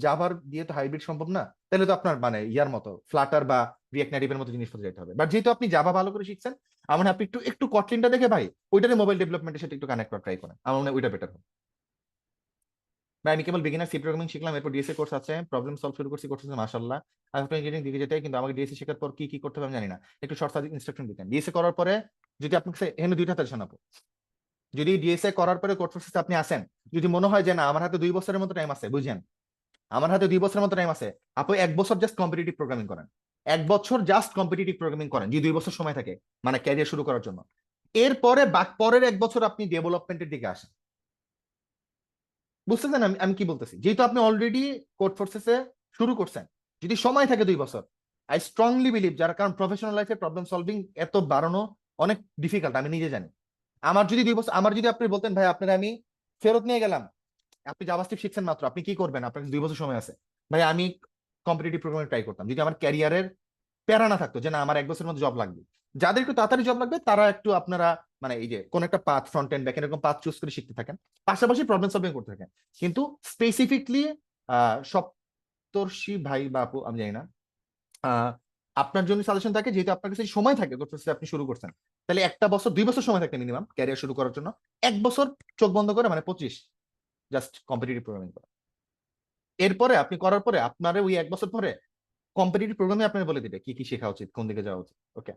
জাভার দিয়ে তো হাইব্রিড সম্ভব না, তাহলে তো আপনার মানে ইয়ার মতো ফ্লাটার বা রিয়েক্ট নেটিভের মতো জিনিসপত্র যেতে হবে। বাট যেহেতু আপনি জাভা ভালো করে শিখছেন, আমার মনে হয় আপনি একটু একটু কটলিনটা দেখে ভাই ওইটারে মোবাইল ডেভেলপমেন্টের সাথে একটু কানেক্ট করা ট্রাই করেন, আমার মনে হয় ওইটা বেটার হবে। ভাই আমি কেবল বিগিনার সি প্রোগ্রামিং শিখলাম, এরপর ডিএসএ কোর্স আছে, প্রবলেম সলভ শুরু করছি, করতেছে মাশাআল্লাহ। আমি আপনার ইঞ্জিনিয়ারিং দিকে যেতে, কিন্তু আমাকে ডিএসএ শেখার পর কি কি করতে হবে আমি জানি না, একটু শর্ট সার্কিট ইনস্ট্রাকশন দিতেন। ডিএসএ করার পরে যদি আপনাকে এখানে দুইটা সাজেশন আপু, যদি ডিএসএ করার পরে কোর্স প্রসেসে আপনি আসেন, যদি মনে হয় যে না আমার হাতে 2 বছরের মতো টাইম আছে, বুঝেন আমার হাতে 2 বছরের মতো টাইম আছে, আপনি 1 বছর জাস্ট কম্পিটিটিভ প্রোগ্রামিং করেন, 1 বছর জাস্ট কম্পিটিটিভ প্রোগ্রামিং করেন, যদি 2 বছর সময় থাকে মানে ক্যারিয়ার শুরু করার জন্য। এরপরে পরের 1 বছর আপনি ডেভেলপমেন্টের দিকে আসেন। বুঝতেছেন আমি আমি কি বলতেছি? যেহেতু আপনি অলরেডি কোড প্রসেসে শুরু করছেন, যদি সময় থাকে 2 বছর, আই স্ট্রংলি বিলিভ, যারা কারণ প্রফেশনাল লাইফে প্রবলেম সলভিং এত বাড়ানো অনেক ডিফিকাল্ট, আমি নিজে জানি। আমার যদি 2 বছর, আমার যদি আপনি বলতেন ভাই আপনার আমি ফেরত নিয়ে গেলাম, আপনি জাভাস্ক্রিপ্ট শিখছেন মাত্র, আপনি কি করবেন, আপনার 2 বছর সময় আছে, ভাই আমি কম্পিটিটিভ প্রোগ্রামে ট্রাই করতাম, যদি আমার ক্যারিয়ারের প্যারা না থাকতো যে না আমার 1 বছরের মধ্যে জব লাগবে। যাদের একটু তাড়াতাড়ি জব লাগবে তারা একটু আপনারা মানে এই যে কোন একটা path, front end back and এরকম পাথ চুজ করে শিখতে থাকেন, পাশাপাশি প্রবলেম সলভিং করতে থাকেন। কিন্তু স্পেসিফিকলি সপ্তর্ষি ভাই বা আপু আমি জানি না, আহ, আপনার জন্য সাজেশন থাকে, যেহেতু আপনার কাছে সময় থাকে আপনি শুরু করছেন, তাহলে 1 বছর 2 বছর সময় থাকে মিনিমাম ক্যারিয়ার শুরু করার জন্য, 1 বছর চোখ বন্ধ করে মানে 25 জাস্ট কম্পিটিটিভ প্রোগ্রামিং করা। এরপরে আপনি করার পরে আপনার ওই 1 বছর পরে কম্পিটিটিভ প্রোগ্রামে আপনার বলে দিবে কি কি শেখা উচিত, কোন দিকে যাওয়া উচিত। ওকে,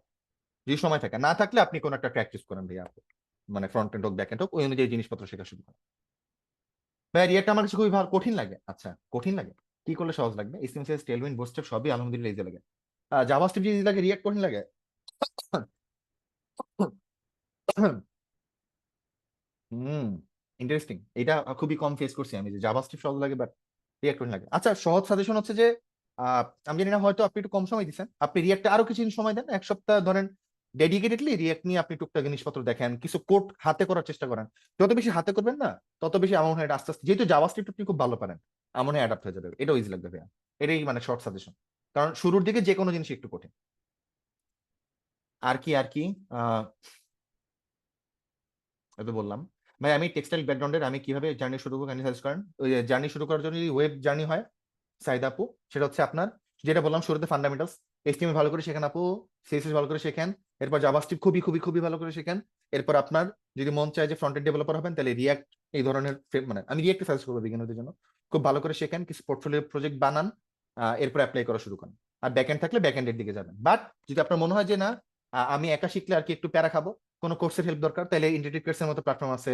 যদি সময় থাকে, না থাকলে আপনি কোন একটা ট্র্যাক চুজ করেন ভাইয়া, মানে ফ্রন্ট এন্ড হোক ব্যাক এন্ড হোক, ওই অনুযায়ী জিনিসপত্র শেখা শুরু করেন। ভাই রিয়েক্ট আমার কাছে খুবই ভালো, কঠিন লাগে। আচ্ছা কঠিন লাগে, কি করলে সহজ লাগবে? এসএমএস টেলউইন বুটস্ট্র্যাপ সবই আলহামদুলিল্লাহ ইজি লাগে, জাভাস্ক্রিপ্ট ইজি লাগে, রিয়েক্ট কঠিন লাগে। হুম, ইন্টারেস্টিং, এটা খুবই কম ফেস করছি আমি, যে জাভাস্ক্রিপ্ট সহজ লাগে বাট রিয়েক্ট কঠিন লাগে। আচ্ছা সহজ সাজেশন হচ্ছে যে আমি জানি না হয়তো আপনি একটু কম সময় দিচ্ছেন, আপনি রিয়েক্টে আরো কিছুদিন সময় দেন, 1 সপ্তাহ ধরেন ডেডিকেটেডলি রিয়েক্ট নিয়ে আপনি টুকটাক জিনিসপত্র দেখেন, কিছু কোড হাতে করার চেষ্টা করেন। যত বেশি হাতে করবেন না, তত বেশি আমার মনে হয় এটা আস্তে আস্তে, যেহেতু জাভাস্ক্রিপ্ট আপনি খুব ভালো পারেন, আমার মনে হয় অ্যাডাপ্ট হয়ে যাবে, এটাও ইজি লাগবে ভাইয়া। এটাই মানে শর্ট সাজেশন, কারণ শুরুর দিকে যে কোনো জিনিস একটু কঠিন। আর কি আর কি এটা বললাম। ভাই আমি টেক্সটাইল ব্যাকগ্রাউন্ডের, আমি কিভাবে জার্নি শুরু করবো সাজেস্ট করেন? ওই জার্নি শুরু করার জন্য যদি ওয়েব জার্নি হয় সাইদ আপু, সেটা হচ্ছে আপনার যেটা বললাম শুরুতে ফান্ডামেন্টালস, এইচটিএমএল ভালো করে শেখেন আপু, সিএসএস ভালো করে শেখেন, এরপর জাভাস্ক্রিপ্ট খুবই খুবই খুবই ভালো করে শেখেন। এরপর আপনার যদি মন চায় যে ফ্রন্ট এন্ড ডেভেলপার হবেন, তাহলে রিয়াক্ট এই ধরনের মানে আমি রিয়াক্ট সাজেস্ট করবো বিগিনারদের জন্য, খুব ভালো করে শেখেন, কিছু পোর্টফোলিও প্রজেক্ট বানান, এরপর অ্যাপ্লাই করা শুরু করেন। আর ব্যাকএন্ড থাকলে ব্যাকএন্ডের দিকে যাবেন। বাট যদি আপনার মনে হয় যে না আমি একা শিখলে আর কি একটু প্যারা খাবো, কোনো কোর্সের হেল্প দরকার, তাহলে ইন্টিগ্রেটেড কোর্সের মতো প্ল্যাটফর্ম আছে,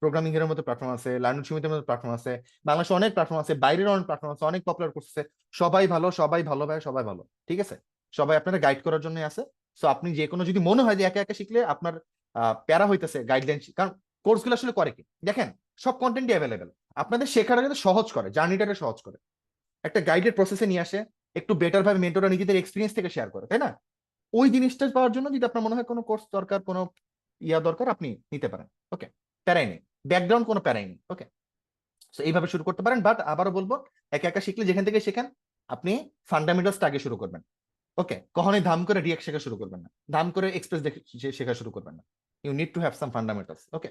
প্রোগ্রামিং এর মতো প্ল্যাটফর্ম আছে, লার্নিং সুমিতের মতো প্ল্যাটফর্ম আছে, বাংলাদেশে অনেক প্ল্যাটফর্ম আছে, বাইরের অনেক প্ল্যাটফর্ম আছে, অনেক পপুলার কোর্স আছে, সবাই ভালো, সবাই ভালো ভাই, সবাই ভালো, ঠিক আছে, সবাই আপনারা গাইড করার জন্য আছে। সো আপনি যে কোনো যদি মনে হয় যে একা একা শিখলে আপনার প্যারা হইতেছে গাইডলাইন, কারণ কোর্সগুলো আসলে করে কি দেখেন, সব কন্টেন্টই অ্যাভেলেবেল, আপনাদের শেখার আগে সহজ করে, জার্নিটাকে সহজ করে, একটা গাইডেড প্রসেসে নিয়ে আসে, একটু বেটার ভাবে মেন্টররা নিজেদের এক্সপিরিয়েন্স থেকে শেয়ার করে, তাই না? ওই জিনিসটা পাওয়ার জন্য যদি আপনার মনে হয় কোনো কোর্স দরকার, কোনো ইয়া দরকার, আপনি নিতে পারেন। ওকে, প্যারাই নেই, ব্যাকগ্রাউন্ড কোনো প্যারাই নেই। ওকে, তো এইভাবে শুরু করতে পারেন। বাট আবারও বলবো, একা একা শিখলে যেখান থেকে শেখেন আপনি ফান্ডামেন্টালসটা আগে শুরু করবেন। ওকে, কখনোই ধাম করে রিয়াক্ট শেখা শুরু করবেন না, ধাম করে এক্সপ্রেস শেখা শুরু করবেন না। You need to have some fundamentals. Okay,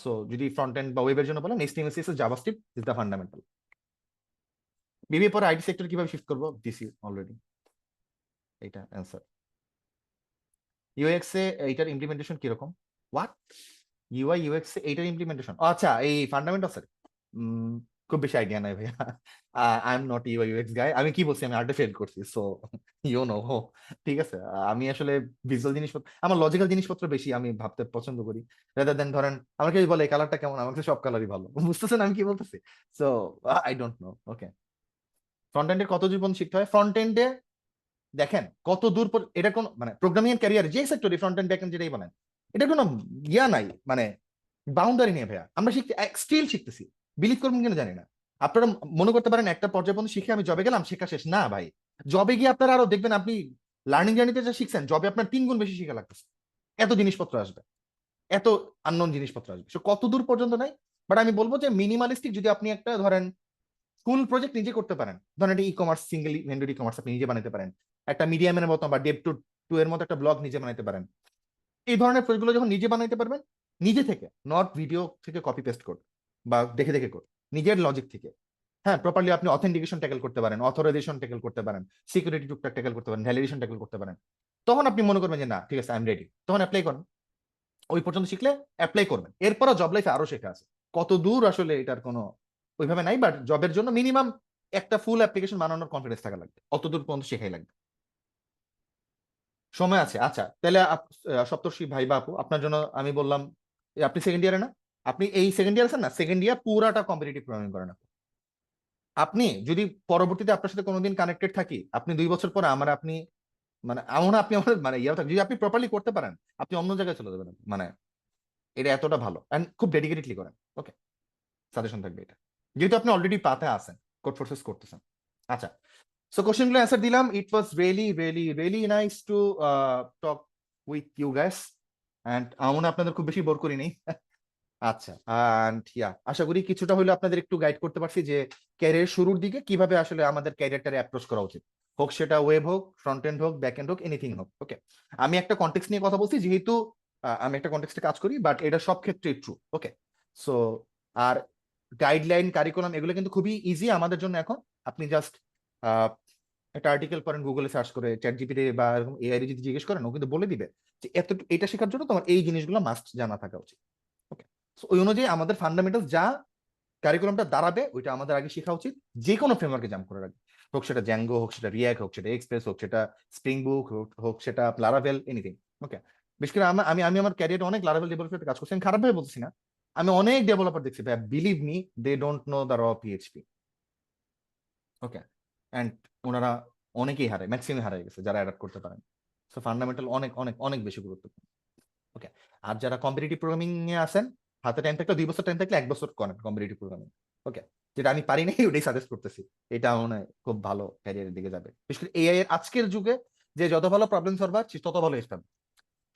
so যদি ফ্রন্ট এন্ড বা ওয়েবের জন্য বলেন, HTML CSS JavaScript is the fundamental. BBA পরে আইটি সেক্টর কিভাবে শিফট করবো, দিস ইজ অলরেডি এটা অ্যান্সার। ইউএক্স এ এইটার ইমপ্লিমেন্টেশন কিরকম? হোয়াট? ইউআই ইউএক্স এ এইটার ইমপ্লিমেন্টেশন, আচ্ছা এই ফান্ডামেন্টালস এর খুব বেশি আইডিয়া নাই ভাইয়া। I am not UI UX guy. আমি কি বলছি, আমি আর্টে ফেল করছি, সো ইউ নো। ঠিক আছে, আমি আসলে ভিজুয়াল জিনিসপত্র, আমার লজিক্যাল জিনিসপত্র বেশি আমি ভাবতে পছন্দ করি, রাদার দেন ধরেন আমাকে বলে এই কালারটা কেমন, আমার কাছে সব কালারই ভালো। বুঝতেছেন আমি কি বলতেছি? So I don't know. Okay, front এন্ডের কত জীবন শিখতে হয়? ফ্রন্ট এন্ডে দেখেন কত দূর এটা কোন মানে প্রোগ্রামিং ক্যারিয়ার যে সেক্টরে ফ্রন্ট এন্ড ব্যাক এন্ড যেটাই বলেন, এটা কোনো ইয়া নাই, মানে বাউন্ডারি নেই ভাইয়া। আমরা স্টিল শিখতেছি, বিলিভ করবেন কিনা জানি না। আপনারা মনে করতে পারেন একটা পর্যায়ে পর্যন্ত শিখে আমি জবে গেলাম, শেখা শেষ না ভাই। জবে গিয়ে আপনারা আরো দেখবেন, আপনি লার্নিং জার্নিতে যা শিখছেন জবে আপনার 3 গুণ বেশি শিখা লাগতেছে। এত জিনিসপত্র আসবে, এত আননোন জিনিসপত্র আসবে, সো কত দূর পর্যন্ত নাই। বাট আমি বলবো যে মিনিমালিস্টিক, যদি আপনি একটা ধরেন ফুল প্রজেক্ট নিজে করতে পারেন, ধরেন একটা e commerce, single vendor e commerce আপনি নিজে বানাতে পারেন, একটা মিডিয়ামের মতো বা ডেভ টু এর মতো একটা ব্লগ নিজে বানাতে পারেন। এই ধরনের প্রজেক্টগুলো যখন নিজে বানাইতে পারবেন, নিজে থেকে, নট ভিডিও থেকে কপি পেস্ট কোড বা দেখে দেখে কোড, নিজের লজিক থেকে, হ্যাঁ প্রপারলি আপনি অথেন্টিকেশন ট্যাকেল করতে পারেন, অথরাইজেশন ট্যাকেল করতে পারেন, সিকিউরিটি টুকটাক ট্যাকেল করতে পারেন, ভ্যালিডেশন ট্যাকেল করতে পারেন, তখন আপনি মনে করবেন যে না ঠিক আছে আই এম রেডি, তখন অ্যাপ্লাই করেন। ওই পর্যন্ত শিখলে অ্যাপ্লাই করবেন, এরপরও জব লাইফে আরো শেখা আছে। কত দূর আসলে এটার কোনো ওইভাবে নাই, বাট জবের জন্য মিনিমাম একটা ফুল অ্যাপ্লিকেশন বানানোর কনফিডেন্স থাকা লাগবে, অত দূর পর্যন্ত শেখাই লাগবে, সময় আছে। আচ্ছা তাহলে সপ্তর্ষি ভাই বা আপু, আপনার জন্য আমি বললাম আপনি সেকেন্ড ইয়ারে না, আপনি এই সেকেন্ড ইয়ার আছেন না, সেকেন্ড ইয়ার পুরাটা কম্পিটিটিভ প্রোগ্রামিং করেন। আপনি যদি পরবর্তীতে আপনার সাথে কোনোদিন কানেক্টেড থাকি, আপনি 2 বছর পরে আমার আপনি মানে এমন আপনি আমার মানে ইয়ে থাকবে, যদি আপনি প্রপারলি করতে পারেন আপনি অন্য জায়গায় চলে যাবেন, মানে এটা এতটা ভালো এন্ড খুব ডেডিকেটেডলি করেন। ওকে, সাজেশন থাকবে এটা, যেহেতু আপনি অলরেডি পাতে আছেন, কোড প্রসেস করতেছেন। আচ্ছা, সো কোশ্চেনগুলো অ্যান্সার দিলাম। It was really nice to talk with you guys, and আমরা আপনাদের খুব বেশি বোর করিনি। আচ্ছা, এন্ড ইয়া আশা করি কিছুটা হলেও আপনাদের একটু গাইড করতে পারছি যে ক্যারিয়ার শুরুর দিকে কিভাবে আসলে আমাদের ক্যারিয়ারটারে অ্যাপ্রোচ করা উচিত, হোক সেটা ওয়েব হোক, ফ্রন্ট এন্ড হোক, ব্যাক এন্ড হোক, এনিথিং হোক। ওকে, আমি একটা কনটেক্সট নিয়ে কথা বলছি, যেহেতু আমি একটা কনটেক্সটে কাজ করি, বাট এটা সব ক্ষেত্রে ট্রু। ওকে, সো আর গাইডলাইন, কারিকুলাম এগুলো কিন্তু খুবই ইজি আমাদের জন্য এখন। আপনি জাস্ট একটা আর্টিকেল পড়েন, গুগলে সার্চ করে, চ্যাট জিপিটি বা এরকম এআই যদি জিজ্ঞেস করেন, ও কিন্তু বলে দিবে যে এত এটা শেখার জন্য তোমার এই জিনিসগুলো মাস্ট জানা থাকা উচিত। ওকে, সো ওই অনুযায়ী আমাদের ফান্ডামেন্টালস যা কারিকুলামটা দাঁড়াবে ওইটা আমাদের আগে শেখা উচিত, যে কোনো ফ্রেমওয়ার্কে জাম্প করার আগে, হোক সেটা জ্যাঙ্গো, হোক সেটা রিয়াক্ট, হোক সেটা এক্সপ্রেস, হোক সেটা স্প্রিং বুক, হোক সেটা লারাভেল, এনিথিং। ওকে, বিশেষ করে আমি আমি আমার ক্যারিয়ারে অনেক লারাভেল ডেভেলপার কাজ করছি, আমি খারাপ ভাবে বলছি না, আমি অনেক ডেভেলপার দেখছি ভাই, believe me they don't know the raw PHP. Okay, and ওনারা অনেকেই হারায়, ম্যাক্সিমাম হারাই গেছে যারা অ্যাডাপ্ট করতে পারেন। সো ফান্ডামেন্টাল অনেক অনেক অনেক বেশি গুরুত্বপূর্ণ। ওকে, আর যারা কম্পিটিটিভ প্রোগ্রামিং এ আছেন, হাতে টাইম থাকলে 2 বছর টাইম থাকলে 1 বছর করেন কম্পিটিটিভ প্রোগ্রামিং। ওকে, যেটা আমি পারি নাই ওটাই সাজেস্ট করতেছি, এটা মনে হয় খুব ভালো ক্যারিয়ারের দিকে যাবে। বিশেষ করে এআই এর আজকের যুগে যে যত ভালো প্রবলেম সলভার সে তত ভালো এজ পাবে,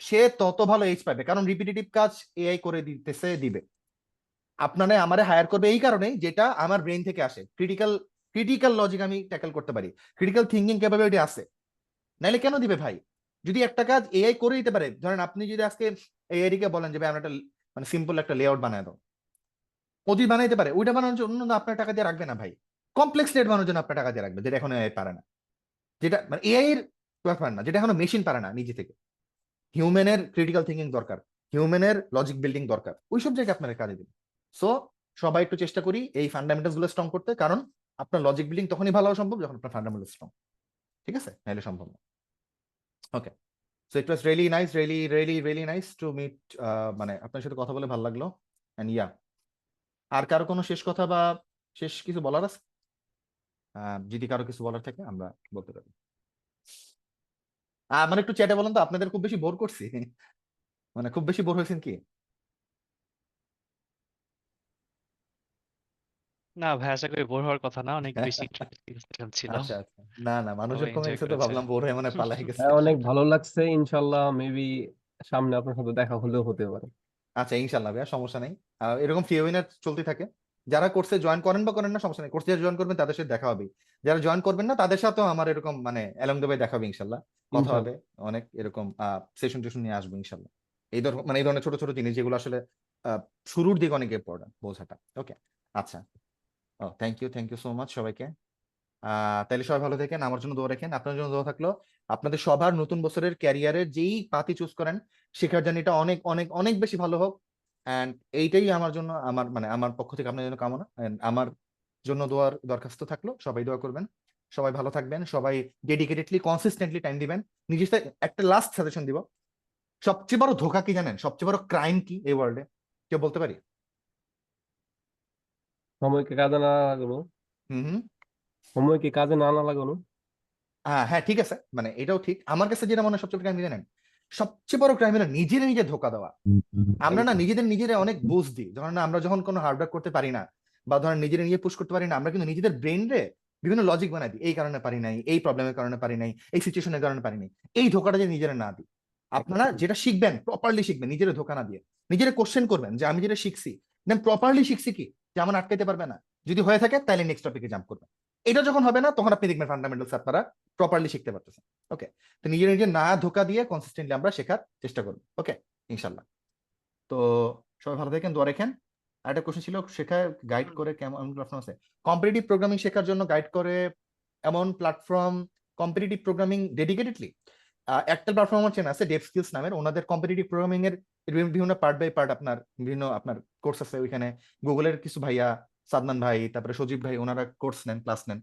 সে তত ভালো এজ পাবে, কারণ রিপিটেটিভ কাজ এআই করে দিবে। আপনারা আমারে হায়ার করবে এই কারণেই, যেটা আমার ব্রেন থেকে আসে, ক্রিটিক্যাল লজিক আমি ট্যাকেল করতে পারি, ক্রিটিক্যাল থিঙ্কিং ক্যাপাবিলিটি আছে। নাইলে কেন দিবে ভাই? যদি একটা কাজ এআই করে দিতে পারে, ধরেন আপনি যদি আজকে এআই কে বলেন যে ভাই আমরা একটা মানে সিম্পল একটা লেআউট বানায় দাও, ও যদি বানাইতে পারে, ওইটা বানানোর জন্য না আপনার টাকা দিয়ে রাখবে না ভাই, কমপ্লেক্স লেআউট বানানোর জন্য আপনার টাকা দিয়ে রাখবে, যেটা এখন এআই পারে না, যেটা মানে এআই এর ব্যাপার না, যেটা এখনো মেশিন পারে না নিজে থেকে। হিউম্যানের ক্রিটিক্যাল থিঙ্কিং দরকার, হিউম্যানের লজিক বিল্ডিং দরকার, ওইসব জায়গায় আপনার কাজে দিবে। সো সবাই একটু চেষ্টা করি এই ফান্ডামেন্টালস গুলো স্ট্রং করতে, কারণ আপনার লজিক বিল্ডিং তখনই ভালো হওয়া সম্ভব যখন আপনার ফান্ডামেন্টাল স্ট্রং। ঠিক আছে, নাহলে সম্ভব না। Okay, so it was really nice to meet, মানে আপনার সাথে কথা বলে ভালো লাগলো। এন্ড ইয়া, আর কারো কোনো শেষ কথা বা শেষ কিছু বলার আছে? যদি কারো কিছু বলার থাকে আমরা বলতে পারি। মানে একটু চ্যাটে বলেন তো, আপনাদের খুব বেশি বোর করছি? মানে খুব বেশি বোর হয়েছেন কি? না ভাই, আশা করি বোর হওয়ার কথা না, অনেক বেশি ইন্টারেস্টিং ছিল, আচ্ছা আচ্ছা, না না মানুষজন সবাই কমে এনজয় গেছে তো করেছে। ভাবলাম বোর হয়ে মানে পালাই গেছে। হ্যাঁ, অনেক ভালো লাগছে। ইনশাল্লাহ মেবি সামনে আপনার সাথে দেখা হলেও হতে পারে। আচ্ছা ইনশাল্লাহ ভাইয়া, সমস্যা নেই, এরকম ফ্রি ওয়েবিনার চলতে থাকে, যারা কোর্সে জয়েন করেন বা করেন না সমস্যা নেই, কোর্সে জয়েন করবেন তাদের সাথে দেখা হবে, যারা জয়েন করবেন না তাদের সাথেও আমার এরকম মানে অ্যালং দ্য ওয়ে দেখা হবে ইনশাল্লাহ, কথা হবে, অনেক এরকম সেশন টেশন নিয়ে আসবো ইনশাল্লাহ। এই ধরনের ছোট ছোট জিনিস যেগুলো আসলে শুরুর দিকে অনেক ইম্পর্টেন্ট বোঝাটা। ওকে, আচ্ছা, ও থ্যাংক ইউ সো মাচ সবাইকে। তাহলে সবাই ভালো থাকেন, আমার জন্য দোয়া রাখেন, আপনার জন্য দোয়া থাকলো। আপনাদের সবার নতুন বছরের ক্যারিয়ারের যেই পাতি চুজ করেন শেখার জার্নিটা অনেক অনেক অনেক বেশি ভালো হোক। অ্যান্ড এইটাই আমার জন্য আমার পক্ষ থেকে আপনার জন্য কামনা, and আমার জন্য দোয়ার দরখাস্ত থাকলো, সবাই দোয়া করবেন, সবাই ভালো থাকবেন, সবাই ডেডিকেটেডলি কনসিস্টেন্টলি টাইম দিবেন। নিজের সাথে একটা লাস্ট সাজেশন দিব, সবচেয়ে বড় ধোঁকা কি জানেন, সবচেয়ে বড় ক্রাইম কি এই ওয়ার্ল্ডে, কেউ বলতে পারি? সময়কে কাজে না লাগানো। হুম। সময়কে কাজে না লাগানো। হ্যাঁ ঠিক আছে, মানে এটাও ঠিক। আমার কাছে যেটা মনে হয় সবচেয়ে ক্রাইম জানেন, সবচেয়ে বড় ক্রাইম হলো নিজে ধোকা দেওয়া। আমরা না নিজেরা অনেক বুঝ দিই, ধরেন না আমরা যখন কোনো হার্ডওয়ার্ক করতে পারি না বা ধরেন নিজে পুশ করতে পারি না, আমরা কিন্তু নিজেদের ব্রেন রে বিভিন্ন লজিক বানাই দিই, এই কারণে পারি নাই, এই প্রবলেমের কারণে পারি নাই, এই সিচুয়েশনের কারণে পারি নাই। এই ধোকাটা যে নিজেরা না দিই, আপনারা যেটা শিখবেন প্রপারলি শিখবেন, নিজের ধোকা না দিয়ে নিজের কোশ্চেন করবেন যে আমি যেটা শিখছি দেন প্রপারলি শিখছি কি, যে আমার আটকাইতে পারবে না, যদি হয়ে থাকে তাহলে নেক্সট টপিকে জাম্প করবেন। এটা যখন হবে না তখন আপনি দেখবেন ফান্ডামেন্টালস আপনারা প্রপারলি শিখতে পারতেছেন। ওকে, তো নিজে না ধোকা দিয়ে কনসিস্টেন্টলি আমরা শেখার চেষ্টা করবো। ওকে, ইনশাল্লাহ। তো সবাই ভালো থাকেন, দোয়া রাখেন। আরেকটা কোশ্চেন ছিল, শেখায় গাইড করে কেমন প্ল্যাটফর্ম আছে? কম্পিটিটিভ প্রোগ্রামিং শেখার জন্য গাইড করে এমন প্ল্যাটফর্ম, কম্পিটিটিভ প্রোগ্রামিং ডেডিকেটেডলি একটা প্ল্যাটফর্ম আমার চেনা আছে, ডেভ স্কিলস নামের, ওনাদের কম্পিটিটিভ প্রোগ্রামিং এর বিভিন্ন পার্ট বাই পার্ট আপনার কোর্স আছে ওইখানে। গুগলের কিছু ভাইয়া, সাদমান ভাই, তারপরে সজীব ভাই, ওনারা কোর্স নেন, ক্লাস নেন।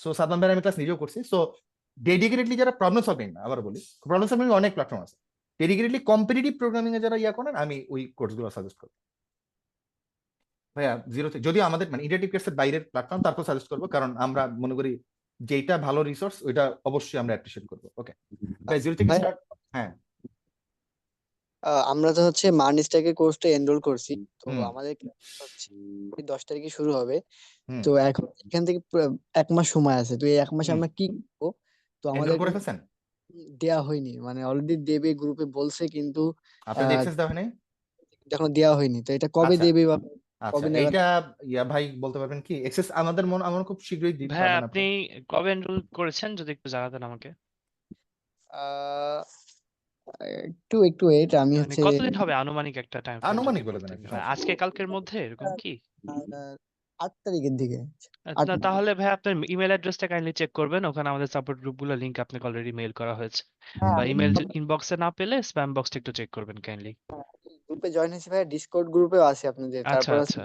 সো সাদমান ভাই আমি ক্লাস নিজেও করছি। সো ডেডিকেটেডলি যারা প্রবলেম সলভিং, আবার বলি প্রবলেম সলভিং অনেক প্ল্যাটফর্ম আছে, ডেডিকেটেডলি কম্পিটিটিভ প্রোগ্রামিং এ যারা করেন আমি ওই কোর্সগুলো সাজেস্ট করবো ভাইয়া। জিরো থেকে যদিও আমাদের মানে ইন্টারেক্টিভ কোর্সের বাইরের প্ল্যাটফর্ম, তারপর সাজেস্ট করবো, কারণ আমরা মনে করি যেটা ভালো রিসোর্স ওইটা অবশ্যই আমরা অ্যাপ্রিশিয়েট করবো। ওকে ভাই, জিরো থেকে ভাই স্টার্ট। হ্যাঁ। আমরা তো হচ্ছে মার্নিস্ট্যাকের কোর্সটা এনরোল করছি, তো হুম আমাদের class হচ্ছে 10 তারিখে শুরু হবে। হুম তো এখন এখান থেকে পুরো 1 মাস সময় আছে, তো এই 1 মাসে হুম আমরা কি করবো? তো এনরোল আমাদের করে ফেলছেন? দেয়া হয়নি, মানে অলরেডি দেবে গ্রুপে বলছে, কিন্তু আপনাদের এক্সেস দেওয়া হয় নাই? এখনো দেওয়া হয়নি। তো এটা কবে আচ্ছা দেবে বা আচ্ছা, কবে নেবেন? এইটা ভাই বলতে পারবেন কি, এক্সেস আমাদের আমার খুব শীঘ্রই ভাইয়া পাবেন আপনি আপনি। কবে এনরোল করেছেন যদি একটু জানাতেন আমাকে? আহ একটু ওয়েট, আমি মানে হচ্ছে কতদিন হবে আনুমানিক একটা টাইম ফ্রেম যদি আনুমানিক বলে দেন বলতেন, একটা মানে সমস্যা আজকে কালকের মধ্যে এরকম কি? 8 তারিখের দিকে। 8 না তাহলে ভাই আপনার ইমেল অ্যাড্রেসটা কাইন্ডলি চেক করবেন, ওখানে আমাদের সাপোর্ট গ্রুপগুলো লিংক আপনাকে অলরেডি মেইল করা হয়েছে, বা ইমেল ইনবক্সে না পেলে স্প্যাম বক্সটা একটু চেক করবেন কাইন্ডলি। গ্রুপে জয়েন হয়েছে ভাই, ডিসকর্ড গ্রুপেও আছে আপনাদের, আচ্ছা তারপর আচ্ছা,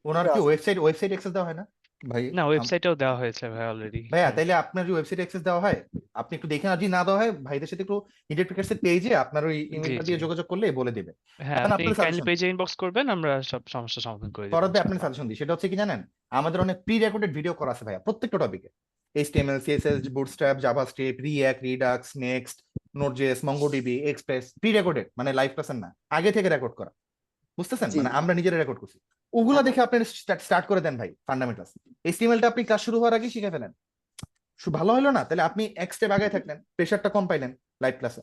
ওনার কি আছে। ওয়েবসাইট অ্যাক্সেস দেওয়া হয় না ভাই? না ওয়েবসাইটেও দেওয়া হয়েছে ভাই অলরেডি। ভাইয়া তাইলে আপনার যে ওয়েবসাইট অ্যাক্সেস দেওয়া হয় আপনি একটু দেখেন, আর যদি না দেওয়া হয় ভাইদের সাথে একটু ইন্টারপ্রিটার্সের পেজে আপনার ওই জি ইমেলটা জি, দিয়ে যোগাযোগ করলে বলে দেবে। হ্যাঁ এখন আপনি আপনার কাইন্ডলি সাজেশন, পেজে ইনবক্স করবেন, আমরা সব সমস্যার সমাধান করে দেবো ফরদ ভাই আপনার ইনশাআল্লাহ। সাজেশন দিই, সেটা হচ্ছে কি জানেন, আমাদের অনেক প্রি রেকর্ডেড ভিডিও করা আছে ভাইয়া প্রত্যেকটা টপিকে, HTML, CSS, Bootstrap, JavaScript, React, Redux, Next, Node JS, MongoDB, Express, pre recorded মানে লাইভ ক্লাসের না, আগে থেকে রেকর্ড করা, বুঝতেছেন? জি মানে আমরা নিজেরা রেকর্ড করছি, ওগুলা দেখে আপনি স্টার্ট করে দেন ভাই ফান্ডামেন্টালস। এইচটিএমএলটা আপনি ক্লাস শুরু হওয়ার আগেই শিখে ফেলেন, ভালো হলো না তাহলে আপনি এক স্টেপ আগে থাকলেন, প্রেশারটা কম পাইলেন লাইভ ক্লাসে।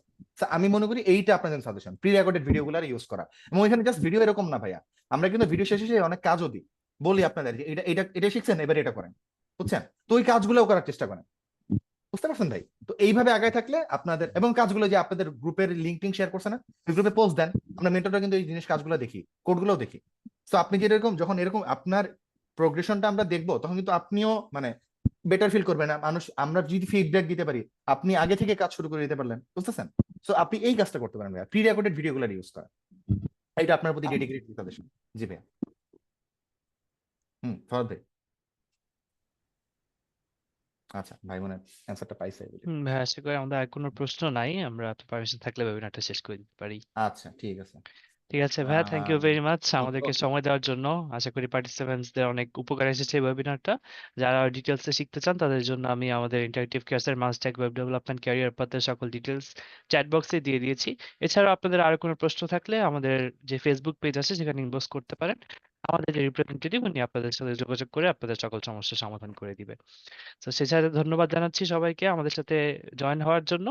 আমি মনে করি এইটা আপনাদের সাজেশন, প্রি রেকর্ডেড ভিডিওগুলো ইউজ করা। এবং এখানে জাস্ট ভিডিও এরকম না ভাইয়া, আমরা কিন্তু ভিডিও শেষে অনেক কাজও দিই, বলি আপনাদের যে এটা এটা এটা শিখছেন এবার এটা করেন, বুঝছেন? তো ওই কাজগুলোও করার চেষ্টা করেন, বুঝতে পারছেন ভাই? তো এইভাবে আগায় থাকলে আপনাদের, এবং কাজগুলো যে আপনাদের গ্রুপের লিঙ্ক টিঙ্ক শেয়ার করছে না, ওই গ্রুপে পোস্ট দেন, আমরা মেন্টররা কিন্তু এই জিনিস কাজগুলো দেখি, কোডগুলোও দেখি। তো আপনি যেরকম যখন এরকম আপনার প্রোগ্রেশনটা আমরা দেখবো, তখন কিন্তু আপনিও মানে বেটার ফিল করবেন। মানুষ, আমরা যদি ফিডব্যাক দিতে পারি, আপনি আগে থেকে কাজ শুরু করে দিতে পারলেন, বুঝতেছেন? তো আপনি এই কাজটা করতে পারেন ভাইয়া, প্রি রেকর্ডেড ভিডিওগুলো ইউজ করা, এটা আপনার প্রতি ডেডিকেটেড সাজেশন। জি ভাইয়া। ফরদ ভাই। আচ্ছা ভাই, মনে অ্যান্সারটা পাইছে। ভাই আশা করি আমাদের আর কোনো প্রশ্ন নাই, আমরা আপনার পারমিশন থাকলে ওয়েবিনারটা শেষ করে দিতে পারি। আচ্ছা ঠিক আছে। ঠিক আছে ভাইয়া, থ্যাংক ইউ ভেরি মাচ আমাদেরকে ওকে, সময় দেওয়ার জন্য। আশা করি পার্টিসিপেন্টসদের অনেক উপকার এসেছে এই ওয়েবিনারটা। যারা ডিটেলসে শিখতে চান তাদের জন্য আমি আমাদের ইন্টারেক্টিভ ক্লাসের মাস্টার ওয়েব ডেভেলপমেন্ট ক্যারিয়ার পাথের সকল ডিটেলস চ্যাট বক্সে দিয়ে দিয়েছি। এছাড়াও আপনাদের আরো কোনো প্রশ্ন থাকলে আমাদের যে ফেসবুক পেজ আছে সেখানে ইনবক্স করতে পারেন, আমাদের যে রিপ্রেজেন্টেটিভ উনি আপনাদের সাথে যোগাযোগ করে আপনাদের সকল সমস্যার সমাধান করে দিবে। তো সেছাড়া ধন্যবাদ জানাচ্ছি সবাইকে আমাদের সাথে জয়েন হওয়ার জন্য।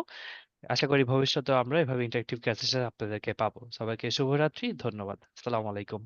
আশা করি ভবিষ্যতে আমরা এভাবে ইন্টারেক্টিভ ক্লাসেস আপনাদেরকে পাবো। সবাইকে শুভরাত্রি, ধন্যবাদ, আসসালামু আলাইকুম।